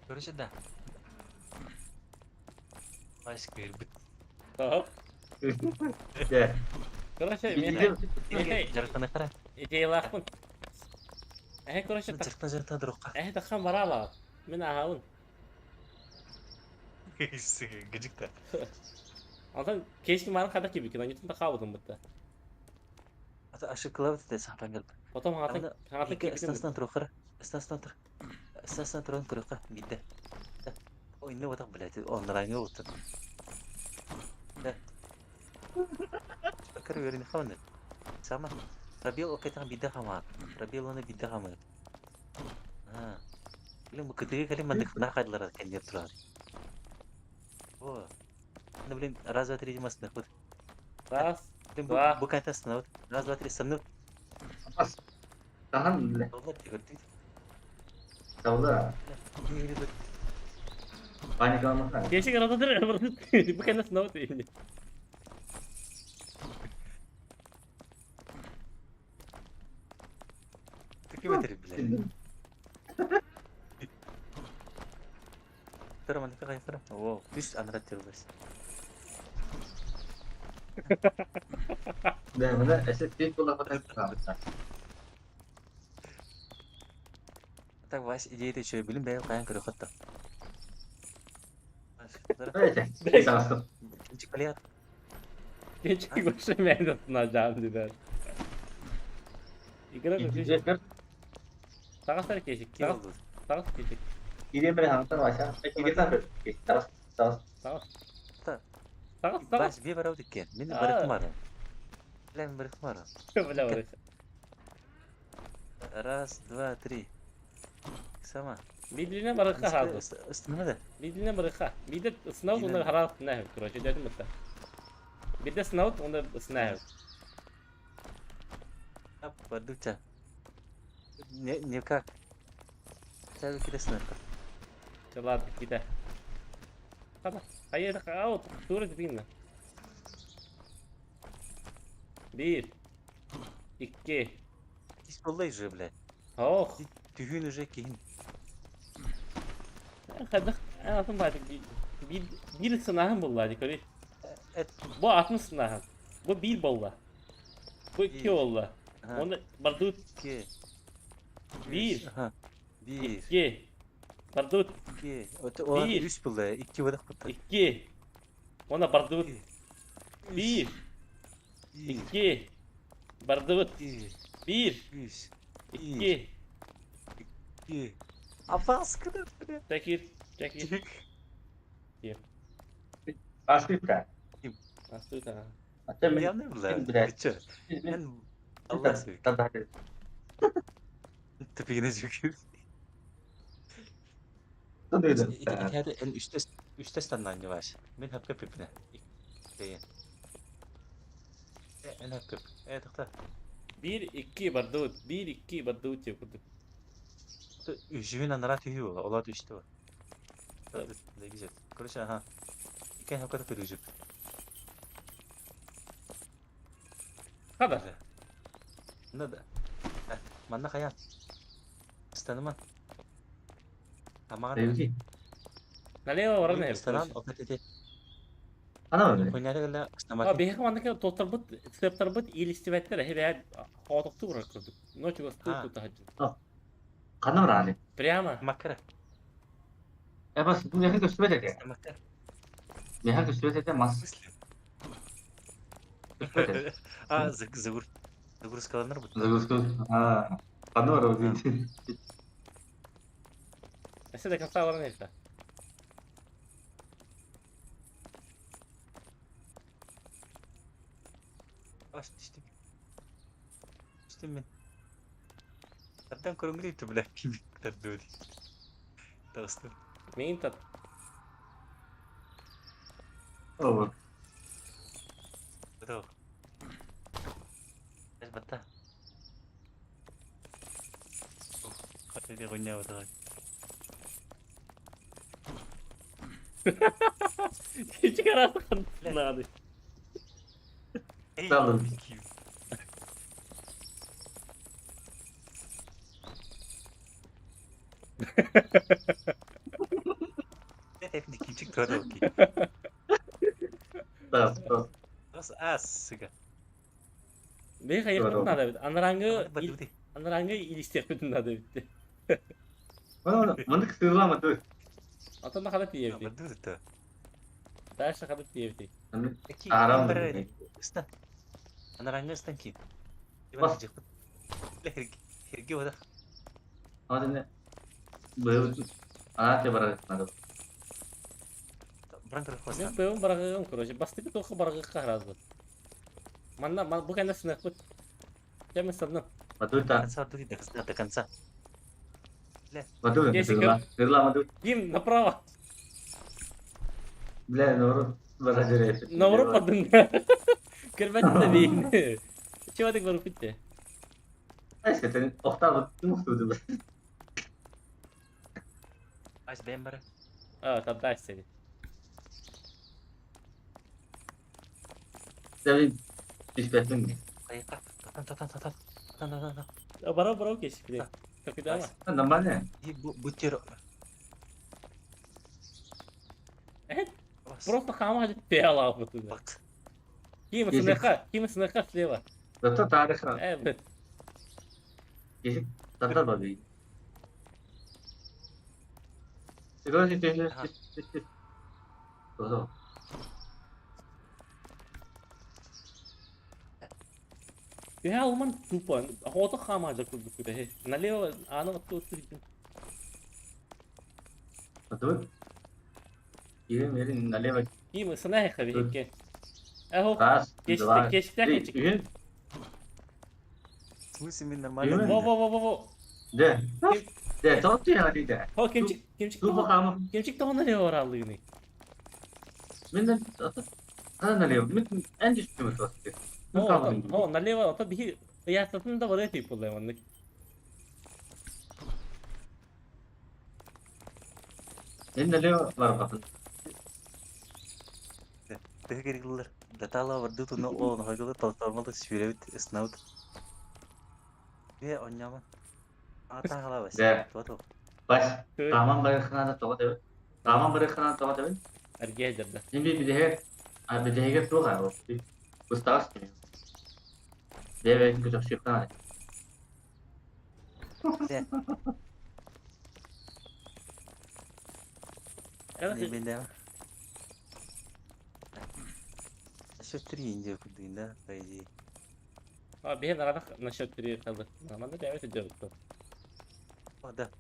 Görüşürüz dah. Başka bir bit. Tamam. Ya. Короче, Gidelim. мен Жарықтан қара. идеялахмын. Короче, Жарықтан дұрыққа. да хам барала. Мен аһаун. Гыжык та. Антан кешки марын када киби кино нютун да кабылдым бутта. Ата ашық қылабыт те сақтан келді. Потом антан Екі киби. станциядан тұр қара. Станциядан тұр. Станциядан тұрған көріққа. Бидді. Ой, не отақ біләді. Онлайн өтті. Bakır verin kawan. Sama. Rabiul oke tang bidah kamu. Rabiul ona bidah kamu. Ha. Bilang begitu kali mandik nak kadlar kan dia terus. Oh. Anda bilang raz bateri mas nakut. Раз, два. Bukan tas nakut. Raz bateri sanut. Pas. Tahan bile. Allah dikerti. Savla. Panik olmasın. Кешки рададыр. Bukan nas naut ini. Kim bateri bile. Tara mandik kaya tara. Oh, bis anrat terus. Dan mana eset pula pada kita. Tak was ide de şöyle bilim ben kayan kırık hatta. Evet. Sağ Çık kaliat. Кешки гоше мен атнажам дидер. Игра İkinci kır. Сагастар кешик. Kim oldu? Сагас кешик. İdiye bir hantar başa. Kita bir. Sağ. Сагас. Tak. Сагас. Bas bir var dikken. Min barık mara. Lan barık mara. Бля, врыш. Раз, два, три. Sama. Медленнее барыха хазы. Üstüne de. Медленнее барыха. Медет сынау сонда харалып нахи. Короче, дедим бутта. Bir de snout, onda sniper. Waduh, ne как? Saya kira sniper. Ладно, gider. Hadi. Hayır, out. Dur dibinle. 1 2 Здесь полей же, блядь. Oh. Tühün уже кейін. Hadi. Anlatın bari. Bir sınavım bulladı körü. Et. Bu 60 sınavım. Bu 1 bolla. Bu 2 Bir. bolla. Ha, Onda bardut iki. Bir. Aha. Bir. 2 bardut İki. O Bir. üç buldu. İki vadak buldu. 2 onda bardut İki. 1 Bir. 2 bardut Bir. 1 Üç. 2 İki. Apa sıkıntı. çekil çekil. Başka Nasıl ta? Hatta ben Yanıyor mu lan? Biraz. Bütçe. Ben Allah seviyor. Tabii. Tepegine çöküyor. Tabii. İçeride en üstte standan var. Ben hep köpüğüne. Değil. En hep köpük. Evet tıkla. 1 2 bardut 1 2 bardut yapıldı. Üçüğün anlara tüyü var. Ola düştü var. Ne güzel. Короче, ага. İken hep kadar üzüp. Hadi. Ne da? Mana kayak. Istanıma. Tamam. Sevgi. Naleva var ne? Istanan o kadar. Ana öyle. Oynayana kadar ıstama. Abi bir kamandaki totarbut steptarbut iliştivetler he veya hotoktu bırakırdık. Noçu bastı Ha. tutahacı. Kanım rali. Прямо. Makara. Bas bu ne gösterme dedi. Makara. Ne gösterme dedi mas. Gösterme. Aa zıvır. Zıvır skalanır bu. Zıgıskız. Ha. Kanım var o için. Ese de cansado var neyse. Baş düştüm. Düştüm ben. Zaten kurumlu itu bile. Kim kadar dövdü. Dostum. Neyin tat? Olur. Betul. Es betah. Oh, kata dia renyah betul. Çıkaramadım. Hadi. Hey, Tamam. thank you. Hep dikincik tuh ada oke. Tamam. Terus asıga. Ne hayır Doğru. bunlar da. Anarangı Betul deh. anarangı ilişti bunlar da bitti. Mana mana sığırlama dur. Atanda kadar diye bitti. Betul tuh. Derse kadar diye bitti. Ki Aram nomor dedi. Stan. Anak stan ki. Bas. Coba jepit. Hergi wada. Hadi ne? Böyle anahtar bırakmadı. Berang terus Ben kosan. böyle bırakıyorum kuruşu. Bastı bir toku bırakıp kahrazdı. Mana bu kendi sınıf bu. Cem sandım. Betul tak? Kansa tuh tidak ada kansa. Betul. Jessica. Sığırlama dur. Kim? Направо. Bile doğru. Bırakacağız. Навро подумай. Кирбатта бейни. Чего ты говоришь, Питти? Neyse senin oktav mutluydu. Ась бембер. А, тогда сели. Senin nispetli mi? Kayakka. Tatan. А бара кеш бile. Как и Normal ne? Bu tür. Evet. Просто хама hadi peyala yaptı. Bak. Kim sınıfa слева. Doktor tarih. Evet. Yeşil tatlı babi. Sigara içeceğiz. Doğru. Ya Alman tupon. Hoto хама da kurdu kuda. Налево, ано вот Betul. Yerin alev. Kim sınıfa kabi ki. Aho. Tas. Geçti. Ün. Musim Değil mi? normal. Во. De. De tot ya hadi de. Ho kim çıktı? Dur bakalım. Kim çıktı ona ne var Allah'ını? Benden atı. Она налево. Мы Энди что мы просто. Мы кабы. هو налево, ото бихи кыясатын да бар эти пулай маннык. Мен налево бар bakın. Тыгы кереглер. Датала варды туна о нахагылы толтормалы сүйребит ыснаут. Ve onyama. Ata hala bas. De. Toto. Baş. Tüy. Tamam bırakına topa devet. Tamam bırakına topa devet. Ergeğe jirdi. Şimdi bir de tuh ha. Ustas. Deve küçük şıkkana. De. Kada Ne bende. Şu trince kudunda kaydı. ha bihe naradak nashat tiri kaldı. Namanda devet ediyordu. O da.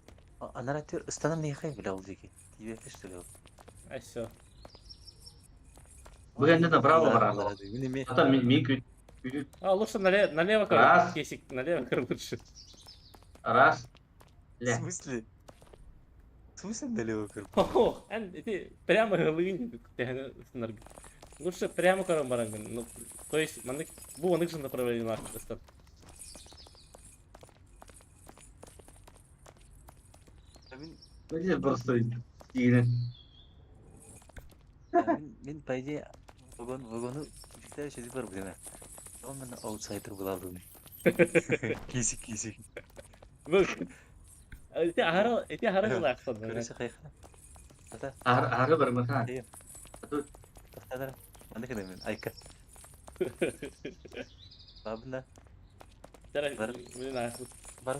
Anaratör ıstanım ne yıkayım bile oldu ki. Tibe kıştı yok. Aşağı. Bu yönde de bravo var abi. Hatta mi küçük. А, лучше налево Раз. Кесик, налево лучше. Ras. В Le. смысле? В смысле налево кырп? О, эти прямо головы сынаргы. Лучше прямо кором барангын. Ну, то есть, мандык, бу анык же направление астат. Böyle просто yine. Мен по идее вагону всегда şey var bu değil mi? Ama ben outsider bulalım. Kisik. Бу. Эти хара да астат. Görüşe kayıkla. Hatta Ağrı var mı ha? Değil. Dur. hatta ben de kadar ayka. Babında Тара, Бар. блин, астат. var.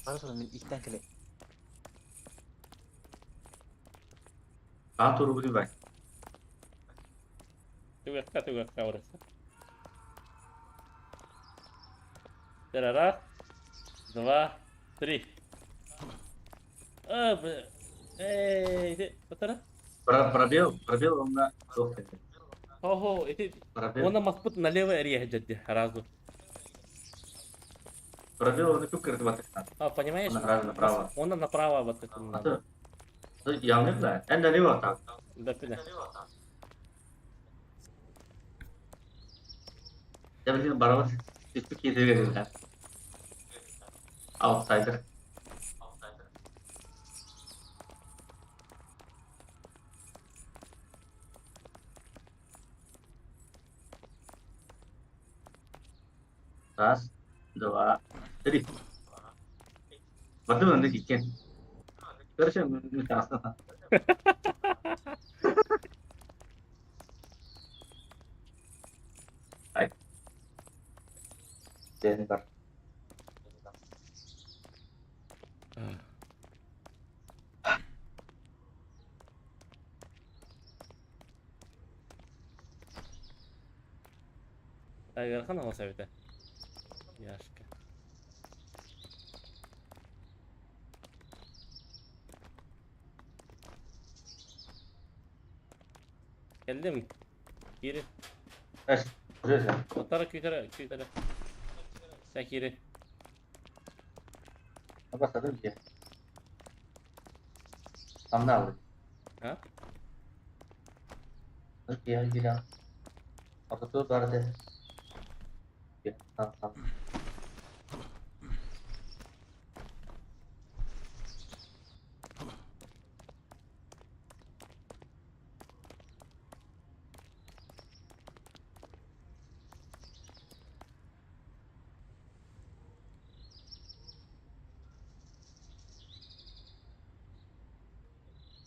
Var sonra ben ilkten kale. Aa turu bir bak. Ты орası. Тара, раз, два, три. А, бля. Эй, потара. Пробел onunla yok dedi. Ого, эти Пробел. он маспут налево эрия джадди разу. Пробел onu çok kırdı batıktan. А, понимаешь? Он раз направо. Он направо вот это надо. Atı. Yanlış da. En de налево так. Да, да. Ya bizim barabat üstü kedi verirler. Outsider. Раз, два, три. Batu nanti ikan. Terus yang mikasa. Hai. Jennifer. Agar kan ama sevdi. Yaşka. Geldim. Geri. Es, udah ya. Otara kütara. Sen geri. Apa satu dia? Thumbnail. Ha? Terus dia bilang, apa tuh ada? Ya, tam.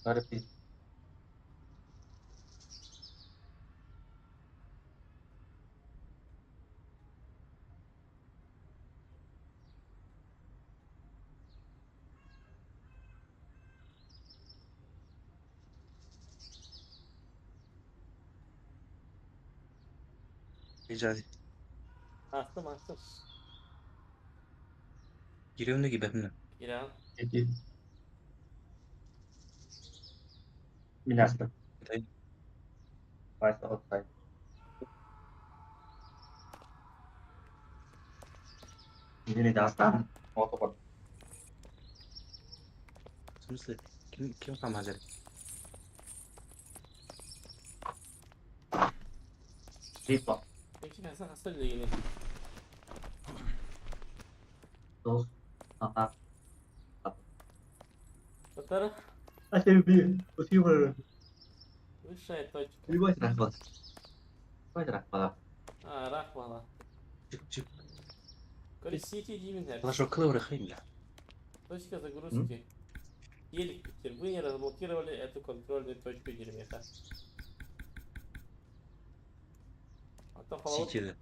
Garip bir. Icadi. Astım. Giriyorum da gibi ben. İran. Peki. Minasta. Tay. Vice outside. Ini dasar. Motor. В смысле? Kim kam hazır? Tipo, Peki ben sana hasta bile yine. dos. Aha. Татара. А ты би, спасибо. Высшая точка. Любой рахмат. Любой рахмат. Рахмала. Çık çık. Коли сети дивен Флажок бırakayım ya. Точка загрузки. Елик Питер. Вы не разблокировали эту контрольную точку Еремеха. Hatta falan Sikiri.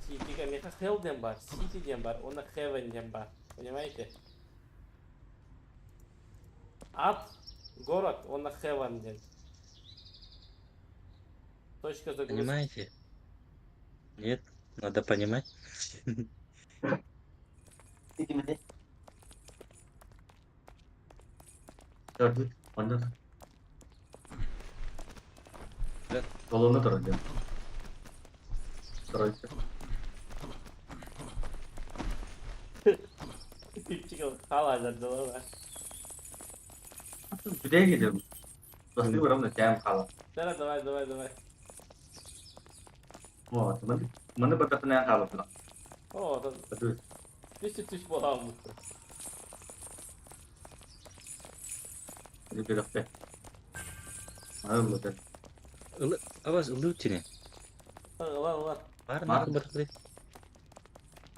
City'ga Mecha Hell'den var, City'den var, ona Heaven'den var. Понимаете? Ад, город, она Heaven'den. Точка загрузки. Понимаете? Нет, надо понимать. Gitmedi. Gördük. Ondan. Evet. Solunda duracağım. Duracağım. Tipçik hala zardalar var. Güdeye gidiyorum. Pasti orang udah jam kalau. Давай. Oh, teman berkata yang kalau bilang. О, Aduh, тысяч баллов. ini bilang deh. Ayo lu deh. Avaz ılığı tine. Lan. Var Var. mı bırakır?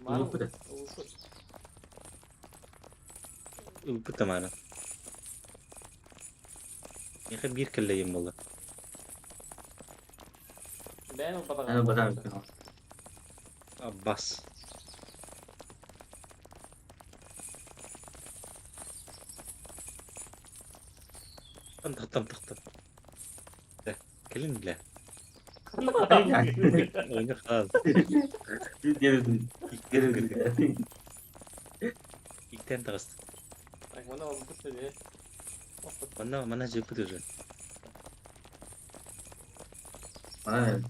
Ulup deh. Ilgı tamamen. Yaka bir kelleyim valla. Ben o kadar. Ayo bakalım. Abbas. Tıktım. Gelin bile. Oyunu kal. Geri. İlkten tağız. Так, mana oldu dedi. Mana cepı diyor. Mana ne?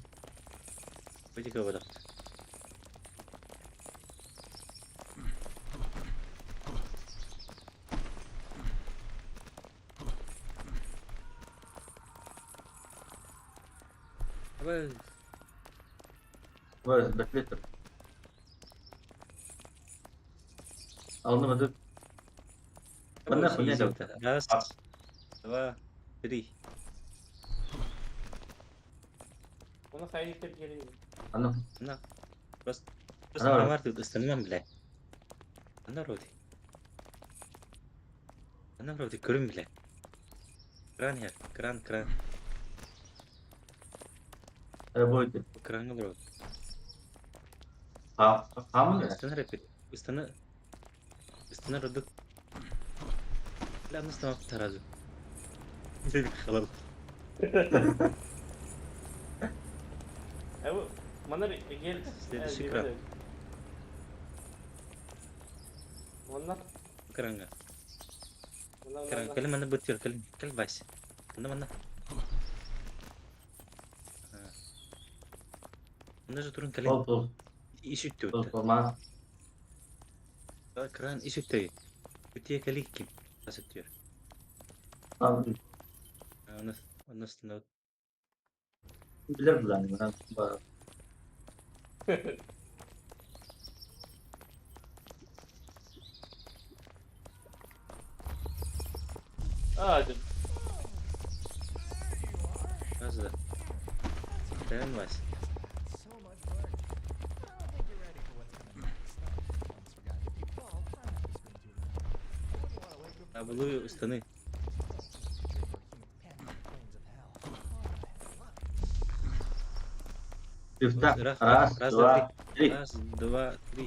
Bacı kavada. Ama Wah, bekle dur. Anlamadım. Mana punya dong? Раз, два, три. Ona hayretler geliyor. Anlam. Nah, terus Kenapa? kamar tuh istimewa bile. Mana roti kering bile. Keren ya, keren. Ada boy itu. Keren bro. Kamu ya? Üstüne repeat. Üstüne roduk. Lan üstüne terazi. Dedik halal. Bu mana gel. Dedi şükran. Mana? Keren nggak? Keren. Kalian mana betul kalian baik. Mana? Mana turun kalian Tol. isu tuh. Tol, ma. Keren isu tuh. Betiye kali kim? Nasıl diyor? Tamam. Onu üstüne. Bilir bulan mana. Hadi. Nasıl? Keren baik. So much work. I don't think you're ready for what's coming next. Almost forgot. If you fall, try not to scream too loud. I wouldn't want to wake up. Abulu üstüne. Secure for human panic in the plains of hell. Tifta. Ras, Ras, ras, dua, ras. tri. Ras, dua, tri.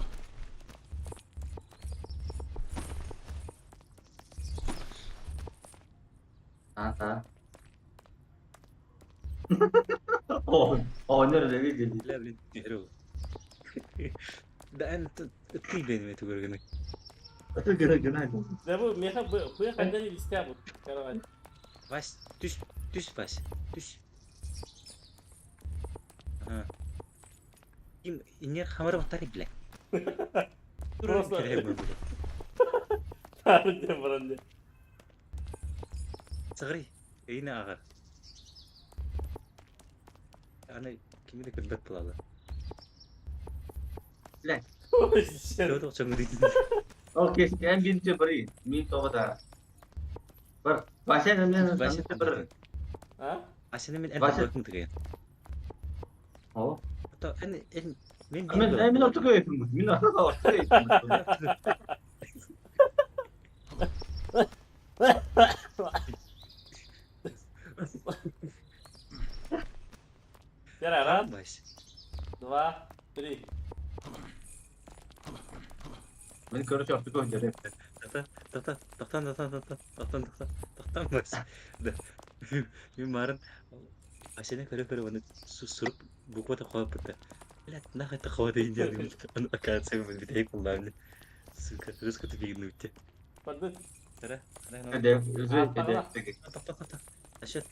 Tahan. Owner udah jadi. لا بنتهرو ده انت الطيب بين ما تقول لك Itu gana-gana itu. Ne bu? Meha bu kadar liste bu. Karavan. بس düş bas düş ha kim ini kamera batari bile Burası- durun Tarih barande. صغري هنا اخر انا Kimi de kırdak bulalı. Lan. Oh shit. Tuh cuma di. Oke, sekian binti beri. Mi to bata. Bahasa namanya Bahasa sampai apa? ber. Ha? Aslında min Bahasa- ente bakın tıkayın. Oh. Atau en min Min oturup yapayım mı? Min oturup yapayım mı? Kira раз, Mas. два, три. Min körü çarptı koyunca. Tahtan mas. Dah. Min kemarin asalnya kare mana surup buku tak kau peta. Lihat nah kata kau ada yang jadi anu akan saya berbeda kullannya. Suka terus kata bikin lucu. Pada. Tara, Ada özür Apa? dilerim. tahta. Asyat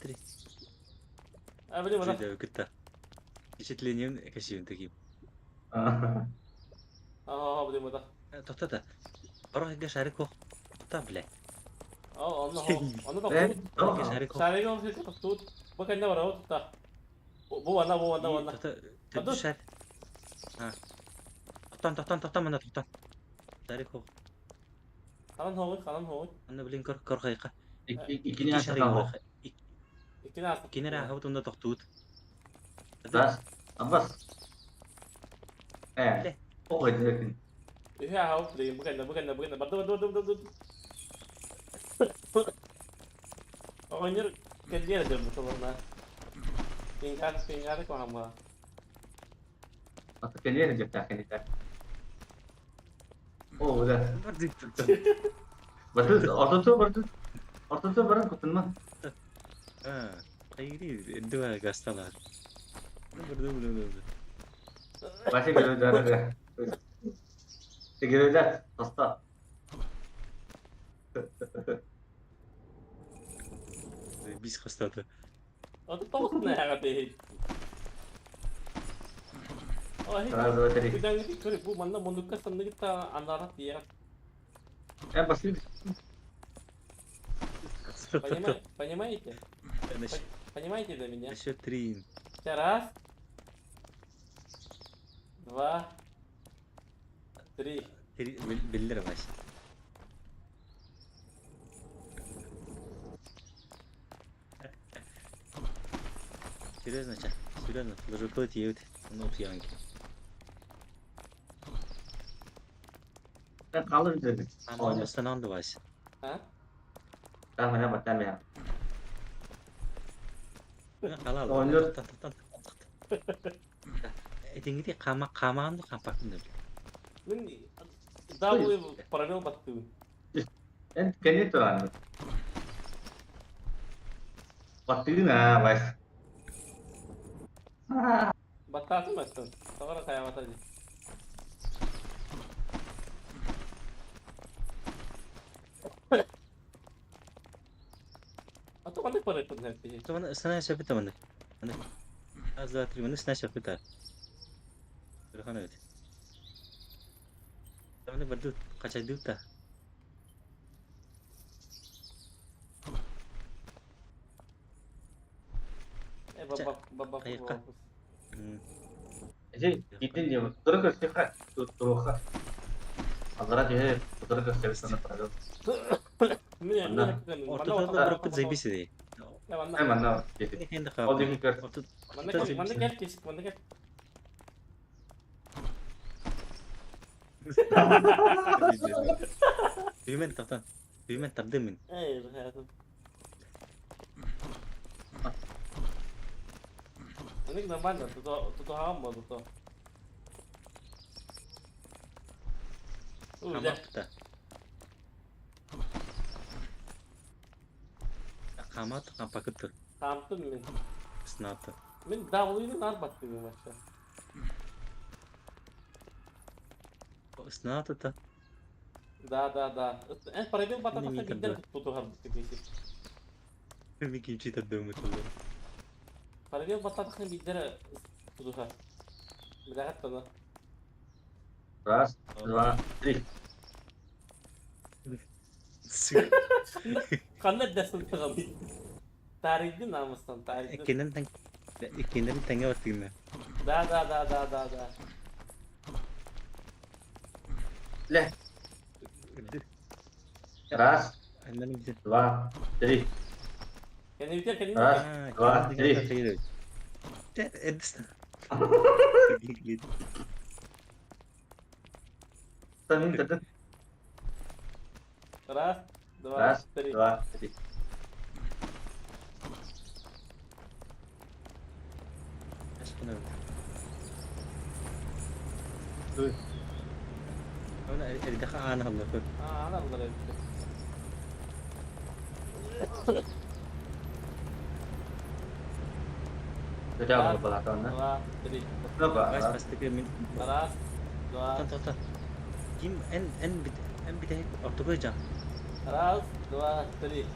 tadi. Ah, beli mana? Sudah kita. Впечатлением kasih untuk ibu. Oh, beli mana? Tahta. Orang yang syarif kok. Tahta bela. Oh, onu Eh, bak. Orang yang syarif kok. Sari kau sih tut. Bukan dia orang tut. Bu warna. Tahta. Aduh. Syarif. Ah. Tahta mana tahta. Syarif kok. Kanan hold. Anda beli kor kayaknya. İkini Iki açtı syarif tamam. orang. İkini as. Kini rah hau tunda tahtut. Das. Abbas. O koydu. Ini hau beli bukan dia. Badu. Oh, ini kerja aja betul warna. Tingkat kau hamba. Atı kendine ne cepte kendine. O udah. Betul. Orta tuh barang kutun mah. Ah, ini dua gastalar. Berdua. Masih gelo darah ya. Segera dah. Hasta. Biz gastalar. Oh, tu tahu sebenarnya kata ini. Oh, ini. Terus apa tadi? Bidang ini kau bu mana munduka sendiri kita antara dia. Pasti. Понимаете? Понимаете для меня? Насчет три. Раз, два, три. Беллер баш. Серьезно, ча? Серьезно, даже кот еют. Ну, пьянки. Ben kalır dedim. А мама стананды баш. А? Tamam ya bak tamam ya. Halal. Oynuyor. Эдингиди камаанды кампактын деп. Мен да bu paralel battı. Ben kendi turan. Baktı na bas. Battı mı sen? Sonra kıyamet aja. Atau mana paralel nanti? Itu mana sana siapa teman? Mana? Azza tri mana sana siapa ta? Berapa itu? Teman berdua kaca duta. Baba. Kayak Jadi gittin dia. Terus ke sifat. Terus. Agak aja. Terus ke sifat sana pada. Mana? Ortada da bırakıp zebisi de. Ya mana? Mana? Jadi. Ini kendi O kapı. deki kır. Mana gel kesik, mana gel. Büyümen tahtan. Büyümen tabdemin. Hayatım. Ini kenapa anda? Tuh hamba tuh. Udah. Kamar tuta. Kamar tuh kampak itu. Tampil min. Snapta. Min davulu ini nar battı bir maçta. Snapta ta. Da. Paralel battı Ini da minta gider dua. tutuh harbi kesik. Bir kimçi tabdem itu. Paralel battı da gider tutuh har. Bilahat da. Terus. Dua. Tri. Kanne desin tabii. Tarihli namustan tarihli. Kenan tang İkinci bir tenge batayım ben. Da. Le. Öldü. Раз, Annem güzel. два, три. Kendini bitir kendini Раз, bitir. Ha, два, kendi dünyada три. kayıyor. Edistan. Самим татын. Раз, два, Раз, три. два, три. Aşkına öldü. Duy. Ona evde ana Allah koy. Aa, ana bunları bitti. Sudah aku belakang. Dua, tri. Kenapa? Baş pasti bir min. Ras, dua, Tan. Kim en bir de orta koyacağım. ras, dua, tri.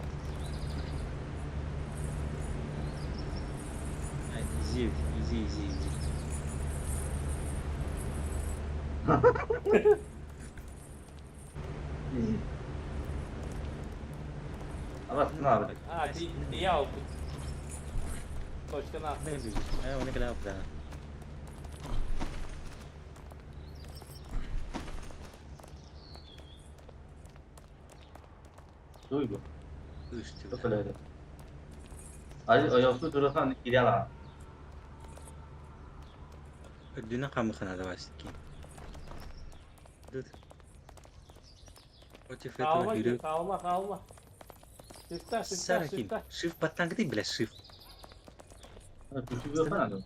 Ay, easy. Awas, kenapa? Ah, dia output. Koştun ha. Ne bileyim. Ha onu kadar yaptı. Duy bu. Üstü. Çok öyle. Hadi ayakta durursan gidiyor lan. Ödüğüne kamı kanadı başlık ki. Dur. O çift Kalma, etme yürü. kalma. Şifta. Sarakin. Shift battan gideyim bile shift. Düşüyor falan adam.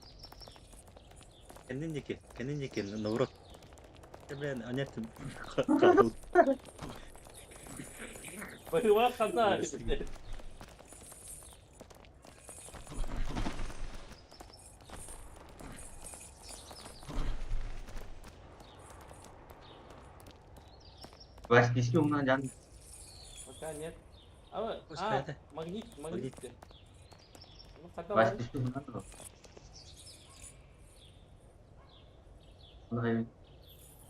Kendince ki Novrot. Ben anlattım. Kaldı. Bayıma kaza. Baş diski ondan can. Maka нет. Ama, Hoş ah, geldin. magnet. Ну, kata Baş var. diski ondan da. Hayır.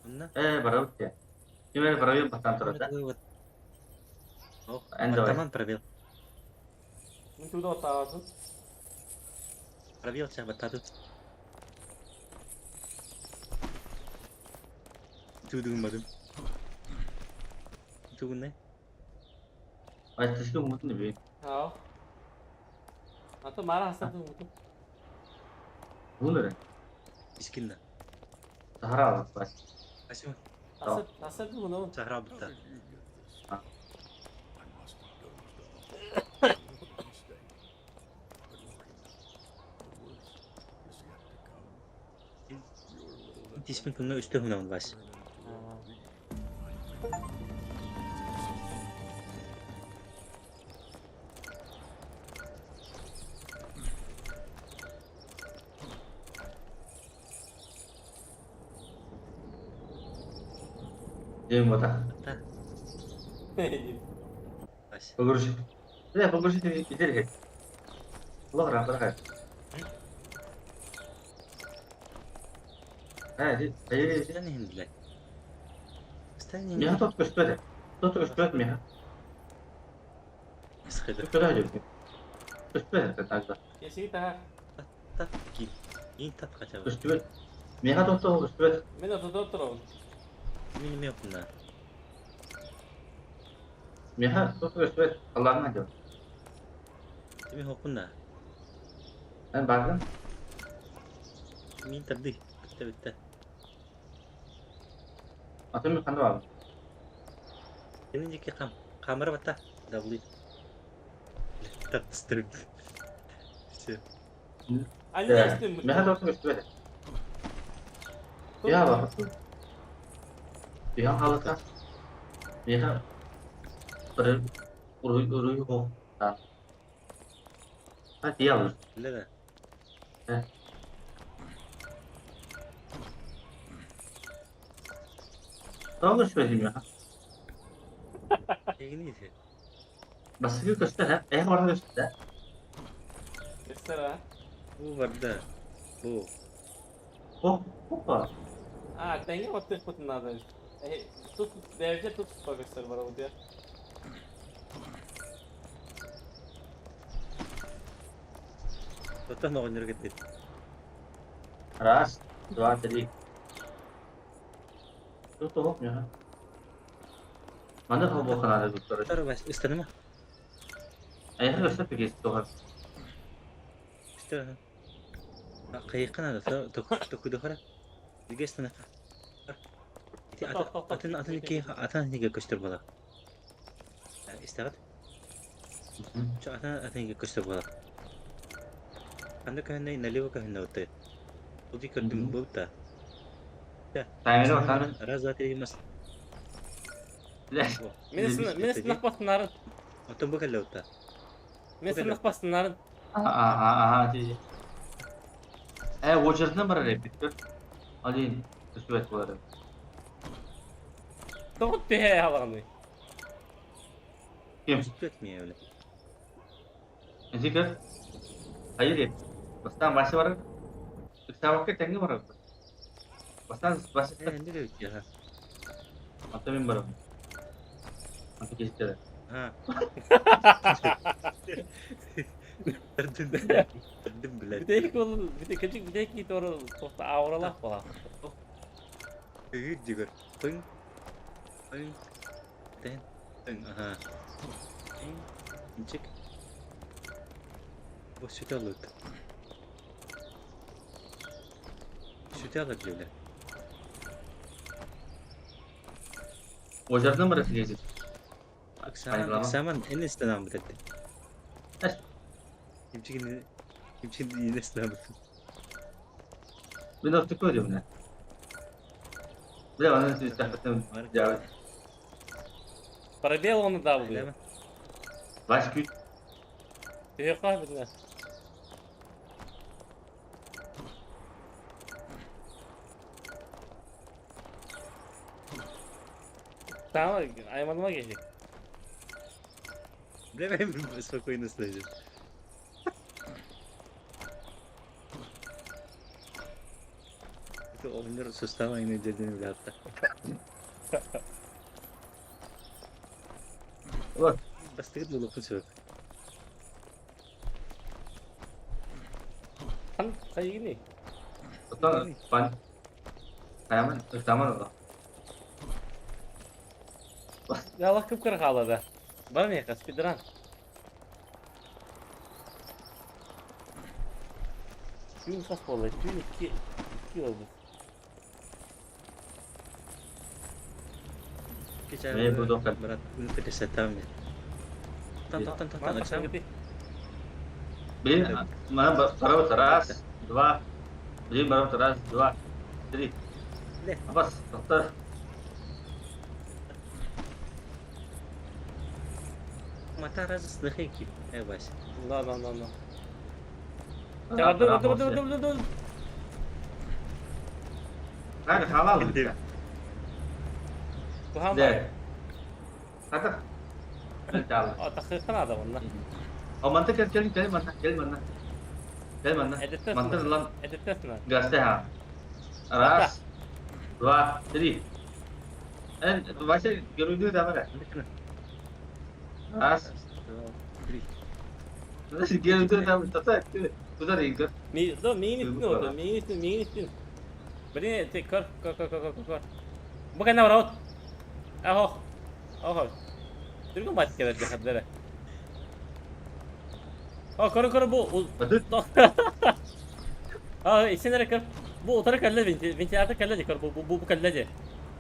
Bunlar. Baru ya. Gimana baru pasang terus dah. Oh, Android. teman правил. Mungkin udah tahu tuh. Правил saya batatu. Duymadım. Itu ne? Baş diski umut ne be? Tahu. Atau marah asal tuh gitu. Bu ne? Miskin. Sahara al baş. Asyik Asal tuh mana? Sahra bitta. Tismin kunna üstü hünan baş. Dia mau tak? Bitta. Baş. Bagus. Ya bagus itu deh. Allah rahmat kan. Jadi Sen ne hindiler? Sen ne Miha hindiler? tot köşede. Tot köşede Miha. Sıkıdı. Köşede aja. Köşede tentang. Ya sih kita. Tat ki. İyi tat kaçar. Köşede. Miha tot köşede. Mana tuh terus. Benim yok bunlar. Miha tot köşede. Allah'ın aja. Benim yok bunlar. Ben baktım. Benim tabi. Bitti. Atım bir kandı var. Senin jeki kamera batta. W. Tat strik. Şey. Anjing istim. Miha tot köşede. Ya bak. Miha halatkan. Miha uruyu kok. Ha dia alır. Öyle de. Daha köşede Miha. Şey neydi? Basılı köşede. Orada köşede. Geser ha. Bu vardı. Bu. Hoppa. Ah, tem waktu ikut nada. Tuh devnya tuh sebagai server dia. Totan oğlunları gitti. Раз, два, три. Что то ya? Mana tahu kanada doktor. Tar baş istedim mi? Ayah göster peki doktor. İstedim. Kayıkın adı. Dokudu kara. Bilge istedim. İti atın iki atın iki köştür bala. İstedim. Şu atın iki köştür bala. Anda kahinde naliwa kahinde otte. Udi kırdım bu da. Tayını bakalım. Razat edilmez. Mene sınıf basınların. Otun bu kalle otta. Mene sınıf basınların. Aha, ji. Watchers'dan bara repeat. Ali, üstüvet bu arada. Doğut bir hey havanı. Kim? Tutmuyor öyle. Zikir. Hayır ya. Bastan başı var. Kısa vakit tengi var. Bastan başı. Ne diyor ya? Atayım bara. Atı geçti. Ha. Erdin bile. Bir de oğlum, bir de küçük bir de git orada tosta avralar falan. İyi juga. Ping. Ping. Den. Ping. Aha. Ping. Cek. Bu sütü alır. Sütü alır böyle. Watchers'dan bara geçti. Aksaman en istenen bu dedi. Evet. Kimçin yine istenen. Bir nokta koydum ne? Bir de bana siz istedim. Cevap. Para değil onu da buluyor. Baş güç. Yok abi ne? Tamam, aymanıma gelecek. Ne benim spokojno sležem. Oyunlar sustava i neđeljeni vrata. Bak. Bas tek dolu kucak. Kan kayak gini. Betul. Pan. Kayaman. Sama loh. Ya Allah kıpkırık ağladı. Bana ne yakas speedrun. Gün kaç oldu? Gün 2 oldu. Geçen Ne bu doktor? Berat bunu pedes tam ya. Tan. Mana Akşam. gede. Beli mana baru teras. Dua. Beli baru teras. Dua. Jadi. Ne? Apa? Dokter. Mata razı ki. Baş. No. Ya dur. Kan halal. Bu ham. De. Kata. Mental. O takıkın adam onlar. Oh mantan gel mantan. Gel mantan. Editler Mantan lan Editlersin ha. gasnya ha. Ras. Dua. Jadi. Bahasa göründüğü de var. Ras. Terus göründüğü de var. Tata. Tutar ikut. Neyin ittin orada? Neyin ittin? Beni tek kor. Bu kan var out. Oh. Durgun mati kadar jahatlara. Kor bu. Betul. İsimleri kır. Bu otarı kalladı ventilatör kalladı kır. Bu kalladı.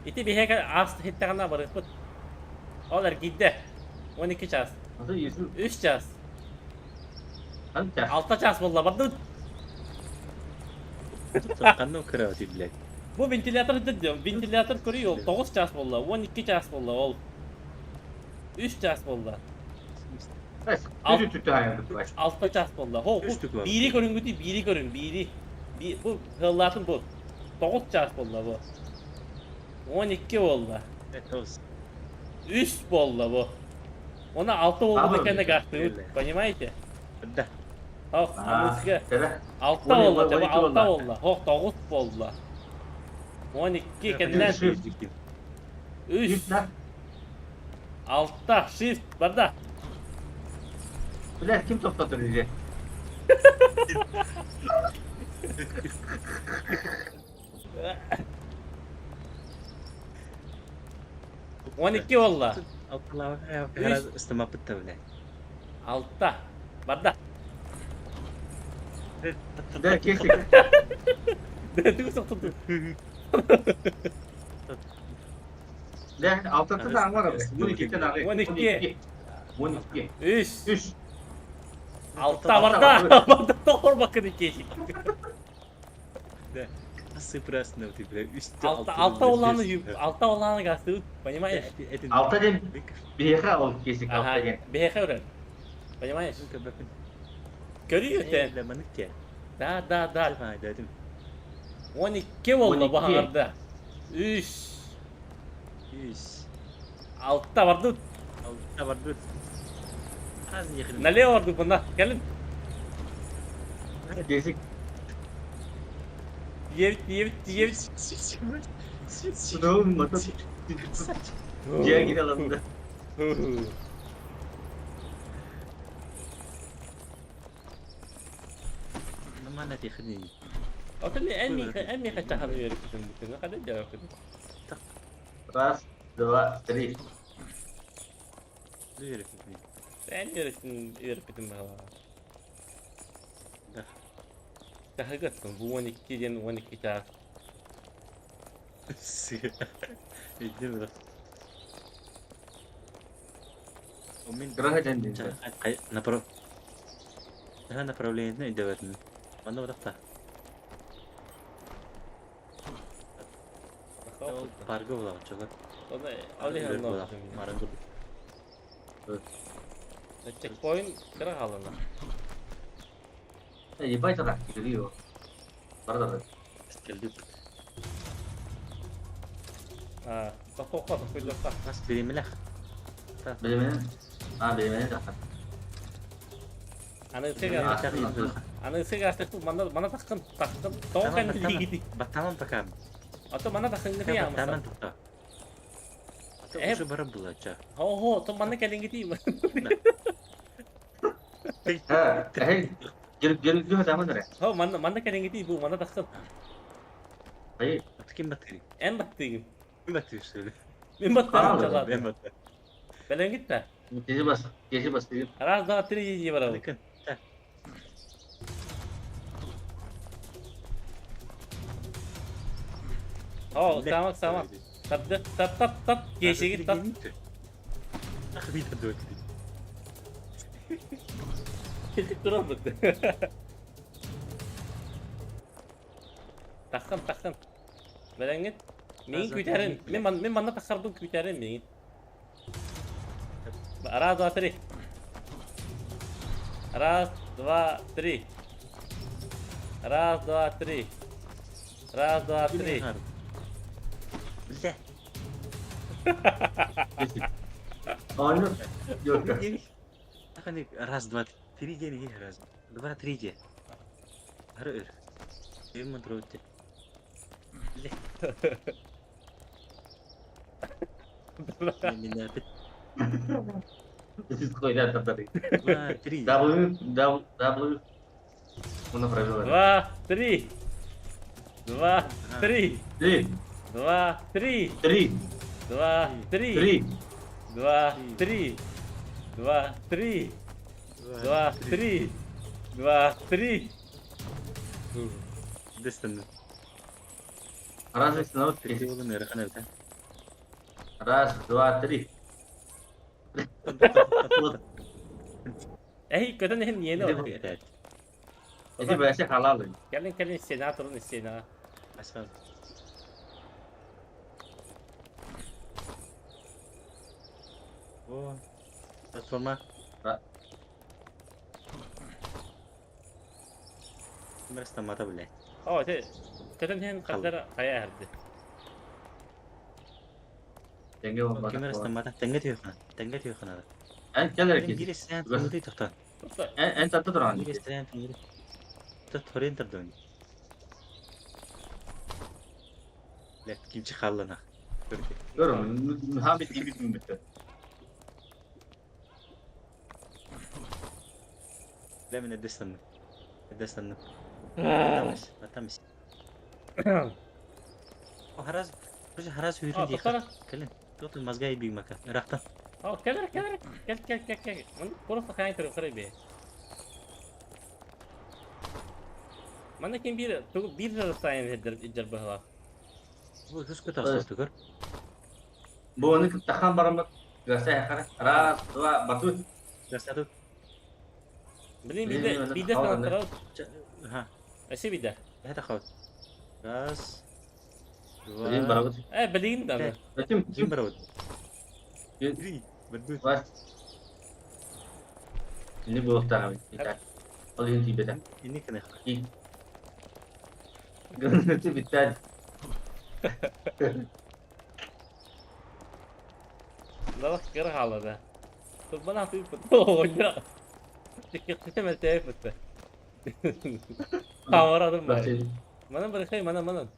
İti bir heka as hittakana var. Olar gitti. 12 ças. Nasıl Yusuf? 3 ças. Kan cas. 6 ças valla. Batı. Kanno kırav dille. Bu ventilatör diyorum. Ventilatör kuruyor. 9 ças valla. 12 ças valla ol. 3 ças valla. Tütü hayatı var. 6 ças valla. Üçtük var. Biri görün güdü, biri görün, biri. Bu hıllatın bu. 9 ças valla bu. 12 valla. Evet olsun. 3 valla bu. Ona 6 oldu Tamam. da kaçtı. Öyle. Понимаете? Da. Amıska. Kere. 6 On- valla. on- Tabi 12 6 valla. valla. 9 valla. 12 kendinden. 3 Yusuf lan. 6 shift. Barda. Ulan kim toplatır diye. On iki valla. Allah herhalde ısınma bitti bile. Altta. Barda. De kesik. Dedim soktu. De altı tane var abi. 12 tane abi. 12. 12. Üç. 3. Altta barda. Barda doğru bakın iki. Sıfır aslında bu tiple. Üstte Altta olanı gastı. Понимаешь? Altta dem bir yere ol kesik Ага, altta dem. бехеврен. Понимаешь? Görüyor sen. Lemanık ya. Da. Ha dedim. 12 oldu 12. bu hangarda. 3. 100. Altta vardı. Altta var dur. Az yakın. Nereye vardı bunlar? Gelin. Kesik. Diye. Bu da olmadı. Diğer gidelim. Mana yakın. Otel en iyi kaçak hanı yürü kızım bütün. Ne kadar cevap edin. Ras, dua, 3. Dur yakın. En yürü kızım bana. Dah. Daha gıttım. Bu 12 den 12 çağ. Değil mi? Omin Gerah jendin. направление идёт. Mana udah Parga ulah coba. Onu alih Allah. Marang gue. Checkpoint kira halana. Ibai tak gidiyor. Barda. Geldi. Ha, kok koyduk. Mas birimilah. Benim. Benim de. Ana ısı tuh mana takın. Tokan gidi. Tamam bakalım. Atau mana takın gidi ya Tamam masa. tuh. Atau şu bara bulaca. Ho, tuh mana kalian gidi. Gel juga sama ya. Ho, mana kalian gidi bu, mana takın. Hayır. Kim bateri? En battı. Kim bateri söyle. Ben battı. Ben bateri. Belen gitti. Gezi bas. Raz daha tri yiyi var abi. Bakın. Oh, sama. Tat. Geçi tat. Ah bir de dört. Kesik duramadı. Takın. Belen git. Meni küterin. Men bana takardım küterin meni. Raz daha tri. Раз, два, три. Раз, два, три. Раз, два, три. Bize. Onu yok. Hani раз, два, три geri раз. Два, три je. Harus. Dia mau terus. Ini dapat. Siz koyda tadi. Два, три. W. Bunu провела. Два, три. Два, три. 3. Два, три. 3. Два, три. 3. Два, три. Два, три. Два, три. Два, три. Destan. Раз снова Три было наверх на это. Раз, два, 3. Kötü nehin yeni oldu. Itu biasa halal. Gelin isteyene turun isteyene. Asal. Oh. Transforma. Mereka mata boleh. Oh, kötü nehin kadar kaya erdi. Tenge o Mereka mata tengah dia kan ada. En keller Giri ki. sen tunggu itu tak. En tatlı duran. Giri sen tunggu. Itu thorin terdon. Lihat kimchi khalana. Görün. Muhammed gibi bir bitti. Lemine destan. ده استنى Ah. ما تمش هراز رجع هراز اه ويرين دي تطلع. كلم توت المزجاي بي مكان رحت اه كده كده كده من فرصة خاينة الخرب ايه. Mana kim bir sayın hediye bahla. هو شو كنت بس صوتك بوني كنت تخان برمك غساه خرج راس دوا بطوط بس هذا Bilin بلي bir من de خاوة sana أنا taraf. ها Aşı bir de. هذا خالد راس بلين دوا برابط Bilin de mi? ثلاث لكن جيم برود كم 3 بدوت بس ini بوقتها من بتاع قال انت بتاع إني كان يخرج ايه قلت بالتالي La bak kere hala da. Dur bana hafif fıtı. Oo ya. Hemen teyip fıtı. Kavradım بس bari. Bana bırakayım bana.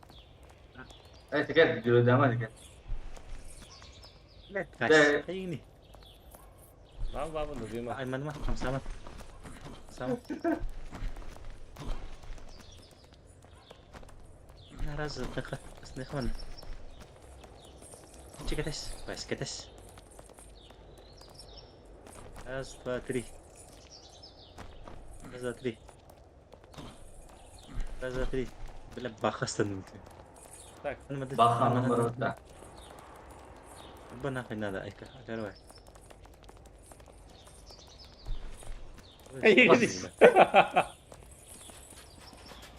انا تكاد جلو داما كده لا تكاش ده هيني Lan babam da duyma. أي من ما خمسة سامة سامة أنا راس دقيقة بس نخمن شي كتس بس كتس راس 2 3 راس 3 راس 3 بلا باخست النمت Tak. أنا ما باخا أنا مرة ده ربنا خلنا ذا أيك على رواي İyi gidi.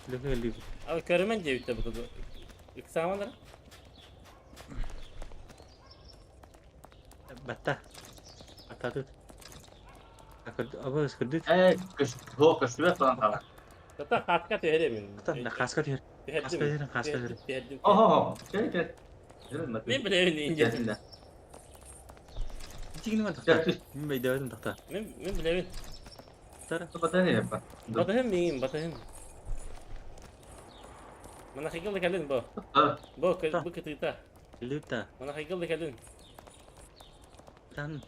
اللي Abi körümen cevite bu tadı. İksamanlar. بتا بتا توت أكد أبغى أسكدت ايه هو كشوية طبعا طبعا Hatta harika tehremin. أصلا خاص كتير خاص كتير خاص كتير Tehdim. اه كده كده ما Min bile evini ince. تجاه تيجي ما لا تختار من بيدور تختار Min bile evin. ترى تبغى يا با Batahım miyim batahım. Mana higil kalın bu. Bu kıtıta. اللي بتاع Mana higil kalın. تان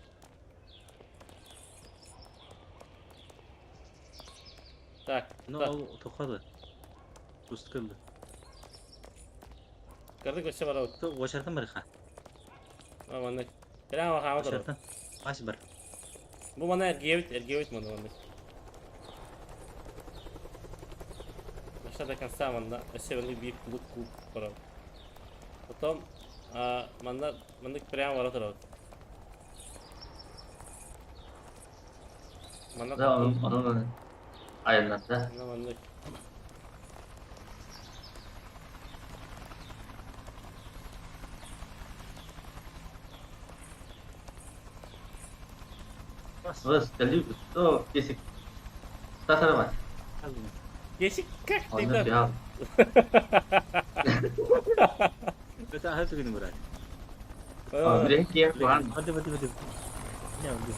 Tak. نو تخذ تستقل Kardık başa var o. تو وشرتن مرخا Aman ne. Kelam var havadır. وشرتن ماشي بر Bu bana ergevit mi onu? Aşağıda kan samanda aşağıda bir kuluk var. Потом мандык прямо ворота рот. Manda ده onun ayarlarda mandık. بس تلي تو كيسك تاسر ما Yeşik kak onun tekrar. ya بتاع هذا كده مراد bir ki falan بدي يا بدي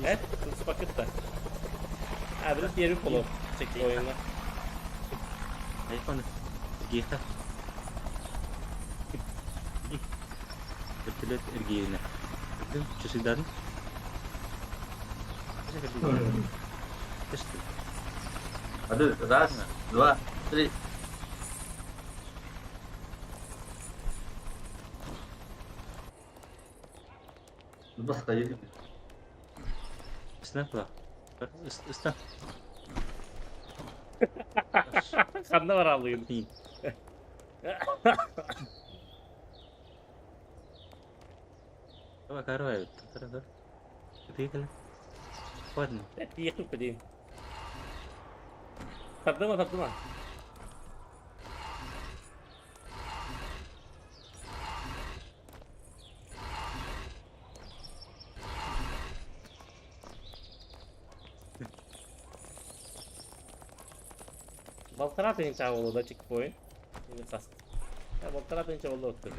Evet, kılıç pakette. Ha biraz diğer bir kolu çekti oyunda. ايفون جيتا قلت له ارجينا قلت شو سيدان ada ras dua tri بس قليل استنى استنى Kanına var ağlıyım. مين هو كهرباء ترى كتير كده فن Yakıp edeyim. Tatlama. Baltara pengen cawolo da checkpoint. Ini tas. Ya baltara pengen cawolo tuh.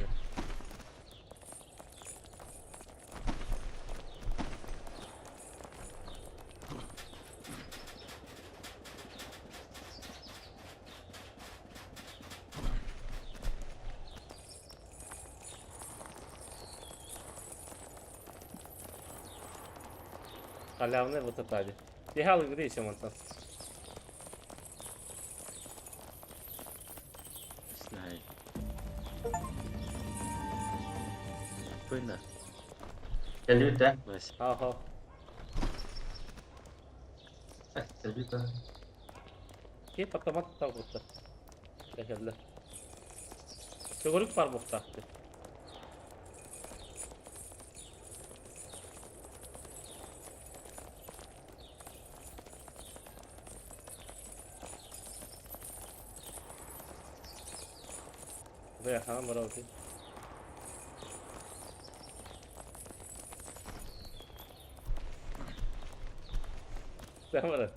халявный вот это ali. Dihal gri еще монтан. Знаю. Спокойно. Geldi bitti. Вася. Ага. Geldi bitti. Кейп автомат тау бутта. Tekelle. Çögörük var muhtahtı. Buraya hanım var abi. Sen var.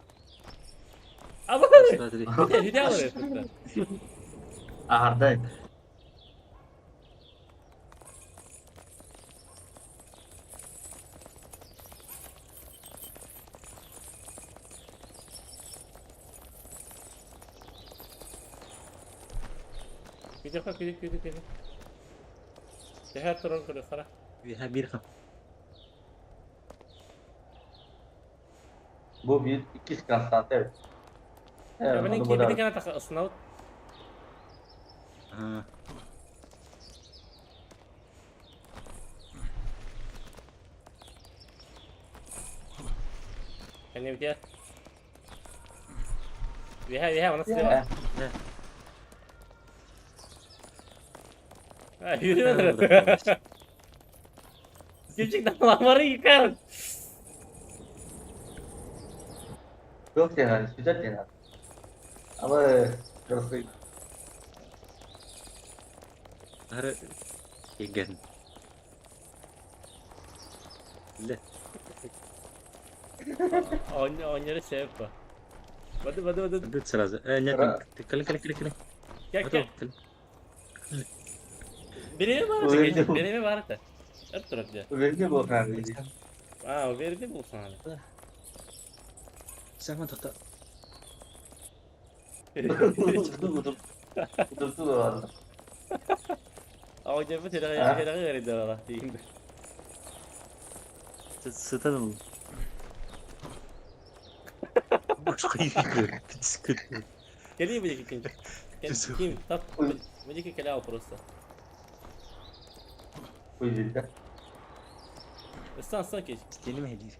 Ama Смотри. hüde var ya. Ahardayım. Gidiyor. Her tarafı kırıyor kara. Biha bir ham. Bu bir ikiz konstante evet. Ya onu benim bu da- bir tane takı ısınavut. Ha. Yani bir diğer. Viha ona silah var. Ya, Ha yürüyor. Küçük dağları yıkar. Çok dener, güzel dener. Ama burası Ara igen. Le. Onları şey yapma. Hadi. Itu seraza. Нет, kali. Gel. Benim var da. Hep durup ya. verdi bu efendim. Aa o verdi bu sana. Sama tak. Kuturtu da vardı. Ama cephe Ha? telağı verdi valla diyeyim de. Sıtanım. Başka yıkıyor. Sıkıntı. Geleyim bir ikinci. Kim? Tap. Uy. Müzik kelağı просто. Bu yüzden. Istan geç. Yeni mi hediye?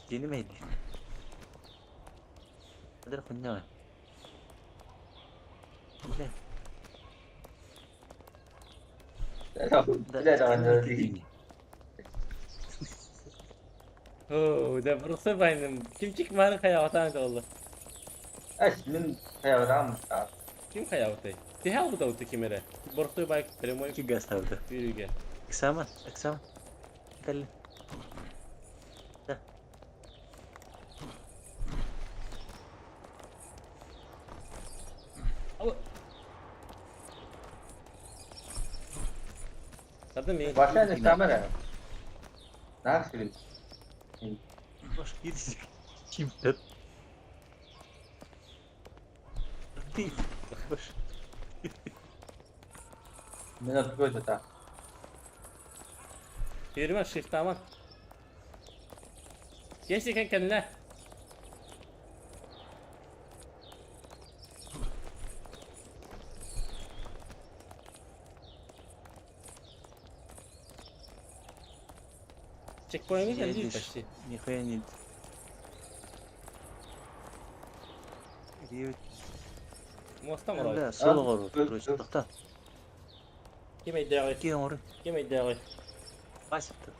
Yeni mi hediye? Hadi kunya. Ne? Bile daha değil. Oo, da burası benim. Kim çıkmadı kayavatan oldu. Şimdi hayatım var. Kim kayavatan? Tihal bu da utu kimere. Burası bay primoy İki gaz aldı. yürüge. Aksama. Dali. Ama Kadın mı? Başlayınca kamera. Ne yapayım? Boş gidecek. Kim tat? Değil. Boş. Ben artık öyle ta. Yürüme shift aman. Geçti kendine. Checkpoint'e geldi taşı. Нихуя не... Где... Muhtam Да, orayı. соло var. Короче, тахта. Kim iddialı? Gel oraya. Kim iddialı? Басыпты.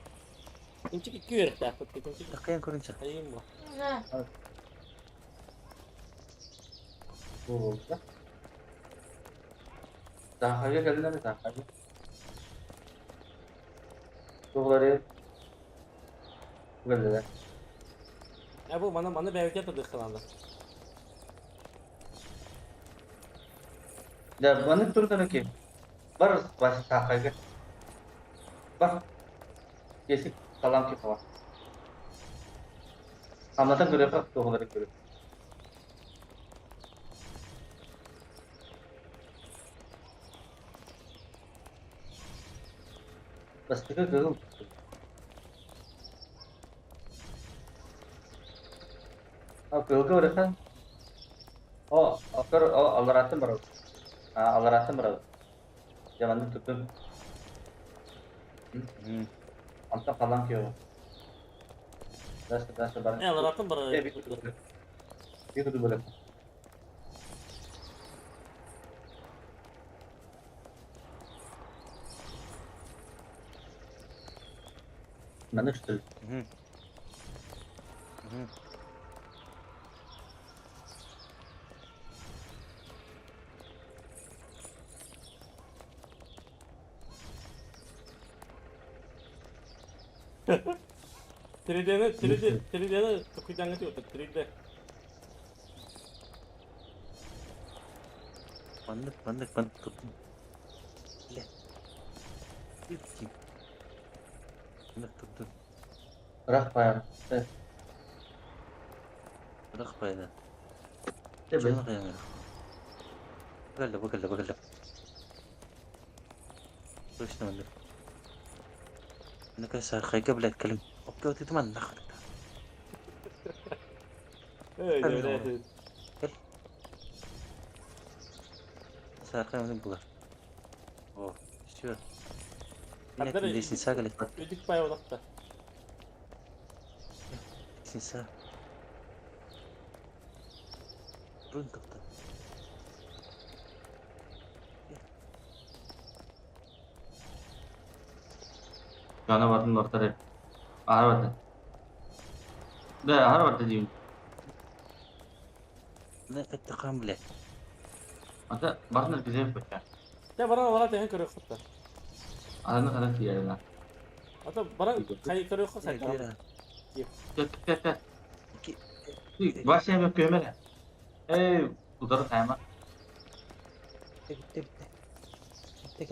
Kimçik 2 yürek daha kötü kimçik. Тахаян көрінчі. Ayım bu. Bu oldu. Daha hayır geldiler mi daha hayır? Doğruları geldiler. Ya bu bana bir hareket adı kılandı. Ya bana durdu ki. Var başı daha hayır. Bak. Kesik kalam ki falan. Anlatan göre bak doğruları göre. Bas tıkı kızım. Kılgı bıraksan. O, akar, o alaratın bırak. Ha, alaratın bırak. Zamanını tuttum. Anta falan ki o. Dasta barang. Ne alaratın bana. Bir kutu bırak. Bir kutu bırak. Ben de tutuyorum. Trideni tukuydan gidiyor. Tride. Bandık tuttum. Gel. Bir bakayım. Bandık tuttum. Bırak bayağı. Evet. Bırak bayana. De ben. Canı kıyamıyorum. Bakalım. Dur işte bandık. أنا كسر خي قبل أتكلم أوكي وتتمنى خير Öyle Tabii öyle. صار خي من بقى أوه شو إنك Hatta ليش نساق ödük bayağı odakta. ليش نساق رون تقطع Cana batın ortada. Ahar batı. De ahar batı diyeyim. لا التقام له Ata batın güzel yapacak. Ya bana alarat yakın kırıyor hatta. Adını kadar diyelim lan. Hatta bana kayı kırıyor hatta. لا كده Gel. كي Başlayalım yok gömele. Udarı kayma. تك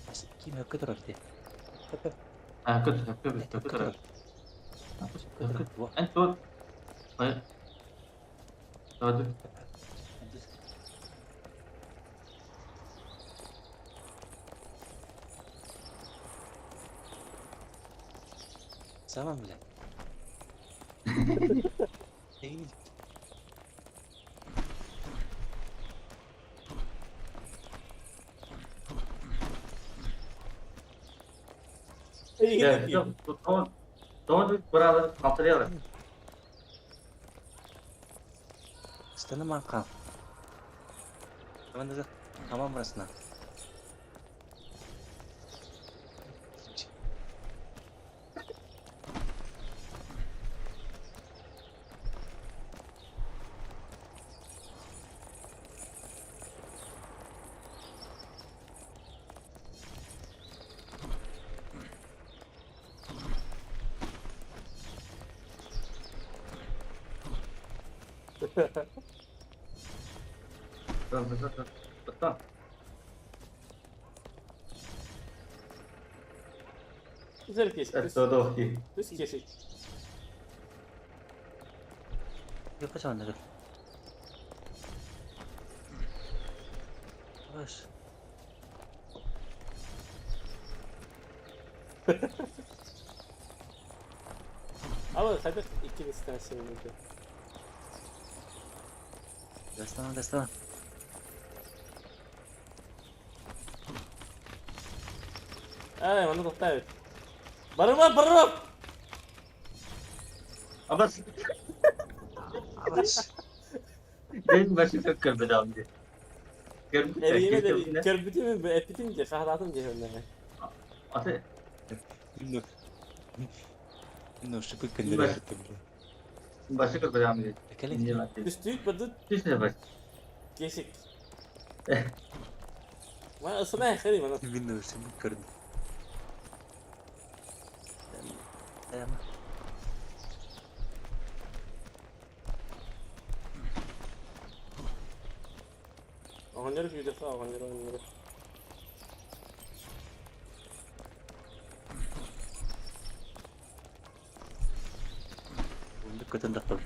بس كي ما كتر كده Ha kötü. En tut. Hayır. Hadi. سامع ولا ايه İyi Gel. iyi. Don buraları kapatıyorlar. استنى ما قام كمان ده تمام رسنا Tamam. Güzel kesik. Evet, doğru. Düz kesik. يقص عندك بس Ama sadece iki distansiyon oldu. دستان Ay onu da evet. Barın. Ama بس benim başı çok körbedi abi. Körbedi. Eriyene de körbütü mü epitince kahratın diye önüne. Atı. انه شو كنت بس. Başı körbedi abi. اكلت Üstü bırdı Düştü baş. kesik. Ma ısına khari bana. منه شو كنت يا Oğlanları bir defa oğlanları. كنت ندخل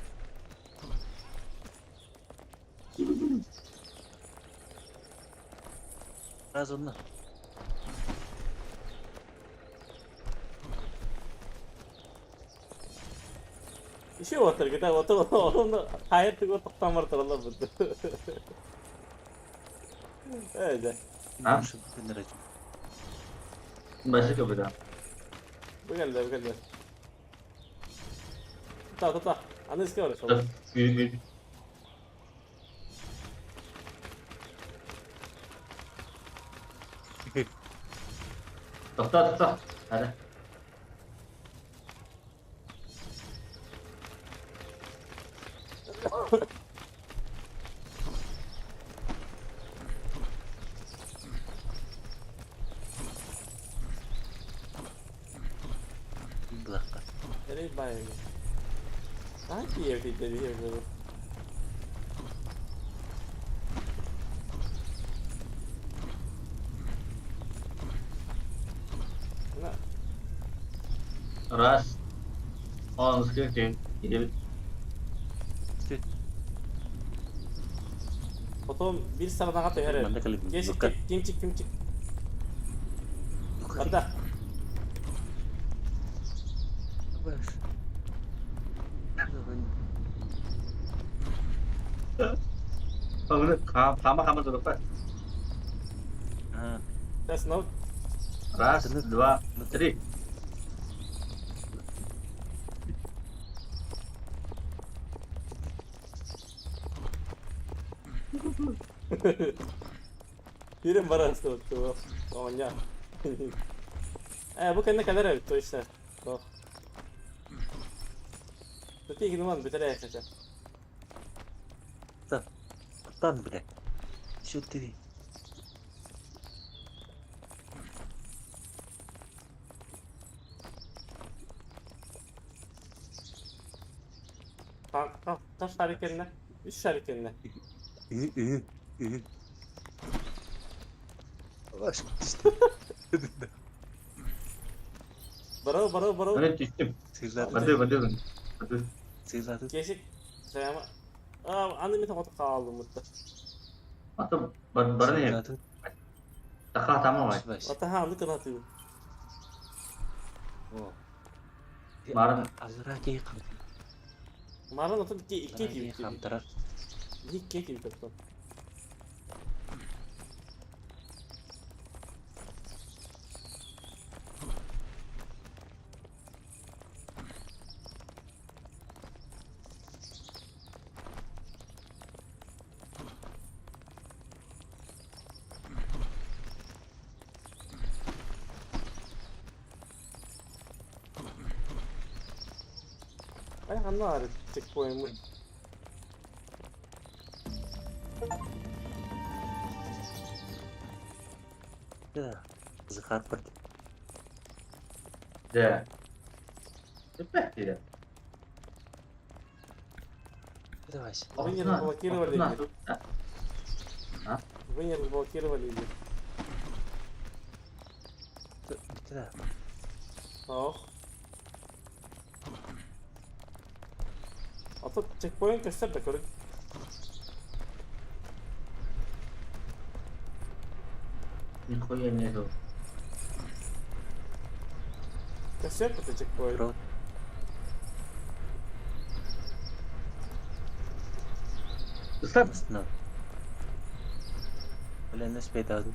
أظن İşe otur git otur oğlum da hayatı o toktan var taraflar burada. Öyle. Ha? Şu ben de Başı kapıda. Bu geldi bu geldi. Tuta. Anı iske var şu. Dur. Büyük. Doktor. Hadi. Bir dakika. Nereye bayım? Hangi evdeydi bir evde? Ne? Ras. Oğlum sıkıntı yok. Gidelim. İşte Fotom bir sıradan katıyor her ben de ev. kalayım. Geç Yukarı. kim çık. Yukarı. Hatta Baş. Oğlum kama dur bak. Ha. that's no. Ras, dua, tiga. Birim var aslında tuh. Pokoknya. Bukan kadar ev tuh işte. Oh. Tapi gimana betul ya saja. Tan bile. Şu dedi. Tamam, taş hareketine. Üç hareketine. Ü. Baş işte. Bravo. Mana düştüm. Sizler Betul. sizler Kesik. Saya ama. Anda minta foto kaldım mutta. Atau baru nih. sizler Takah tamu mas. baş. Wata anda kena tuh. O. Barın. Azra ki kam. Kemarin nonton iki Azra ki gibi. kam taraf. İki gibi tuh. Ay anda ada checkpoint mu. Ya. Zıkar pırt. Ya. Cepet tidak. Bir de baş. Bener bawa kiri balik. Masuk. Bener bawa kiri balik. Bitti de. Oh. Atau checkpoint keser de körük. Ini koyanya tuh. Keser de checkpoint. Bro. Ustaz. Sınav. Öyle ne sepeda aldım.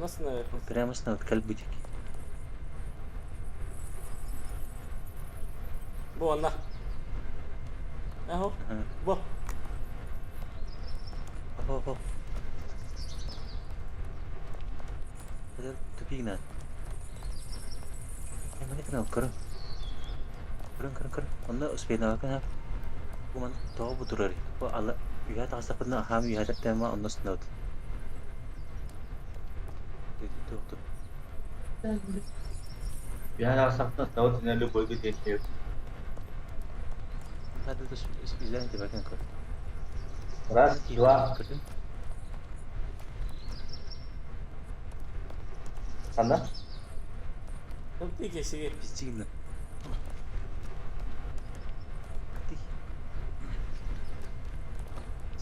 Nasıl ne? Prema sınav. Kalp bıcık. Bu anda. Ha. Bu. Oh. Ada tepi na. Mana kenal kereng. Onda sepeda kan ha. Kuman tahu betul hari. Kok ala ya takasa pernah ham ya ada tema onda sınav. Jadi tuh. Ya sakta tahu tinggal boy ke dia. Ada tuh izah di bagian kau. Ras, dua, anda. Nanti kesi. Piscina.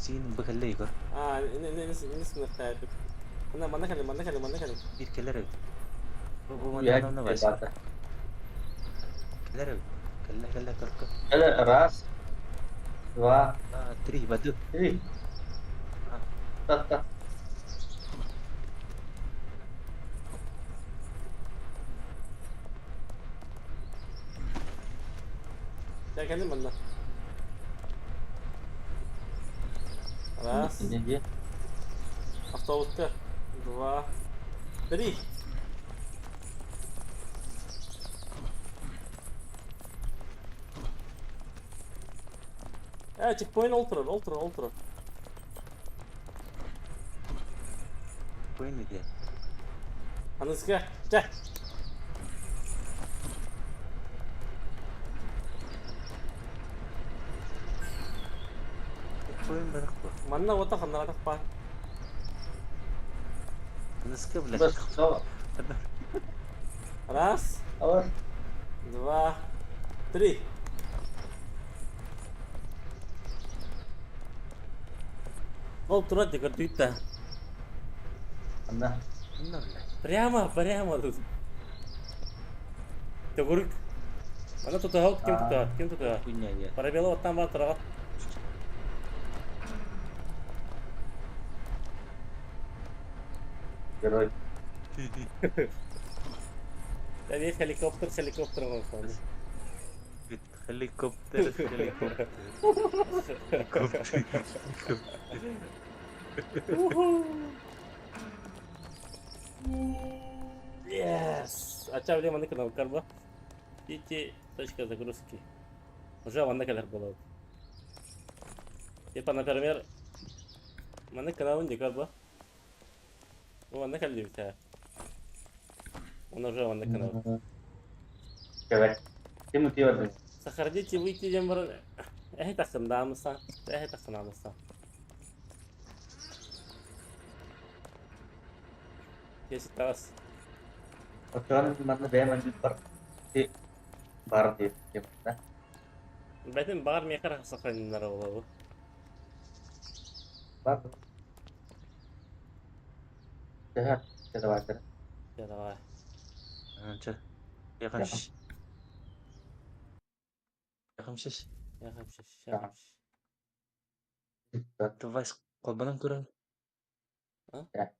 Sini bakal kau. Ini sebenarnya itu. Mana kali. Bir keler ev. Bu Ya, mana var. cepet. Keler ev. Gel kalk. Ada ras, dua, Tri batu. ini, Ah, tat. Gel kendin bana. Раз. Ini dia. Автобуска. Два. Три. Чекпоинт ультра. poin dia. Аныска. Чак. Poin banyak bu. Манна ота ханнаратак па. Nuska Bos, belas. so, Раз. awas. Два. Три. Ол турат дека туйта. Anda, Benar lah. Прямо тут. Төгүрүк. Мана тутаат, ким тутаат? Punya ya. Парабело оттан бар турагат. geroi. Ya dia helikopter ngomong. Helikopter. Yes. Ача блин, маны канал карба. Точка загрузки. Уже ванна кадар было. Типа, например, маны канал не карба. Ванна кадар битая. Он уже ванна канал. Cewek. Dia mesti ada. Сохраните, выйти дембр. Так сандамыса. Так сандамыса. Если раз. Ocean mana dia mandi bar. Di bar dia. Gimana? Бәтен бар мекар сохраненлар олабы. Bar. Sehat. Kita wajar. Я давай. Anca. Yakınmış. Yakınmış. Yakınmış. Tuvaş kolbadan kurang. Ha? Ya.